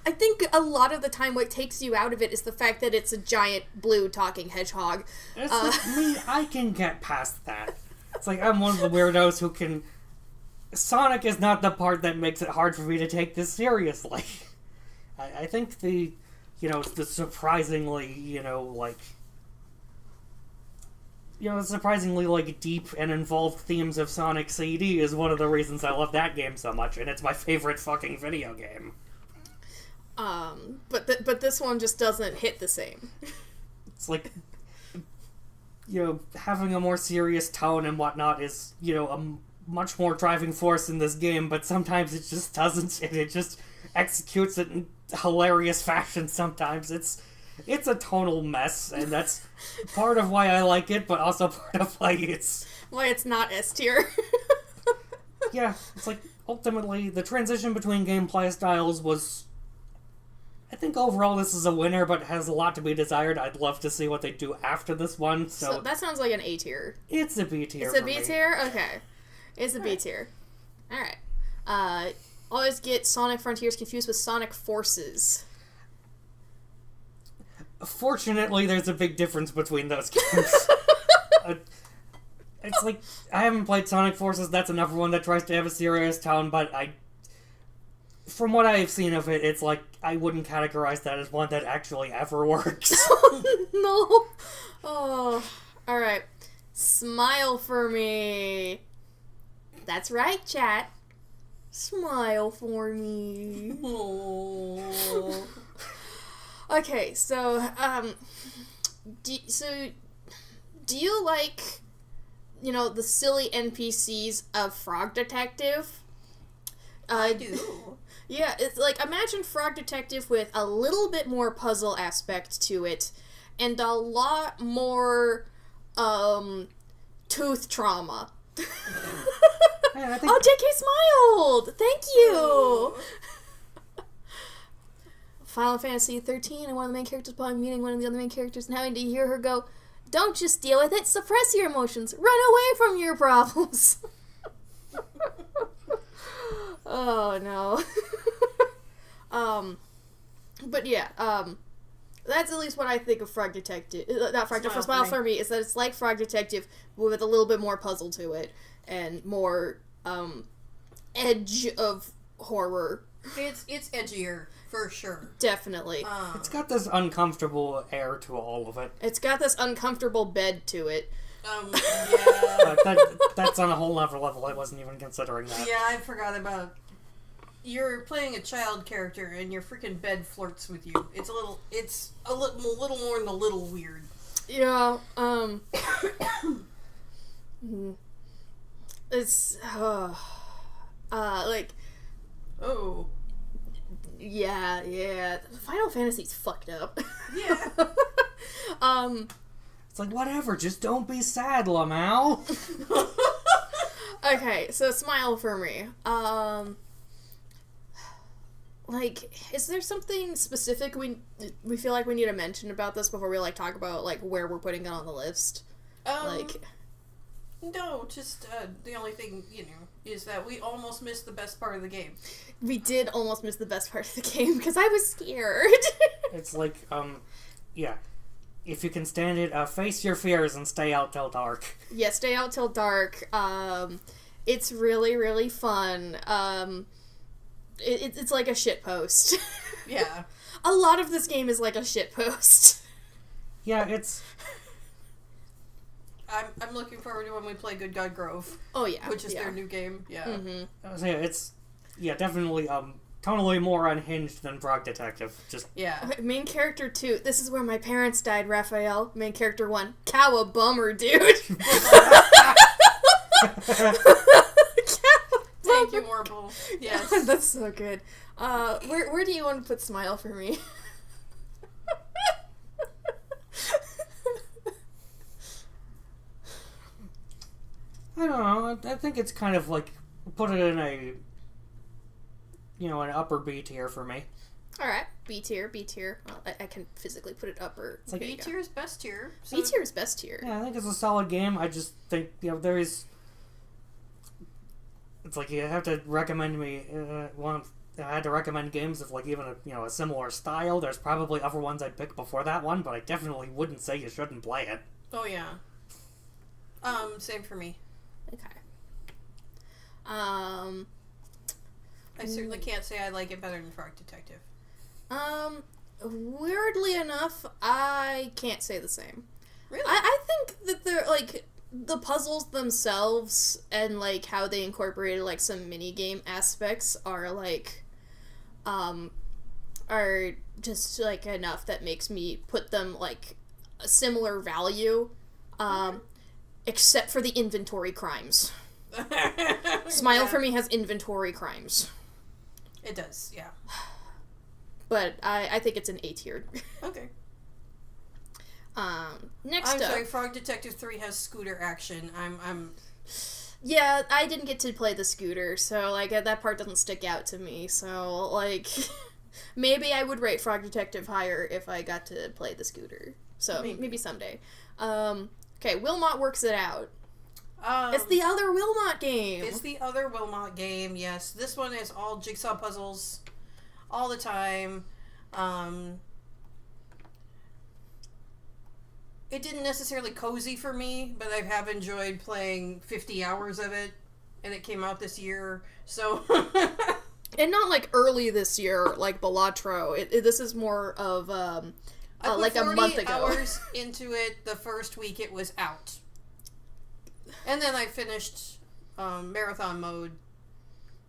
I think a lot of the time what takes you out of it is the fact that it's a giant blue talking hedgehog. It's like me, I can get past that. It's like I'm one of the weirdos who can... Sonic is not the part that makes it hard for me to take this seriously. I think the surprisingly, surprisingly, deep and involved themes of Sonic CD is one of the reasons I love that game so much, and it's my favorite fucking video game. But this one just doesn't hit the same. It's like, having a more serious tone and whatnot is, a much more driving force in this game, but sometimes it just doesn't, and it just executes it in hilarious fashion sometimes. It's a tonal mess, and that's part of why I like it, but also part of why it's not S tier. Yeah, it's like, ultimately, the transition between gameplay styles was... I think overall this is a winner, but has a lot to be desired. I'd love to see what they do after this one, so that sounds like an A tier. It's a B tier. It's a B tier? Okay. It's a B tier. Alright. Always get Sonic Frontiers confused with Sonic Forces. Fortunately, there's a big difference between those games. It's like, I haven't played Sonic Forces, that's another one that tries to have a serious tone, but from what I've seen of it, it's like, I wouldn't categorize that as one that actually ever works. No! Oh. Alright. Smile for me. That's right, chat. Smile for me. Oh. Okay, so, do you like, the silly NPCs of Frog Detective? I do. Yeah, it's like, imagine Frog Detective with a little bit more puzzle aspect to it, and a lot more, tooth trauma. Yeah, I think... Oh, JK smiled! Thank you! Final Fantasy 13, and one of the main characters probably meeting one of the other main characters and having to hear her go, "Don't just deal with it, suppress your emotions, run away from your problems." Oh, no. But yeah, that's at least what I think of Frog Detective. Not Frog Detective, Smile for me, is that it's like Frog Detective with a little bit more puzzle to it, and more, edge of horror. It's edgier, for sure. Definitely. It's got this uncomfortable air to all of it. It's got this uncomfortable bed to it. Yeah. That's on a whole other level. I wasn't even considering that. Yeah, I forgot about... You're playing a child character, and your freaking bed flirts with you. It's a little more than a little weird. Yeah, it's, like... Oh. Yeah. Final Fantasy's fucked up. Yeah. It's like, whatever, just don't be sad, Lamau. Okay, so Smile for me. Like, is there something specific we feel like we need to mention about this before we, talk about, where we're putting it on the list? No, just, the only thing, is that we almost missed the best part of the game. We did almost miss the best part of the game, because I was scared. It's like, yeah. If you can stand it, face your fears and stay out till dark. Yeah, stay out till dark. It's really, really fun. it's like a shitpost. Yeah. A lot of this game is like a shitpost. Yeah, it's... I'm looking forward to when we play Good God Grove. Oh yeah. Which is their new game. Yeah. Mm-hmm. So yeah, it's... Yeah, definitely, totally more unhinged than Frog Detective. Just... Yeah. Okay, main character 2. This is where my parents died, Raphael. Main character 1. Cowabummer, dude. Thank you, Warble. Yes. That's so good. Where do you want to put Smile for me? I don't know. I think it's kind of like... Put it in a... You know, an upper B tier for me. Alright, B tier, B tier. Well, I can physically put it upper. It's like B tier is best tier. So B tier is best tier. Yeah, I think it's a solid game. I just think, you know, there is... It's like you have to recommend me I had to recommend games of like even a similar style. There's probably other ones I'd pick before that one, but I definitely wouldn't say you shouldn't play it. Oh yeah. Same for me. Okay. I certainly can't say I like it better than Frog Detective. Weirdly enough, I can't say the same. Really? I think that they're like the puzzles themselves and like how they incorporated like some mini game aspects are like are just like enough that makes me put them like a similar value, except for the inventory crimes. Smile for me has inventory crimes. It does, yeah. But I think it's an A tier. Okay. Next I'm up. sorry, Frog Detective 3 has scooter action. I'm Yeah, I didn't get to play the scooter, so like that part doesn't stick out to me. So like, maybe I would rate Frog Detective higher if I got to play the scooter. So maybe someday. Okay, Wilmot Works It Out. It's the other Wilmot game. It's the other Wilmot game, yes. This one is all jigsaw puzzles all the time. It didn't necessarily cozy for me, but I have enjoyed playing 50 hours of it, and it came out this year, so... And not like early this year, like Balatro. This is more of like a month ago. 40 hours into it the first week it was out. And then I finished marathon mode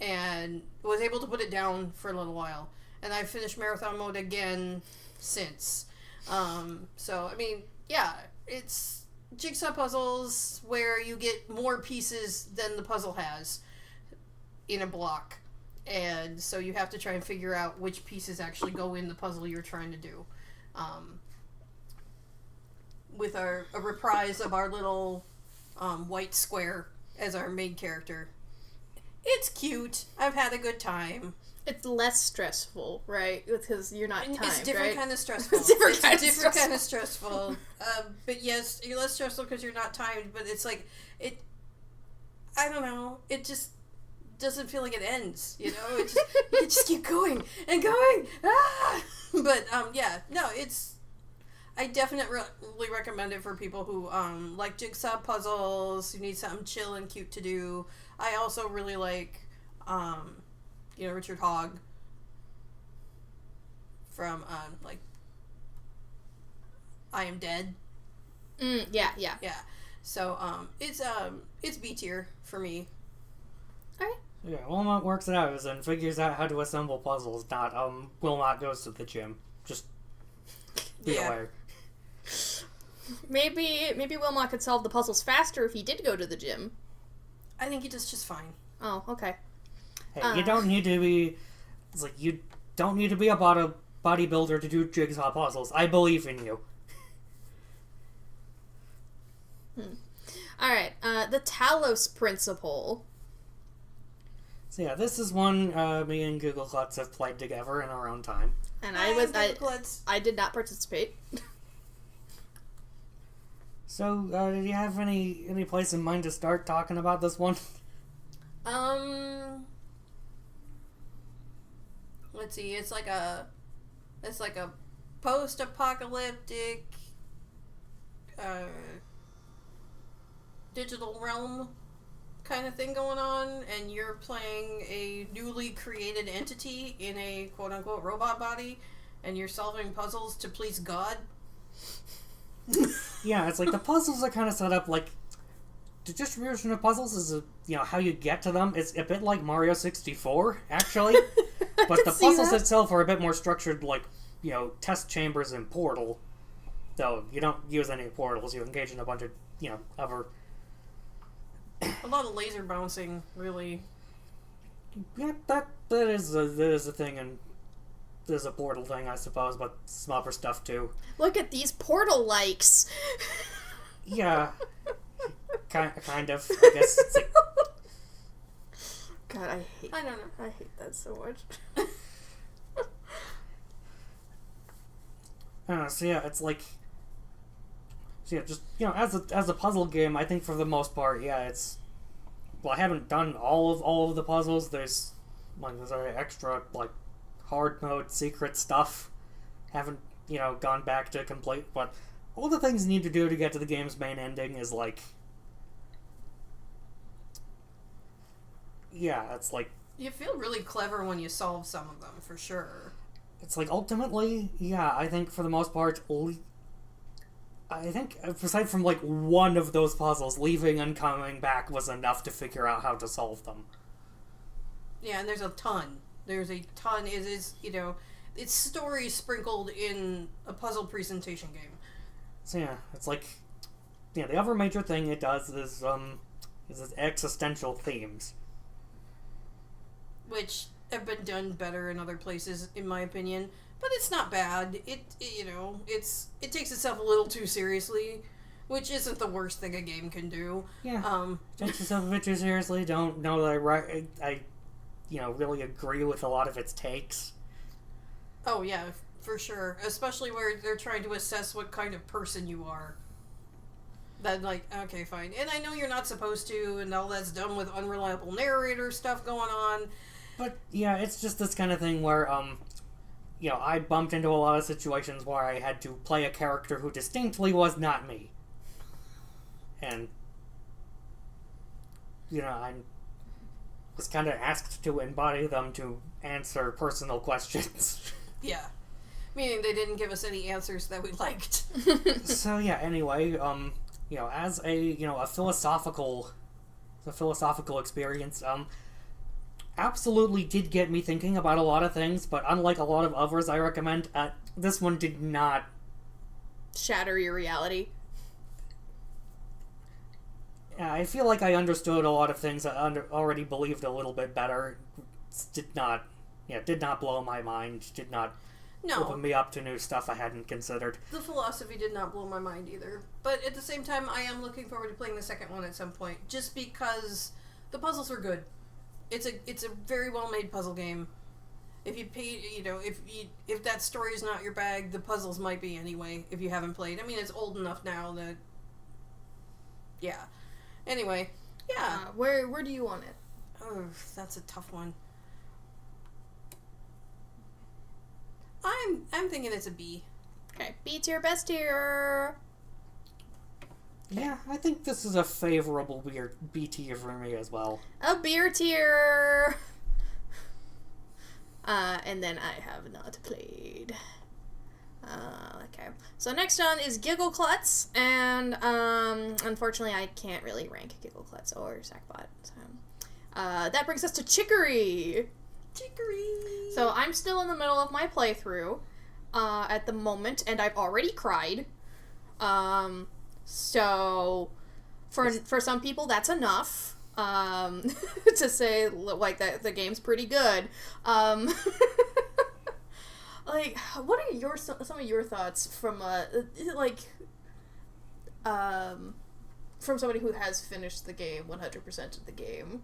and was able to put it down for a little while. And I finished marathon mode again since. So, I mean, yeah, it's jigsaw puzzles where you get more pieces than the puzzle has in a block. And so you have to try and figure out which pieces actually go in the puzzle you're trying to do. With a reprise of our little white square as our main character. It's cute. I've had a good time. It's less stressful, right? Because you're not timed, It's different right? kind of stressful. It's different kind of stressful. But yes, you're less stressful because you're not timed. But it's like I don't know. It just doesn't feel like it ends. You know, you just keep going and going. Ah! But yeah, no, I definitely recommend it for people who like jigsaw puzzles, who need something chill and cute to do. I also really like, Richard Hogg from like I Am Dead. Yeah. So it's B tier for me. All right. Yeah, Wilmot Works It Out and figures out how to assemble puzzles, not Wilmot goes to the gym. Just be aware. Maybe Wilmot could solve the puzzles faster if he did go to the gym. I think he does just fine. Oh, okay. Hey, you don't need to be... It's like, you don't need to be a bodybuilder to do jigsaw puzzles. I believe in you. Alright, the Talos Principle. So yeah, this is one me and Google Klutz have played together in our own time. And I did not participate. So, did you have any place in mind to start talking about this one? Let's see. It's like a post-apocalyptic digital realm kind of thing going on, and you're playing a newly created entity in a quote-unquote robot body, and you're solving puzzles to please God. Yeah, it's like the puzzles are kind of set up like the distribution of puzzles is how you get to them. It's a bit like Mario 64, actually, but the puzzles itself are a bit more structured, like test chambers in Portal. Though you don't use any portals, you engage in a bunch of other. A lot of laser bouncing, really. Yeah, that is a thing, and there's a Portal thing, I suppose, but some other stuff too. Look at these Portal likes. Yeah, kind of. I guess. It's like... God, I don't know. I hate that so much. So yeah, it's like. So yeah, just as a puzzle game, I think for the most part, yeah, it's. Well, I haven't done all of the puzzles. There's extra like hard mode secret stuff. Haven't gone back to complete, but all the things you need to do to get to the game's main ending is like. Yeah, it's like. You feel really clever when you solve some of them, for sure. It's like ultimately, yeah, I think for the most part, I think aside from like one of those puzzles, leaving and coming back was enough to figure out how to solve them. Yeah, and there's a ton. There's a ton. It is, it's stories sprinkled in a puzzle presentation game. So yeah, it's like, the other major thing it does is its existential themes. Which have been done better in other places, in my opinion. But it's not bad. It takes itself a little too seriously, which isn't the worst thing a game can do. Yeah. Takes itself a bit too seriously. Don't know that I really agree with a lot of its takes. Oh yeah, for sure. Especially where they're trying to assess what kind of person you are. That okay, fine. And I know you're not supposed to, and all that's done with unreliable narrator stuff going on. But yeah, it's just this kind of thing where I bumped into a lot of situations where I had to play a character who distinctly was not me. And, I was kind of asked to embody them to answer personal questions. Yeah. Meaning they didn't give us any answers that we liked. So, yeah, anyway, as a philosophical experience, absolutely did get me thinking about a lot of things, but unlike a lot of others I recommend, this one did not shatter your reality. I feel like I understood a lot of things I already believed a little bit better. Did not blow my mind, did not open me up to new stuff I hadn't considered. The philosophy did not blow my mind either. But at the same time, I am looking forward to playing the second one at some point, just because the puzzles are good. It's a very well made puzzle game. If you pay, if that story is not your bag, the puzzles might be anyway. If you haven't played, I mean, it's old enough now that, yeah. Anyway, yeah. Where do you want it? Oh, that's a tough one. I'm thinking it's a B. Okay, B tier, best tier. Yeah, I think this is a favorable B tier for me as well. A beer tier. And then I have not played. Okay. So next on is Giggle Klutz, and unfortunately I can't really rank Giggle Klutz or Sackbot. So, that brings us to Chicory. Chicory. So I'm still in the middle of my playthrough at the moment, and I've already cried. So for some people that's enough to say like that the game's pretty good. Like, what are some of your thoughts from from somebody who has finished the game 100% of the game?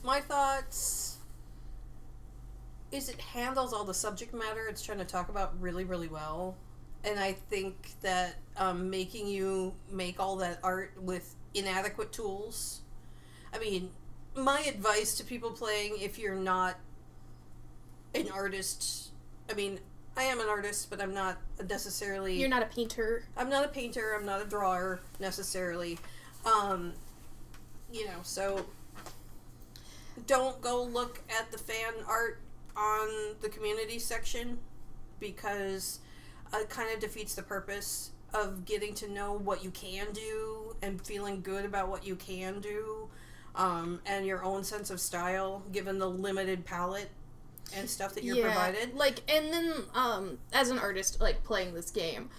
My thoughts is it handles all the subject matter it's trying to talk about really, really well. And I think that making you make all that art with inadequate tools. I mean, my advice to people playing, if you're not an artist, I mean, I am an artist, but I'm not necessarily... You're not a painter. I'm not a painter, I'm not a drawer, necessarily. So... Don't go look at the fan art on the community section, because it kind of defeats the purpose of getting to know what you can do and feeling good about what you can do, and your own sense of style, given the limited palette and stuff that you're provided. Like, and then, as an artist, like, playing this game,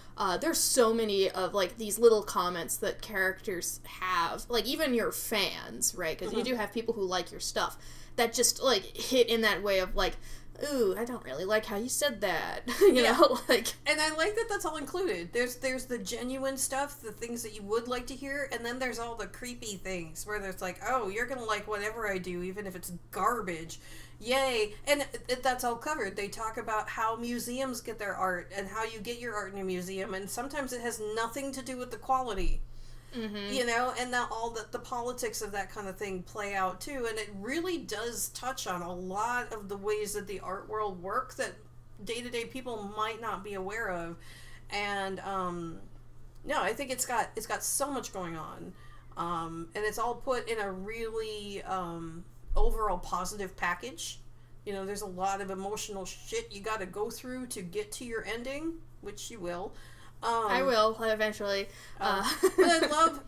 there's so many of, like, these little comments that characters have, like, even your fans, right? Because you do have people who like your stuff, that just, like, hit in that way of, like, ooh, I don't really like how you said that, you know, like... And I like that that's all included. There's the genuine stuff, the things that you would like to hear, and then there's all the creepy things, where there's like, oh, you're gonna like whatever I do, even if it's garbage. Yay. And that's all covered. They talk about how museums get their art, and how you get your art in a museum, and sometimes it has nothing to do with the quality. You know, and that all the politics of that kind of thing play out too, and it really does touch on a lot of the ways that the art world work that day-to-day people might not be aware of. And no, I think it's got so much going on, and it's all put in a really overall positive package. You know, there's a lot of emotional shit you got to go through to get to your ending, which you will. I will eventually. But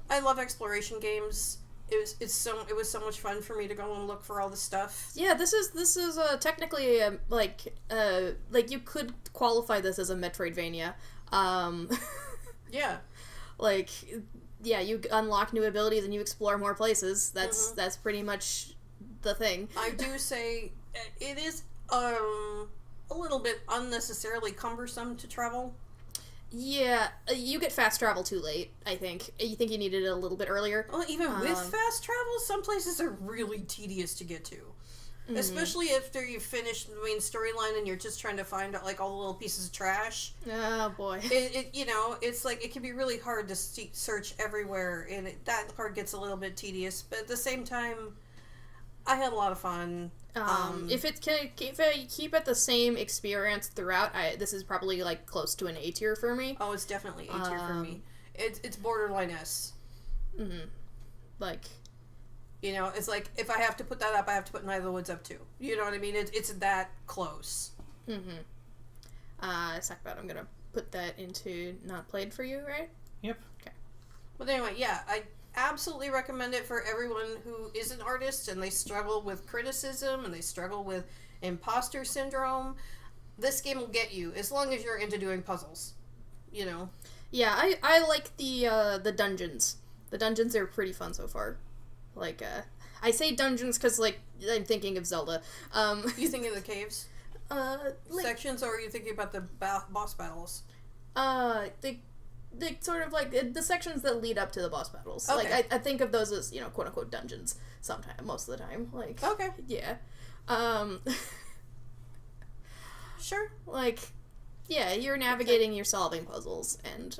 I love exploration games. It was so much fun for me to go and look for all the stuff. Yeah, this is technically like you could qualify this as a Metroidvania. Yeah. Like, yeah, you unlock new abilities and you explore more places. That's pretty much the thing. I do say it is a little bit unnecessarily cumbersome to travel. Yeah, you get fast travel too late, I think. You think you needed it a little bit earlier. Well, even with fast travel, some places are really tedious to get to. Especially after you finish the main storyline and you're just trying to find out, like, all the little pieces of trash. Oh, boy. It's like, it can be really hard to search everywhere, and that part gets a little bit tedious, but at the same time, I had a lot of fun. If I keep it the same experience throughout, this is probably, like, close to an A tier for me. Oh, it's definitely A tier for me. It's borderline S. Like... You know, it's like, if I have to put that up, I have to put Night of the Woods up too. You know what I mean? It's that close. Sackbot, I'm gonna put that into not played for you, right? Yep. Okay. But anyway, yeah, I absolutely recommend it for everyone who is an artist and they struggle with criticism and they struggle with imposter syndrome. This game will get you, as long as you're into doing puzzles. You know? Yeah, I like the dungeons. The dungeons are pretty fun so far. Like, I say dungeons because, like, I'm thinking of Zelda. You thinking of the caves? Sections, or are you thinking about the boss battles? They sort of, like, the sections that lead up to the boss battles. Okay. Like, I think of those as, you know, quote-unquote dungeons most of the time. Like, okay. Yeah. Sure. Like, yeah, you're navigating, you're solving puzzles, and,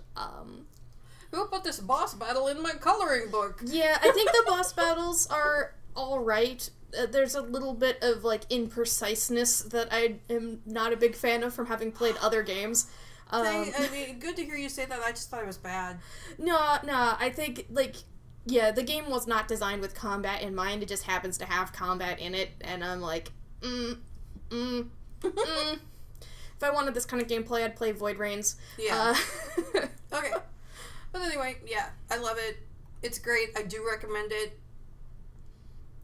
Who put this boss battle in my coloring book? Yeah, I think the boss battles are alright. There's a little bit of, like, impreciseness that I am not a big fan of from having played other games. I mean, good to hear you say that. I just thought it was bad. No, I think, like, yeah, the game was not designed with combat in mind. It just happens to have combat in it, and I'm like, If I wanted this kind of gameplay, I'd play Void Rains. Yeah. Okay. But anyway, yeah, I love it. It's great. I do recommend it.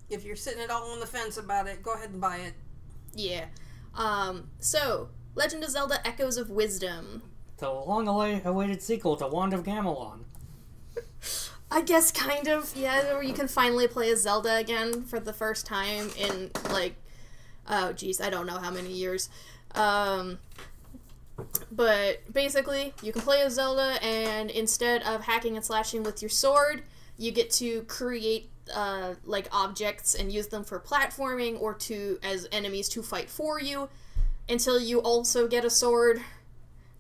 If you're sitting at all on the fence about it, go ahead and buy it. Yeah. So, Legend of Zelda Echoes of Wisdom. The long-awaited sequel to Wand of Gamelon. I guess kind of, yeah, where you can finally play as Zelda again for the first time in, like, oh geez, I don't know how many years. But basically, you can play as Zelda, and instead of hacking and slashing with your sword, you get to create, like, objects and use them for platforming or as enemies to fight for you, until you also get a sword,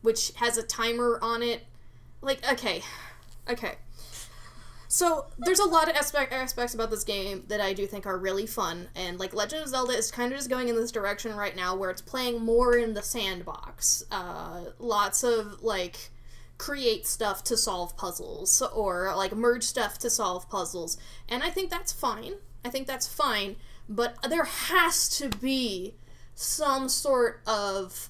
which has a timer on it. Like, okay. So, there's a lot of aspects about this game that I do think are really fun, and, like, Legend of Zelda is kind of just going in this direction right now where it's playing more in the sandbox. Lots of, like, create stuff to solve puzzles, or, like, merge stuff to solve puzzles, and I think that's fine. But there has to be some sort of,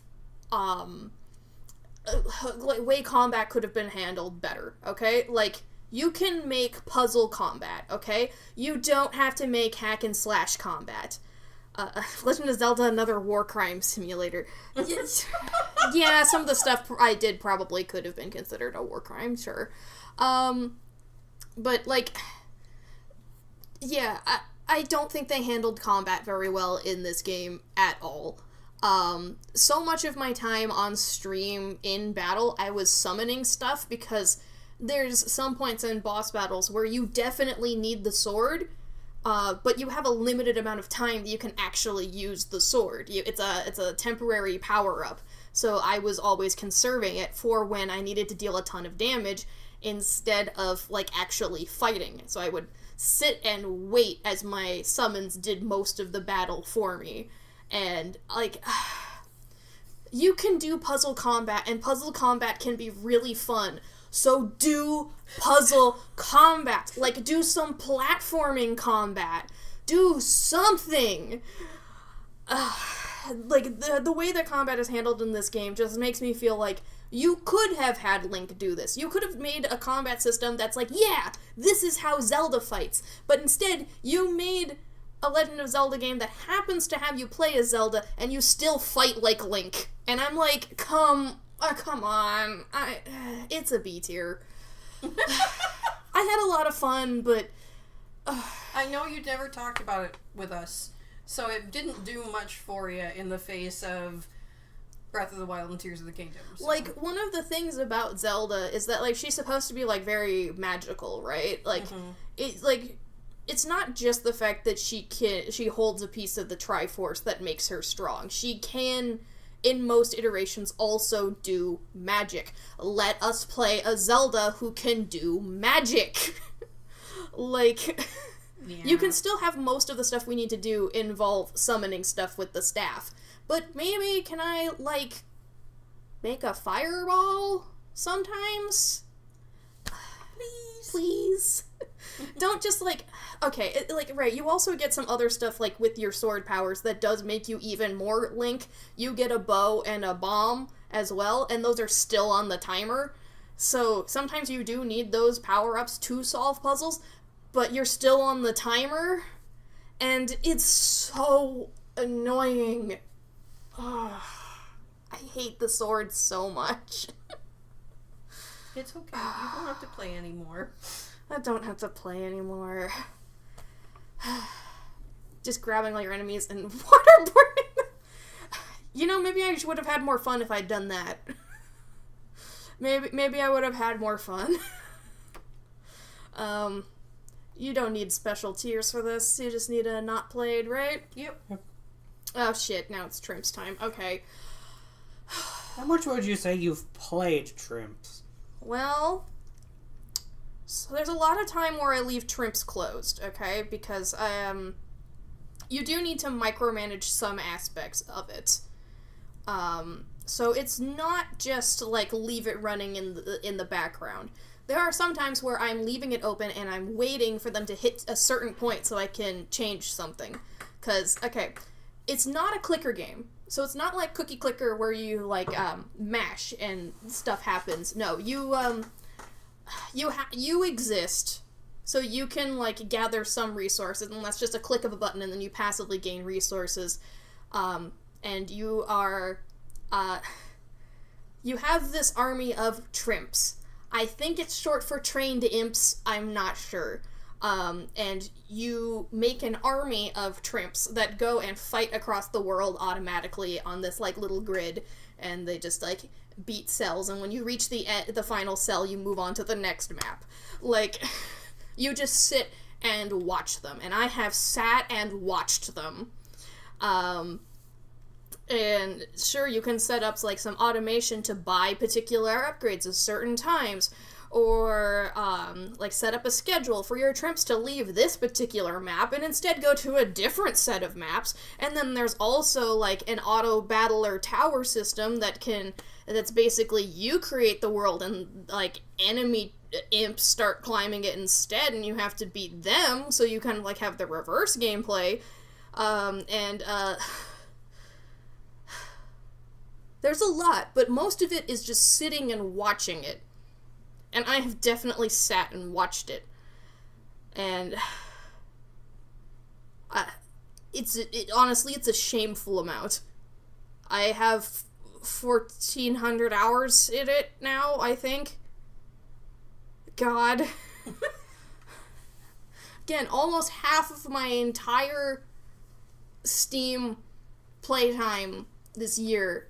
like, way combat could have been handled better, okay? Like, you can make puzzle combat, okay? You don't have to make hack and slash combat. Legend of Zelda, another war crime simulator. Yeah, some of the stuff I did probably could have been considered a war crime, sure. But, like, yeah, I don't think they handled combat very well in this game at all. So much of my time on stream in battle, I was summoning stuff because there's some points in boss battles where you definitely need the sword, but you have a limited amount of time that you can actually use the sword. It's a temporary power-up, so I was always conserving it for when I needed to deal a ton of damage instead of, like, actually fighting. So I would sit and wait as my summons did most of the battle for me. And, like, you can do puzzle combat, and puzzle combat can be really fun. So do puzzle combat. Like, do some platforming combat. Do something. Like, the way that combat is handled in this game just makes me feel like you could have had Link do this. You could have made a combat system that's like, yeah, this is how Zelda fights. But instead, you made a Legend of Zelda game that happens to have you play as Zelda, and you still fight like Link. And I'm like, come on. It's a B tier. I had a lot of fun, but I know you never talked about it with us, so it didn't do much for you in the face of Breath of the Wild and Tears of the Kingdom. So. Like, one of the things about Zelda is that, like, she's supposed to be, like, very magical, right? Like, it's not just the fact that she holds a piece of the Triforce that makes her strong. She can, in most iterations, also do magic. Let us play a Zelda who can do magic. Like, yeah. You can still have most of the stuff we need to do involve summoning stuff with the staff. But maybe can I, like, make a fireball sometimes? Please. Don't just, like, okay, right, you also get some other stuff, like, with your sword powers that does make you even more Link. You get a bow and a bomb as well, and those are still on the timer. So sometimes you do need those power-ups to solve puzzles, but you're still on the timer, and it's so annoying. Oh, I hate the sword so much. It's okay. You don't have to play anymore. I don't have to play anymore. Just grabbing all your enemies and waterboarding them. You know, maybe I would have had more fun if I'd done that. Maybe I would have had more fun. You don't need special tiers for this. You just need a not played, right? Yep. Oh shit, now it's Trimps time. Okay. How much would you say you've played Trimps? Well, so there's a lot of time where I leave Trimps closed, okay? Because, you do need to micromanage some aspects of it. So it's not just, like, leave it running in the background. There are some times where I'm leaving it open and I'm waiting for them to hit a certain point so I can change something. Because, okay, it's not a clicker game. So it's not like Cookie Clicker where you, like, mash and stuff happens. No, you exist, so you can, like, gather some resources, and that's just a click of a button, and then you passively gain resources. And you are, you have this army of Trimps. I think it's short for Trained Imps, I'm not sure. And you make an army of Trimps that go and fight across the world automatically on this, like, little grid, and they just, like, beat cells, and when you reach the final cell, you move on to the next map. Like, you just sit and watch them, and I have sat and watched them. And sure, you can set up, like, some automation to buy particular upgrades at certain times, or like set up a schedule for your trips to leave this particular map and instead go to a different set of maps. And then there's also like an auto battler tower system that's basically you create the world and like enemy imps start climbing it instead, and you have to beat them, so you kind of like have the reverse gameplay. There's a lot, but most of it is just sitting and watching it. And I have definitely sat and watched it. And honestly, it's a shameful amount. I have 1,400 hours in it now, I think. God. Again, almost half of my entire Steam playtime this year,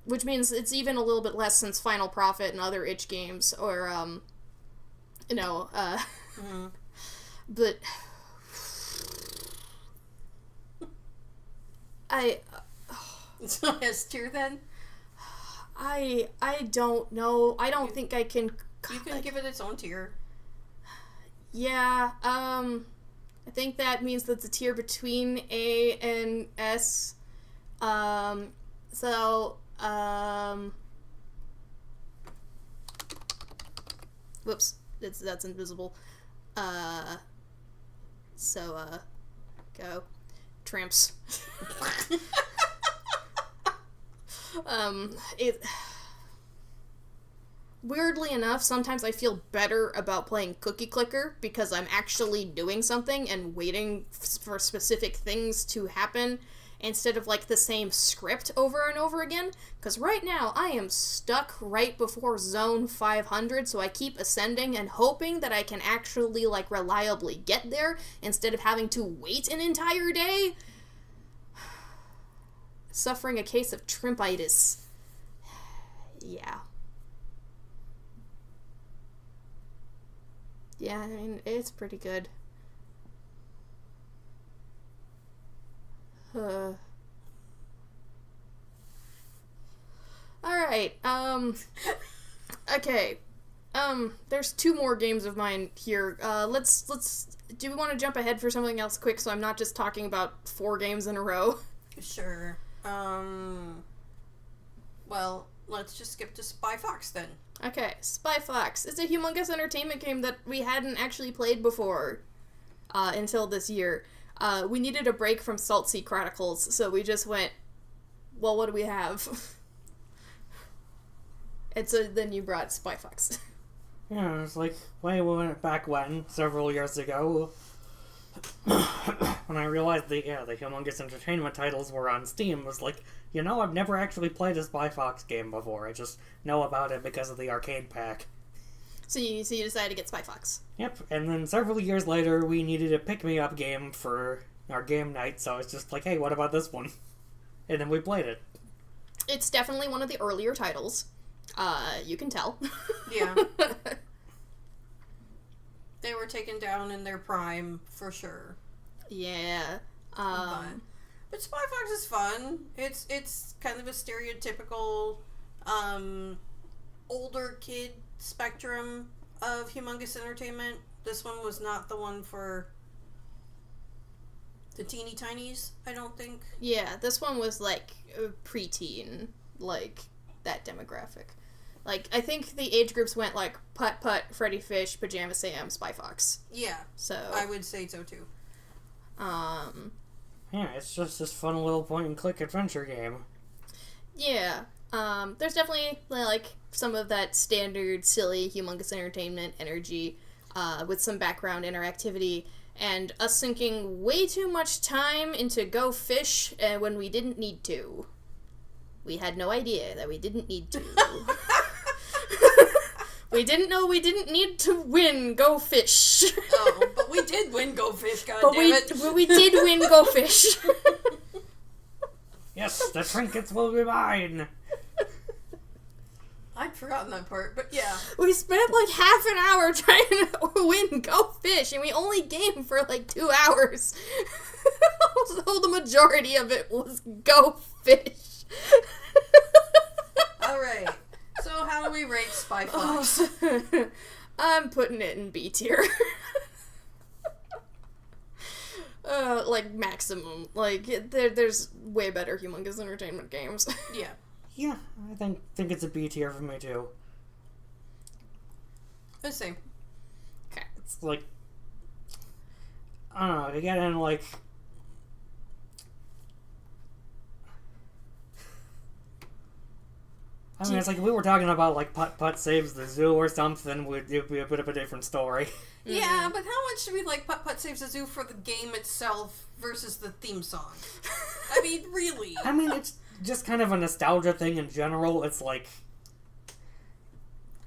which means it's even a little bit less since Final Profit and other itch games, or, but So S tier then? I don't know. I don't think I can... You can give it its own tier. Yeah, I think that means that's a tier between A and S. Whoops, that's invisible. Go. Tramps. Weirdly enough, sometimes I feel better about playing Cookie Clicker because I'm actually doing something and waiting for specific things to happen instead of like the same script over and over again. Because right now I am stuck right before zone 500, so I keep ascending and hoping that I can actually like reliably get there instead of having to wait an entire day. Suffering a case of trimpitis. Yeah. Yeah, I mean, it's pretty good. Alright, okay. There's two more games of mine here. Do we want to jump ahead for something else quick so I'm not just talking about 4 games in a row? Sure. Well, let's just skip to Spy Fox then. Okay, Spy Fox. It's a humongous entertainment game that we hadn't actually played before until this year. We needed a break from Salt Sea Chronicles, so we just went, well, what do we have? And so then you brought Spy Fox. Yeah, it's like way back when, several years ago, when I realized the humongous entertainment titles were on Steam, it was like, I've never actually played a Spy Fox game before. I just know about it because of the arcade pack. So you decided to get Spy Fox. Yep, and then several years later, we needed a pick-me-up game for our game night, so it's just like, hey, what about this one? And then we played it. It's definitely one of the earlier titles. You can tell. Yeah. They were taken down in their prime, for sure. Yeah. But Spy Fox is fun. It's kind of a stereotypical, older kid spectrum of humongous entertainment. This one was not the one for the teeny tinies, I don't think. Yeah, this one was like preteen, like that demographic. Like, I think the age groups went like Putt Putt, Freddy Fish, Pajama Sam, Spy Fox. Yeah. So I would say so too. Yeah, it's just this fun little point-and-click adventure game. Yeah. There's definitely like some of that standard silly humongous entertainment energy with some background interactivity and us sinking way too much time into Go Fish when we didn't need to. We had no idea that we didn't need to. We didn't know we didn't need to win Go Fish. Oh, but we did win Go Fish, goddammit. But we did win Go Fish. Yes, the trinkets will be mine. I'd forgotten that part, but yeah. We spent like half an hour trying to win Go Fish, and we only gamed for like 2 hours. So the majority of it was Go Fish. Alright. So how do we we rate Spy Fox? I'm putting it in B tier. Like, maximum. Like, there's way better humongous entertainment games. Yeah. Yeah, I think it's a B tier for me, too. The same. Okay. It's like, I don't know, to get in, like... I mean, it's like if we were talking about, like, Putt-Putt Saves the Zoo or something, it'd be a bit of a different story. Yeah, but how much should we like Putt-Putt Saves the Zoo for the game itself versus the theme song? I mean, really. I mean, it's just kind of a nostalgia thing in general. It's like...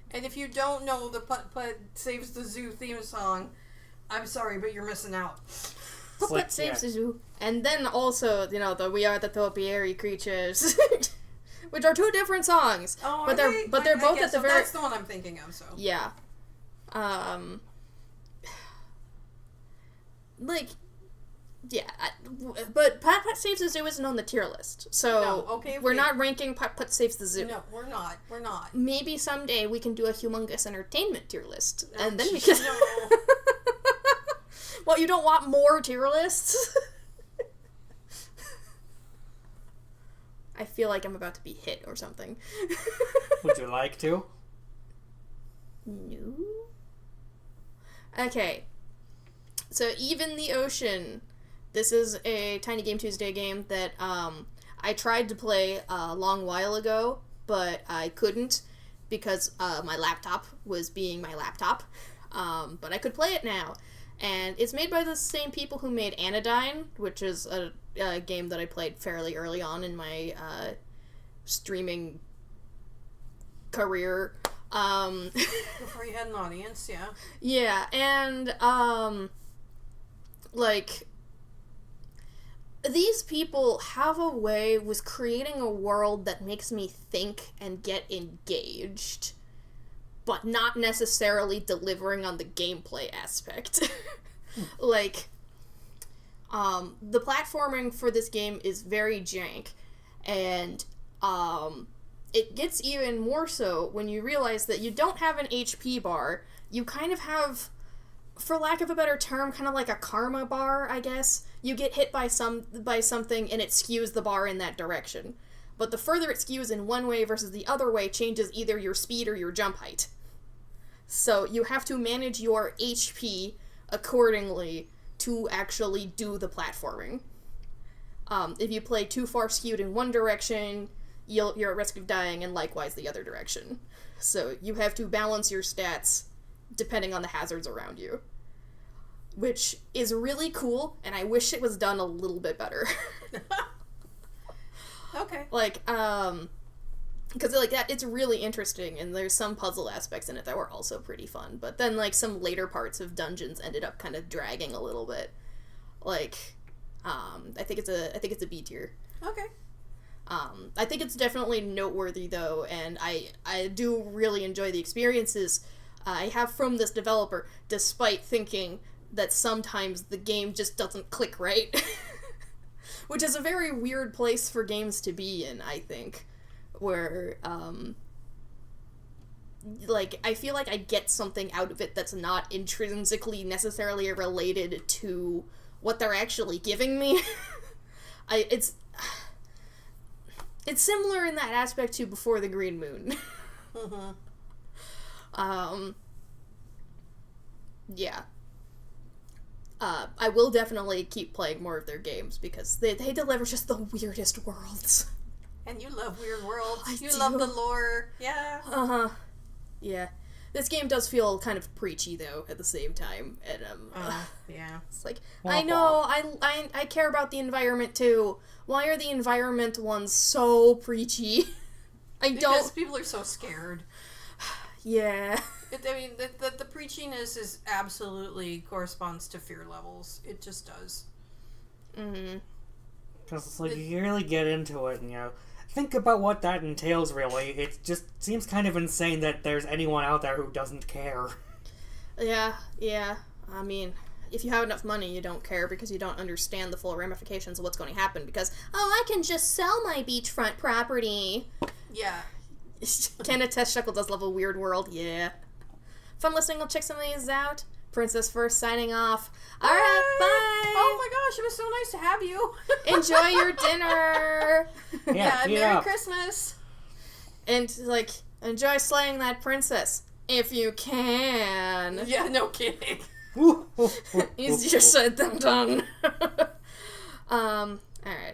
And if you don't know the Putt-Putt Saves the Zoo theme song, I'm sorry, but you're missing out. Putt-Putt Saves the Zoo. And then also, you know, the We Are the Topiary Creatures. Which are two different songs. Oh, but they're both at the very... That's the one I'm thinking of, so. Yeah. Like, yeah. But Putt-Putt Saves the Zoo isn't on the tier list. So, No, okay. we're not ranking Putt-Putt Saves the Zoo. No, we're not. We're not. Maybe someday we can do a humongous entertainment tier list. Oh, And then we can... No. Well, you don't want more tier lists? I feel like I'm about to be hit or something. Would you like to? No. Okay. So, Even the Ocean. This is a Tiny Game Tuesday game that I tried to play a long while ago, but I couldn't because my laptop was being my laptop. But I could play it now. And it's made by the same people who made Anodyne, which is a game that I played fairly early on in my streaming career. Before you had an audience, yeah. Yeah, and like, these people have a way with creating a world that makes me think and get engaged, but not necessarily delivering on the gameplay aspect. Like, the platforming for this game is very jank, and it gets even more so when you realize that you don't have an HP bar. You kind of have, for lack of a better term, kind of like a karma bar, I guess. You get hit by something and it skews the bar in that direction. But the further it skews in one way versus the other way changes either your speed or your jump height. So you have to manage your HP accordingly to actually do the platforming. If you play too far skewed in one direction, you're at risk of dying, and likewise the other direction. So you have to balance your stats depending on the hazards around you. Which is really cool, and I wish it was done a little bit better. Okay. Like, because like that, it's really interesting, and there's some puzzle aspects in it that were also pretty fun. But then like some later parts of dungeons ended up kind of dragging a little bit. Like, I think it's a B tier. Okay. I think it's definitely noteworthy though, and I do really enjoy the experiences I have from this developer, despite thinking that sometimes the game just doesn't click right. Which is a very weird place for games to be in, I think. Where, like, I feel like I get something out of it that's not intrinsically necessarily related to what they're actually giving me. It's similar in that aspect to Before the Green Moon. Yeah. I will definitely keep playing more of their games because they deliver just the weirdest worlds. And you love weird worlds. I You do. love the lore. Yeah. Uh-huh. Yeah. This game does feel kind of preachy, though, at the same time. And, Yeah. it's like, I know, I care about the environment, too. Why are the environment ones so preachy? Because people are so scared. Yeah. I mean, the preachiness is absolutely corresponds to fear levels. It just does. Mm-hmm. Because it's like, you really get into it and, you know, think about what that entails, really. It just seems kind of insane that there's anyone out there who doesn't care. Yeah. I mean, if you have enough money, you don't care because you don't understand the full ramifications of what's going to happen because, oh, I can just sell my beachfront property. Yeah. Can attest Shuckle does love a weird world. Yeah. Fun listening. I'll check some of these out. Princess First signing off. All right, bye. Oh my gosh, it was so nice to have you. Enjoy your dinner. Yeah, Merry Christmas. And, like, enjoy slaying that princess. If you can. Yeah, no kidding. Easier said than done. Alright,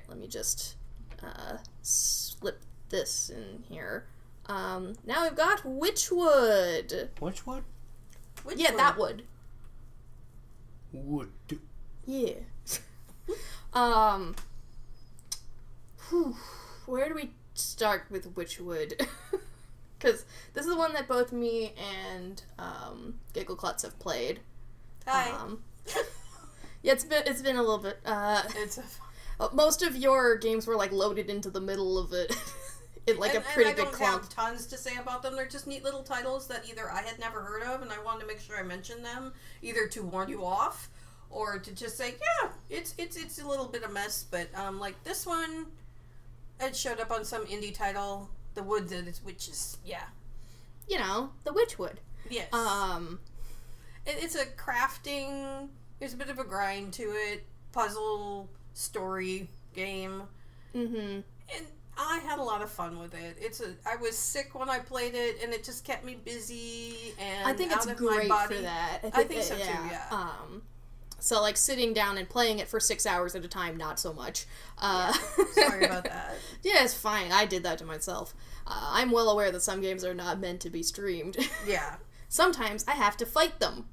let me just slip this in here. Now we've got Witchwood. Which one? Yeah, that wood. Wood. Yeah. Where do we start with Witchwood? Because this is the one that both me and Giggleklutz have played. Hi. Yeah, it's been a little bit. It's Most of your games were like loaded into the middle of it. In like a pretty big clump. I don't have tons to say about them. They're just neat little titles that either I had never heard of, and I wanted to make sure I mentioned them, either to warn you off, or to just say, yeah, it's a little bit of mess. But like this one, it showed up on some indie title. The wood that it's witches. Yeah. You know, the Witchwood. Yes. It's a crafting. There's a bit of a grind to it. Puzzle story game. Mm-hmm. And I had a lot of fun with it. I was sick when I played it, and it just kept me busy and I think out it's of great my body. for that. I think so too. Yeah. So like sitting down and playing it for 6 hours at a time, not so much. Sorry about that. Yeah, it's fine. I did that to myself. I'm well aware that some games are not meant to be streamed. Yeah. Sometimes I have to fight them.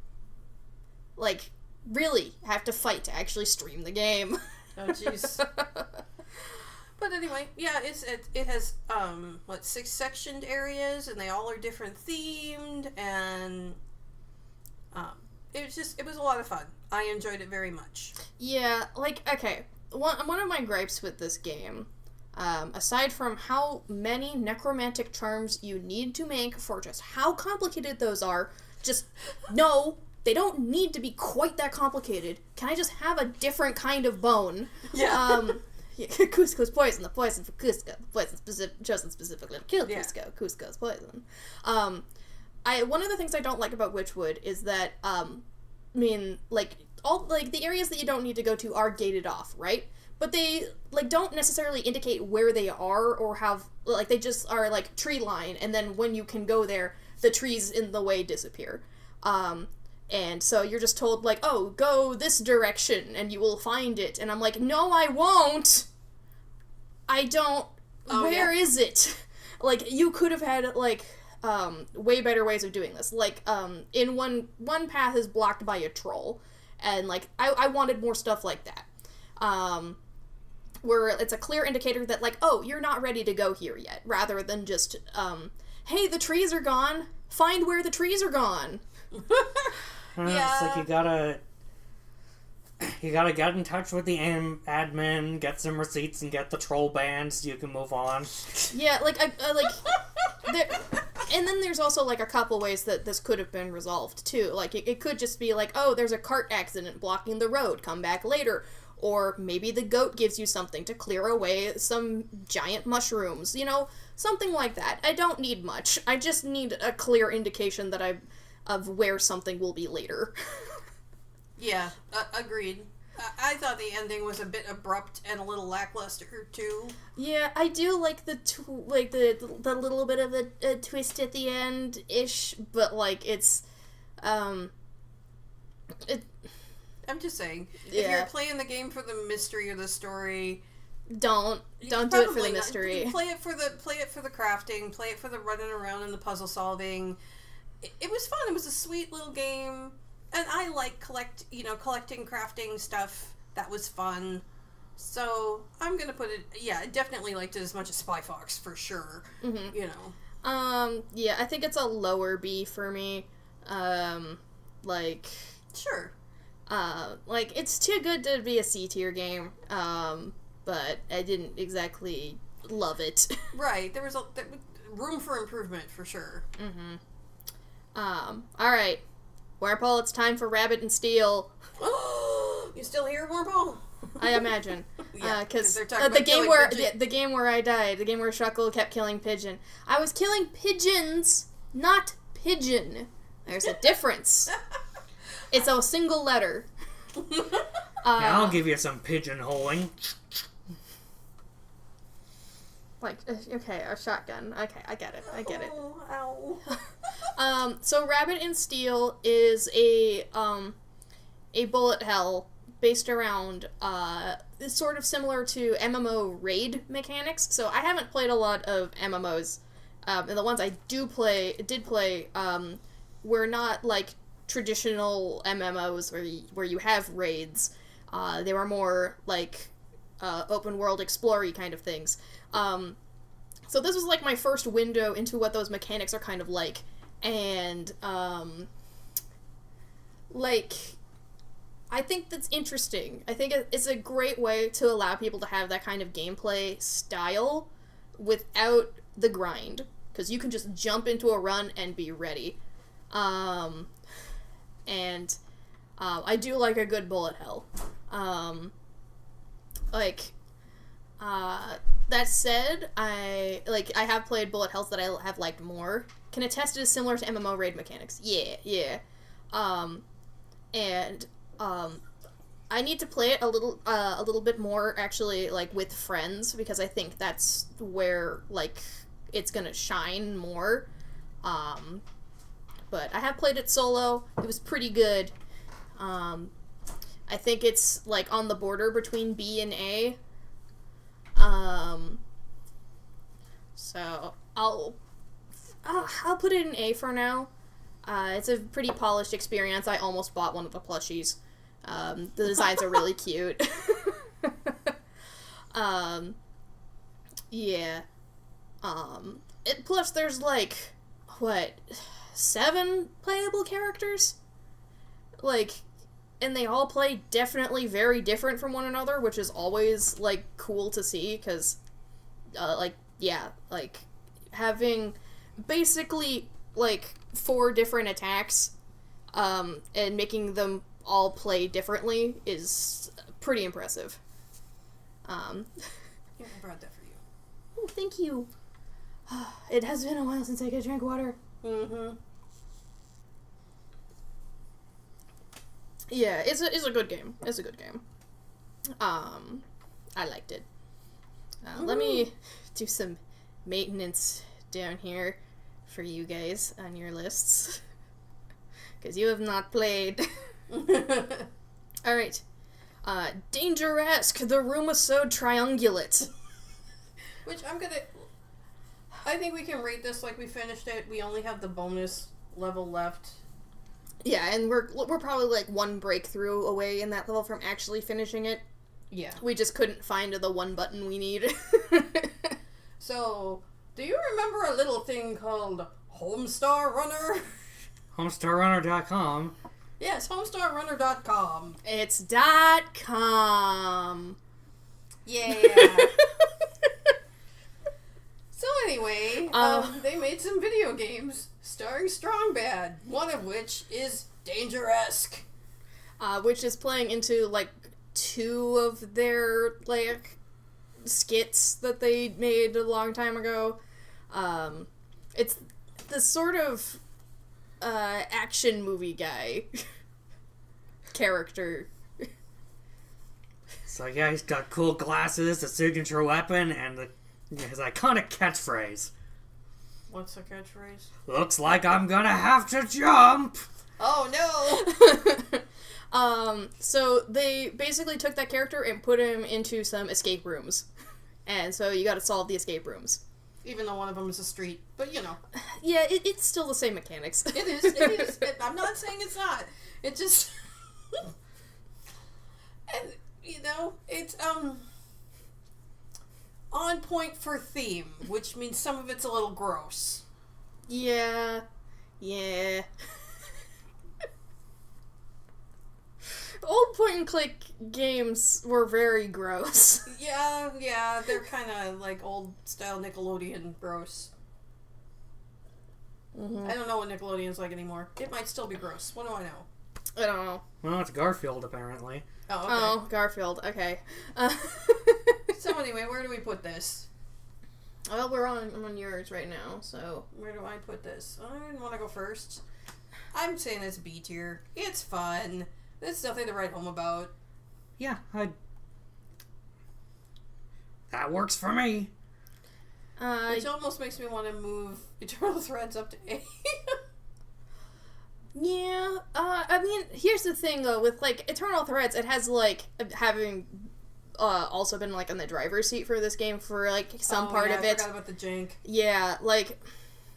Like, really have to fight to actually stream the game. Oh, jeez. But anyway, yeah, it has 6 sectioned areas, and they all are different themed, and it was a lot of fun. I enjoyed it very much. Yeah, like, okay, one of my gripes with this game, aside from how many necromantic charms you need to make for just how complicated those are, just no. They don't need to be quite that complicated. Can I just have a different kind of bone? Yeah. Cusco's poison. The poison for Cusco. The poison chosen specifically to kill Cusco. Yeah. Cusco's poison. One of the things I don't like about Witchwood is that, the areas that you don't need to go to are gated off, right? But they, don't necessarily indicate where they are or have, they just are, tree line, and then when you can go there, the trees in the way disappear. And so you're just told, oh, go this direction, and you will find it. And I'm like, no, I won't! I don't... Where is it? You could have had, way better ways of doing this. In one path is blocked by a troll. And, I wanted more stuff like that. Where it's a clear indicator that, oh, you're not ready to go here yet. Rather than just, hey, the trees are gone. Find where the trees are gone. Yeah. It's you gotta get in touch with the admin, get some receipts, and get the troll banned so you can move on. Yeah, and then there's also, a couple ways that this could have been resolved, too. It could just be oh, there's a cart accident blocking the road, come back later. Or maybe the goat gives you something to clear away some giant mushrooms. Something like that. I don't need much. I just need a clear indication that of where something will be later. Yeah, agreed. I thought the ending was a bit abrupt and a little lackluster too. Yeah, I do like the little bit of a twist at the end ish, but it's I'm just saying, if you're playing the game for the mystery or the story, don't do it for the mystery. Play it for the crafting. Play it for the running around and the puzzle solving. It was fun. It was a sweet little game, and I like collecting crafting stuff. That was fun. So I'm gonna put it. Yeah, I definitely liked it as much as Spy Fox for sure. Mm-hmm. Yeah, I think it's a lower B for me. Sure. It's too good to be a C tier game. But I didn't exactly love it. Right. There was room for improvement for sure. Mm-hmm. Alright. Warpole, it's time for Rabbit and Steel. You still here, Warpole? I imagine. Yeah, because they're talking the about game killing where Pigeon. the game where I died, the game where Shuckle kept killing Pigeon. I was killing pigeons, not pigeon. There's a difference. It's a single letter. Yeah, I'll give you some pigeonholing. Like, okay, a shotgun. Okay, I get it. Oh, ow. So Rabbit in Steel is a bullet hell based around, it's sort of similar to MMO raid mechanics. So I haven't played a lot of MMOs, and the ones I did play, were not like traditional MMOs where you have raids. They were more like open world explory kind of things. So this was like my first window into what those mechanics are kind of like, and like I think that's interesting. I think it's a great way to allow people to have that kind of gameplay style without the grind, because you can just jump into a run and be ready. And I do like a good bullet hell. That said, I have played bullet hells that I have liked more. Can attest it is similar to MMO raid mechanics. Yeah. I need to play it a little bit more, actually, like, with friends, because I think that's where, like, it's gonna shine more. But I have played it solo. It was pretty good. I think it's, like, on the border between B and A. So I'll put it in A for now. It's a pretty polished experience. I almost bought one of the plushies. The designs are really cute. Yeah. Plus there's like, 7 playable characters? Like, and they all play definitely very different from one another, which is always, like, cool to see, because, having basically, like, 4 different attacks, and making them all play differently is pretty impressive. Yeah, I brought that for you. Oh, thank you. It has been a while since I could drink water. Mm-hmm. Yeah, it's a good game. It's a good game. I liked it. Let me do some maintenance down here for you guys on your lists, because you have not played. Alright. Dangeresque, the Rumisode Triungulate. Which I think we can rate this like we finished it. We only have the bonus level left. Yeah, and we're probably like one breakthrough away in that level from actually finishing it. Yeah. We just couldn't find the one button we need. So, do you remember a little thing called Homestar Runner? HomestarRunner.com. Yes, homestarrunner.com. It's .com. Yeah. So anyway, they made some video games starring Strong Bad, one of which is Dangeresque. Which is playing into, like, 2 of their, like, skits that they made a long time ago. It's the sort of, action movie guy character. So yeah, he's got cool glasses, a signature weapon, and his iconic catchphrase. What's the catchphrase? Looks like I'm gonna have to jump! Oh no! So they basically took that character and put him into some escape rooms. And so you gotta solve the escape rooms. Even though one of them is a street. But, you know. Yeah, it's still the same mechanics. It is. I'm not saying it's not. It just... and, you know, it's, on point for theme, which means some of it's a little gross. Yeah. Old point-and-click games were very gross. Yeah, they're kind of like old-style Nickelodeon gross. Mm-hmm. I don't know what Nickelodeon's like anymore. It might still be gross. What do I know? I don't know. Well, it's Garfield, apparently. Oh, okay. Oh, Garfield. Okay. So anyway, where do we put this? Well, we're on yours right now, so... Where do I put this? I didn't want to go first. I'm saying it's B tier. It's fun. There's nothing to write home about. Yeah, that works for me. Which almost makes me want to move Eternal Threads up to A. Yeah, I mean, here's the thing, though, with, like, Eternal Threads, it has, like, having also been, like, in the driver's seat for this game for, like, some part of it. I forgot about the jank. Yeah, like,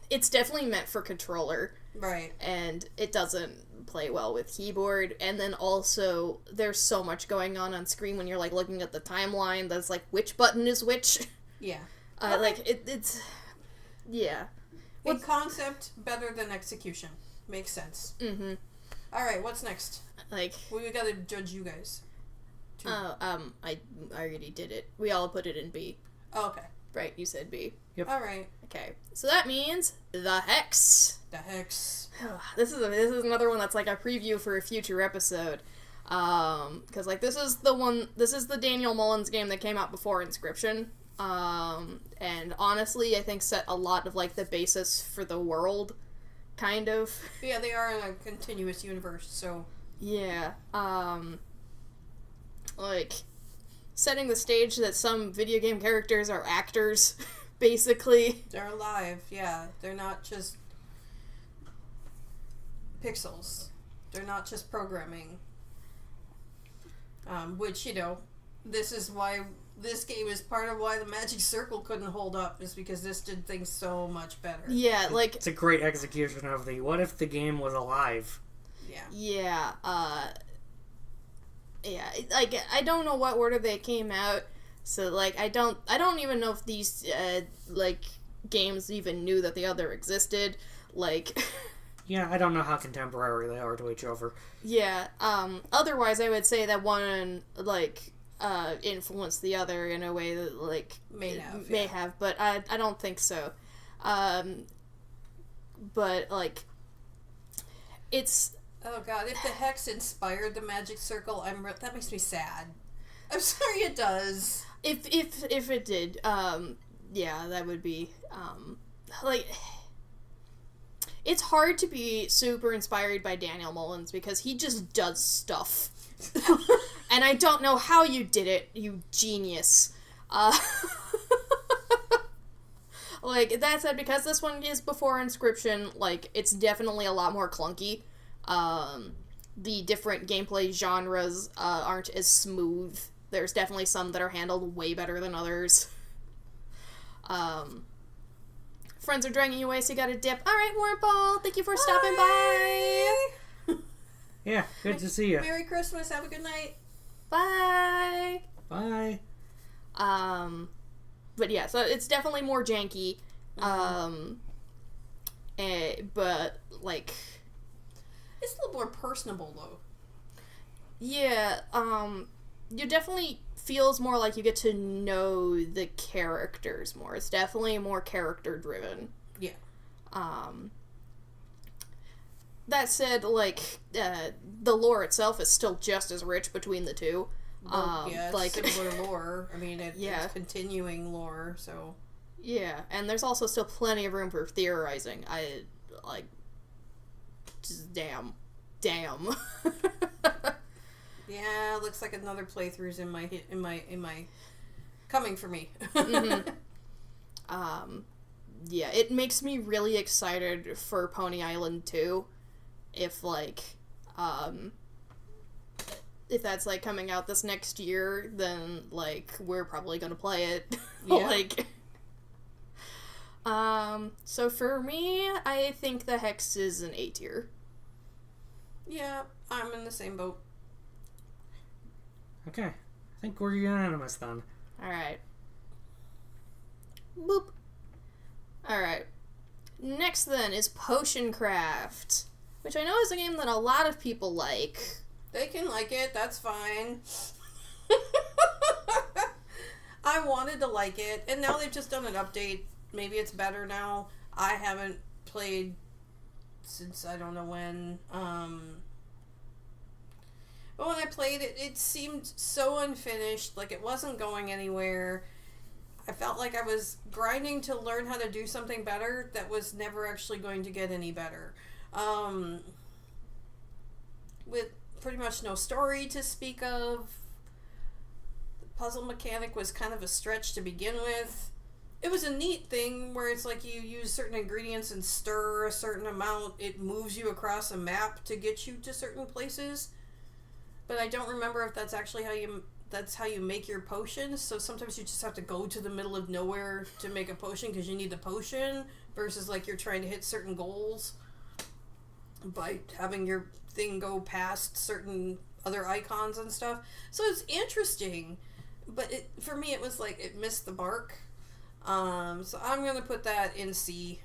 it's definitely meant for controller. Right. And it doesn't play well with keyboard, and then also, there's so much going on screen when you're, like, looking at the timeline that's, like, which button is which. Yeah. Like, it's... Yeah. In concept, better than execution. Makes sense. Mm-hmm. Alright, what's next? Like... We gotta judge you guys. I already did it. We all put it in B. Oh, okay. Right, you said B. Yep. Alright. Okay, so that means the Hex. The Hex. This is another one that's like a preview for a future episode. Because like this is the Daniel Mullins game that came out before Inscription. And honestly, I think set a lot of like the basis for the world, kind of. Yeah, they are in a continuous universe, so... Yeah, like, setting the stage that some video game characters are actors, basically. They're alive, yeah. They're not just pixels. They're not just programming. Which, you know, this is why this game is part of why the Magic Circle couldn't hold up, is because this did things so much better. Yeah, like... It's a great execution of the, what if the game was alive? Yeah. Yeah, yeah, like, I don't know what order they came out, so, like, I don't even know if these, like, games even knew that the other existed, like... Yeah, I don't know how contemporary they are to each other. Yeah, otherwise I would say that one, like, influenced the other in a way that, like... May have, but I don't think so. But, like, it's... Oh god, if the Hex inspired the Magic Circle, that makes me sad. I'm sorry it does. If it did, yeah, that would be, like... It's hard to be super inspired by Daniel Mullins because he just does stuff. And I don't know how you did it, you genius. Like, that said, because this one is before Inscription, like, it's definitely a lot more clunky. The different gameplay genres aren't as smooth. There's definitely some that are handled way better than others. Friends are dragging you away, so you gotta dip. Alright, Warpball, thank you for stopping by! Yeah, good to see you. Merry Christmas, have a good night. Bye! Bye. But yeah, so it's definitely more janky. But, like... It's a little more personable, though. Yeah, you definitely feels more like you get to know the characters more. It's definitely more character-driven. Yeah. That said, like, the lore itself is still just as rich between the two. Well, yeah, it's like similar lore. I mean, it's continuing lore, so... Yeah, and there's also still plenty of room for theorizing. Just damn. Yeah, looks like another playthrough's in my coming for me. Mm-hmm. Yeah, it makes me really excited for Pony Island 2. If that's, like, coming out this next year, then, like, we're probably gonna play it. Yeah. So for me, I think the Hex is an A tier. Yeah, I'm in the same boat. Okay, I think we're unanimous then. Alright. Boop. Alright. Next then is Potion Craft, which I know is a game that a lot of people like. They can like it, that's fine. I wanted to like it, and now they've just done an update. Maybe it's better now. I haven't played since I don't know when. But when I played it, it seemed so unfinished, like it wasn't going anywhere. I felt like I was grinding to learn how to do something better that was never actually going to get any better. With pretty much no story to speak of. The puzzle mechanic was kind of a stretch to begin with. It was a neat thing where it's like you use certain ingredients and stir a certain amount. It moves you across a map to get you to certain places. But I don't remember if that's actually how you make your potions. So sometimes you just have to go to the middle of nowhere to make a potion because you need the potion versus like you're trying to hit certain goals by having your thing go past certain other icons and stuff. So it's interesting, but for me it was like it missed the mark. So I'm going to put that in C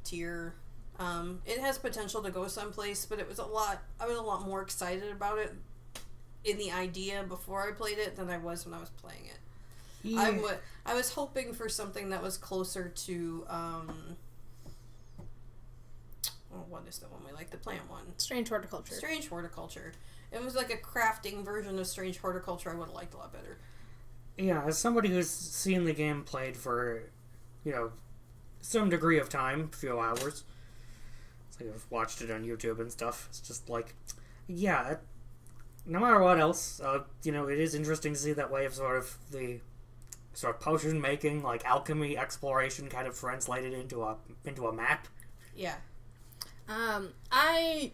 tier. It has potential to go someplace, but I was a lot more excited about it in the idea before I played it than I was when I was playing it. Yeah. I was hoping for something that was closer to, what is the one we like? The plant one. Strange Horticulture. Strange Horticulture. It was like a crafting version of Strange Horticulture I would have liked a lot better. Yeah, as somebody who's seen the game played for, some degree of time, a few hours, it's like I've watched it on YouTube and stuff, it's just like, yeah, no matter what else, it is interesting to see that way of sort of potion making, like alchemy exploration kind of translated into a map. Yeah. I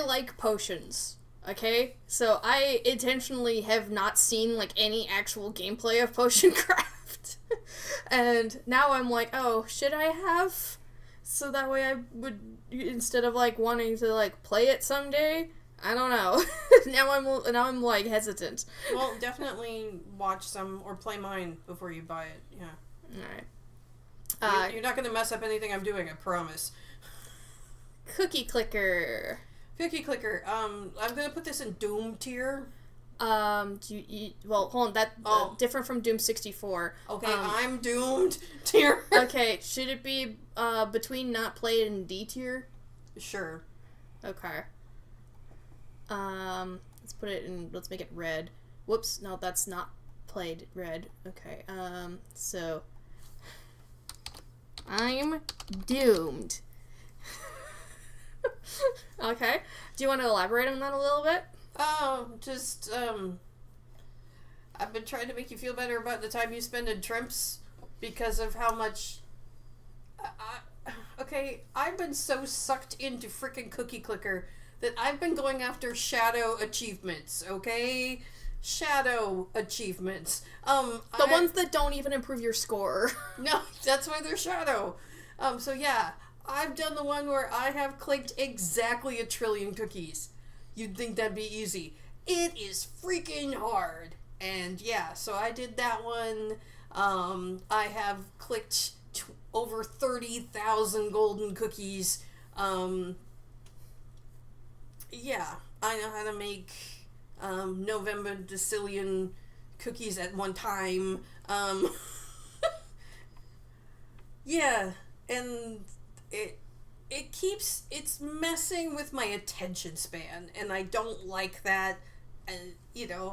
like potions. Okay, so I intentionally have not seen like any actual gameplay of potion craft, and now I'm like, oh, should I have? So that way I would, instead of like wanting to like play it someday. I don't know. now I'm like hesitant. Well, definitely watch some or play mine before you buy it. Yeah. All right. You're not going to mess up anything I'm doing, I promise. Cookie Clicker. Cookie Clicker. I'm going to put this in Doom tier. Well, hold on. Different from Doom 64. Okay, I'm doomed tier. Okay, should it be between not played and D tier? Sure. Okay. Let's make it red. Whoops, no, that's not played red. Okay, so I'm doomed. Okay. Do you want to elaborate on that a little bit? I've been trying to make you feel better about the time you spend in Trimps because of how much... I've been so sucked into frickin' Cookie Clicker that I've been going after shadow achievements, okay? Shadow achievements. The ones that don't even improve your score. No, that's why they're shadow. So yeah, I've done the one where I have clicked exactly 1 trillion cookies. You'd think that'd be easy. It is freaking hard. And yeah, so I did that one. I have clicked over 30,000 golden cookies. Yeah, I know how to make November Decillion cookies at one time. Yeah, and it's messing with my attention span, and I don't like that. And,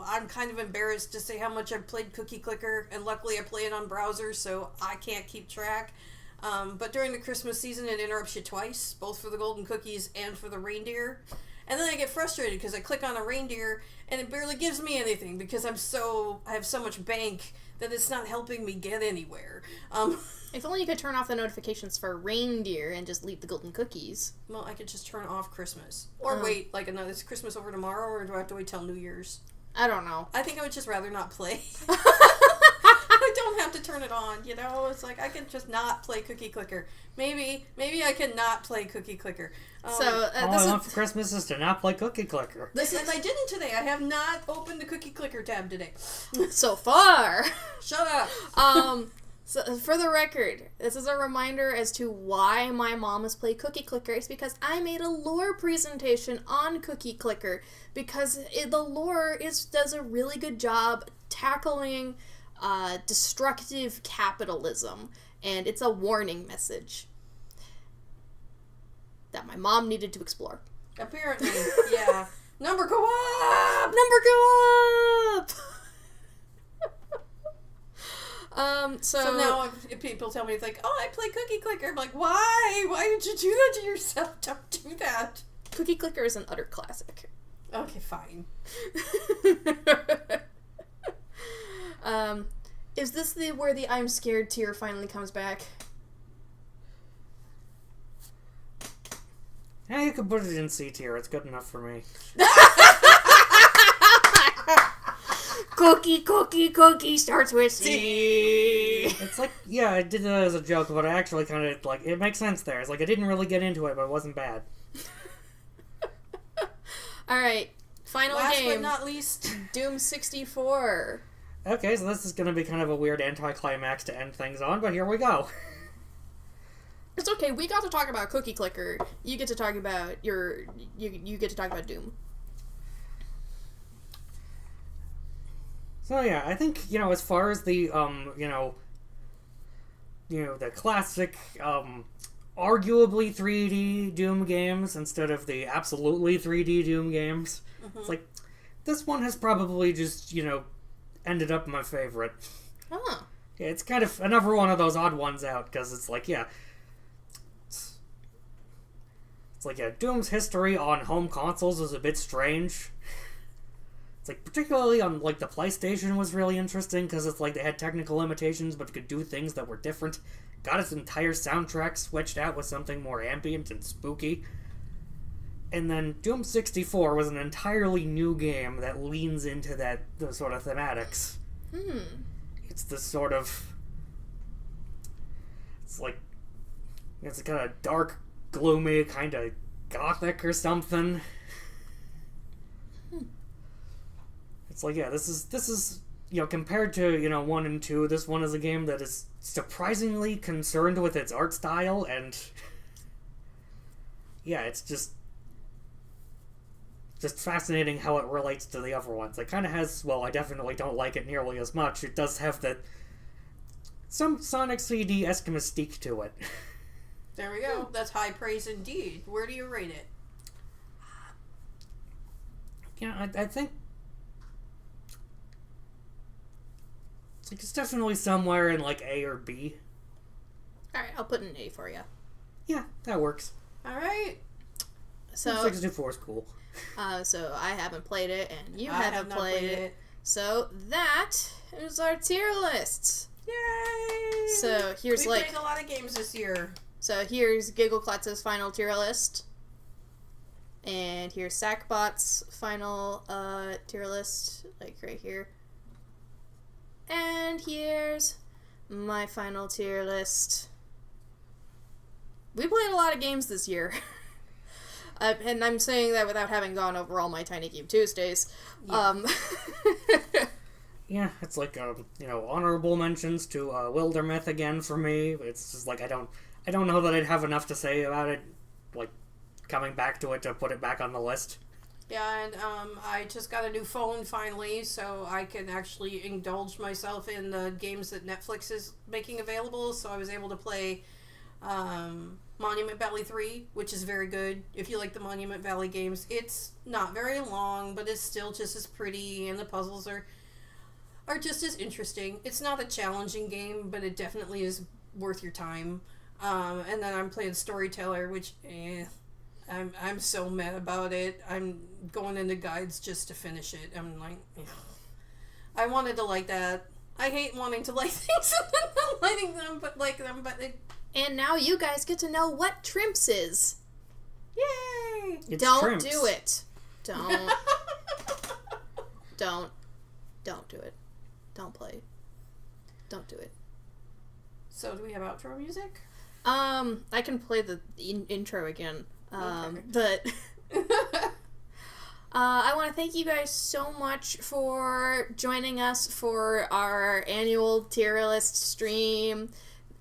I'm kind of embarrassed to say how much I've played Cookie Clicker, and luckily I play it on browser, so I can't keep track. But during the Christmas season, it interrupts you twice, both for the golden cookies and for the reindeer. And then I get frustrated because I click on a reindeer, and it barely gives me anything because I have so much bank that it's not helping me get anywhere. If only you could turn off the notifications for reindeer and just leave the golden cookies. Well, I could just turn off Christmas. Or wait, is Christmas over tomorrow, or do I have to wait till New Year's? I don't know. I think I would just rather not play. I don't have to turn it on, It's like, I can just not play Cookie Clicker. Maybe I can not play Cookie Clicker. All I want for Christmas is to not play Cookie Clicker. And I didn't today. I have not opened the Cookie Clicker tab today. So far. Shut up. So, for the record, this is a reminder as to why my mom has played Cookie Clicker. It's because I made a lore presentation on Cookie Clicker because the lore does a really good job tackling destructive capitalism, and it's a warning message that my mom needed to explore. Apparently, yeah. Number go up! Number go up! So now if people tell me, it's like, oh, I play Cookie Clicker, I'm like, why? Why did you do that to yourself? Don't do that. Cookie Clicker is an utter classic. Okay, fine. Is this where the I'm scared tier finally comes back? Yeah, you could put it in C tier. It's good enough for me. Cookie starts with C. It's like, yeah, I did it as a joke, but I actually kind of, like, it makes sense there. It's like, I didn't really get into it, but it wasn't bad. Alright, final Last game. but not least, Doom 64. Okay, so this is going to be kind of a weird anticlimax to end things on, but here we go. It's okay, we got to talk about Cookie Clicker. You get to talk about you get to talk about Doom. So yeah, I think, as far as the, the classic, arguably 3D Doom games instead of the absolutely 3D Doom games, it's like, this one has probably just, ended up my favorite. Huh. Yeah, it's kind of another one of those odd ones out, because it's like, yeah. It's like, yeah, Doom's history on home consoles is a bit strange. It's like, particularly on, like, the PlayStation was really interesting, because it's like they had technical limitations, but could do things that were different. Got its entire soundtrack switched out with something more ambient and spooky. And then Doom 64 was an entirely new game that leans into those sort of thematics. It's this sort of... It's like... It's kind of dark, gloomy, kind of gothic or something. It's like, yeah, this is compared to, 1 and 2, this one is a game that is surprisingly concerned with its art style, and... Yeah, it's just fascinating how it relates to the other ones. It kind of has, well, I definitely don't like it nearly as much. It does have some Sonic CD-esque mystique to it. There we go. That's high praise indeed. Where do you rate it? I think it's definitely somewhere in, like, A or B. Alright, I'll put an A for you. Yeah, that works. Alright. So 64 is cool. So I haven't played it, and you I haven't have not played played it. So that is our tier list. Yay! So here's we played a lot of games this year. So here's Giggleclatz's final tier list. And here's Sackbot's final tier list, like right here. And here's my final tier list. We played a lot of games this year. And I'm saying that without having gone over all my Tiny Game Tuesdays. Yeah. Yeah, it's like, honorable mentions to Wildermyth again for me. It's just like, I don't know that I'd have enough to say about it, like, coming back to it to put it back on the list. Yeah, and I just got a new phone finally, so I can actually indulge myself in the games that Netflix is making available, so I was able to play Monument Valley 3, which is very good. If you like the Monument Valley games, it's not very long, but it's still just as pretty, and the puzzles are just as interesting. It's not a challenging game, but it definitely is worth your time. And then I'm playing Storyteller, which, I'm so mad about it. I'm going into guides just to finish it. I'm like, I wanted to like that. I hate wanting to like things and then not liking them, but like them, but it... And now you guys get to know what Trimps is. Yay! It's Don't Trimps. do it. Don't do it. Don't play. Don't do it. So do we have outro music? I can play the intro again. Okay. But I want to thank you guys so much for joining us for our annual tier list stream.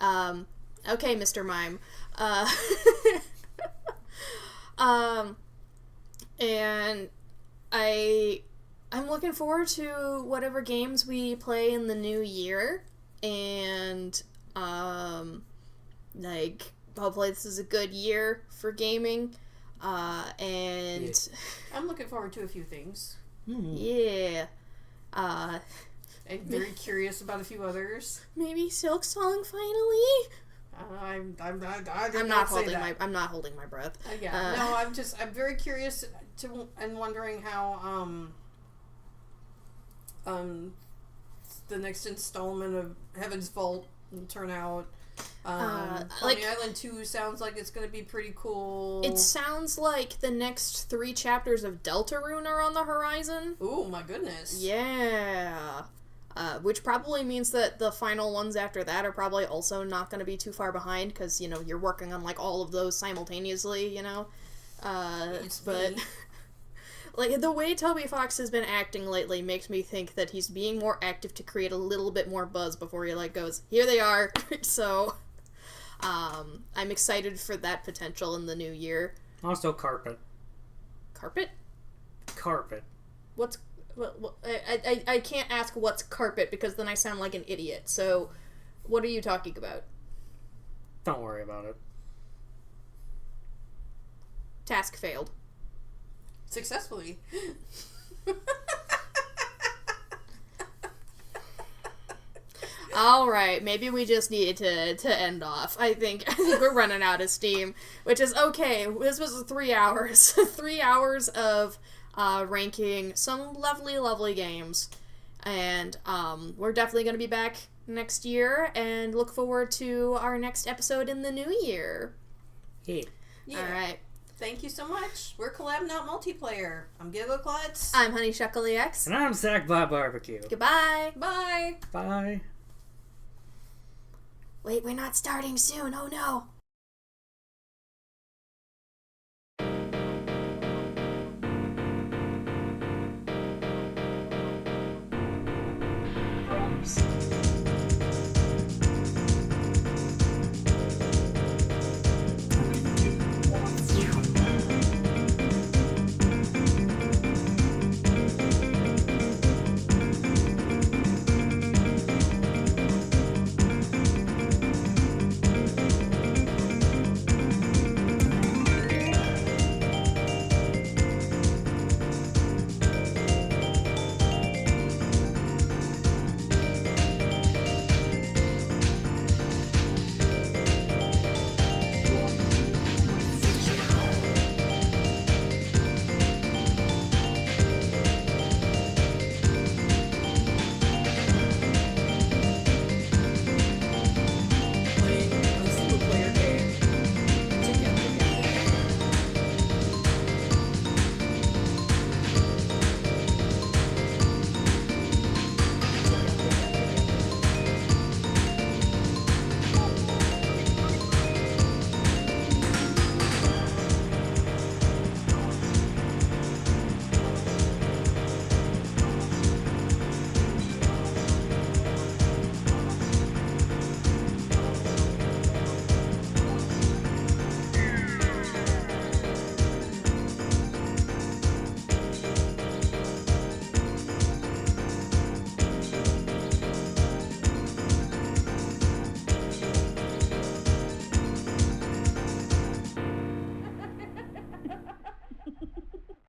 Okay, Mr. Mime. And I'm looking forward to whatever games we play in the new year, and hopefully this is a good year for gaming. And I'm looking forward to a few things. yeah. I'm very curious about a few others. Maybe Silk Song finally. I'm I'm not holding my breath. No, I'm very curious and wondering how the next installment of Heaven's Vault will turn out. Pony Island 2 sounds like it's going to be pretty cool. It sounds like the next 3 chapters of Deltarune are on the horizon. Oh my goodness. Yeah. Which probably means that the final ones after that are probably also not going to be too far behind, because, you know, you're working on, like, all of those simultaneously, you know? But, like, the way Toby Fox has been acting lately makes me think that he's being more active to create a little bit more buzz before he, like, goes, here they are! So, I'm excited for that potential in the new year. Also, carpet. Carpet? Carpet. What's... I can't ask what's carpet because then I sound like an idiot. So, what are you talking about? Don't worry about it. Task failed. Successfully. Alright, maybe we just needed to end off. I think we're running out of steam, which is okay. This was 3 hours. 3 hours of ranking some lovely games. And we're definitely going to be back next year and look forward to our next episode in the new year. Yeah. Alright. Thank you so much. We're Collab Not Multiplayer. I'm GiggleClutz. I'm Honeysuckle EX. And I'm Sackbot Barbecue. Goodbye. Bye. Bye. Wait, we're not starting soon. Oh no.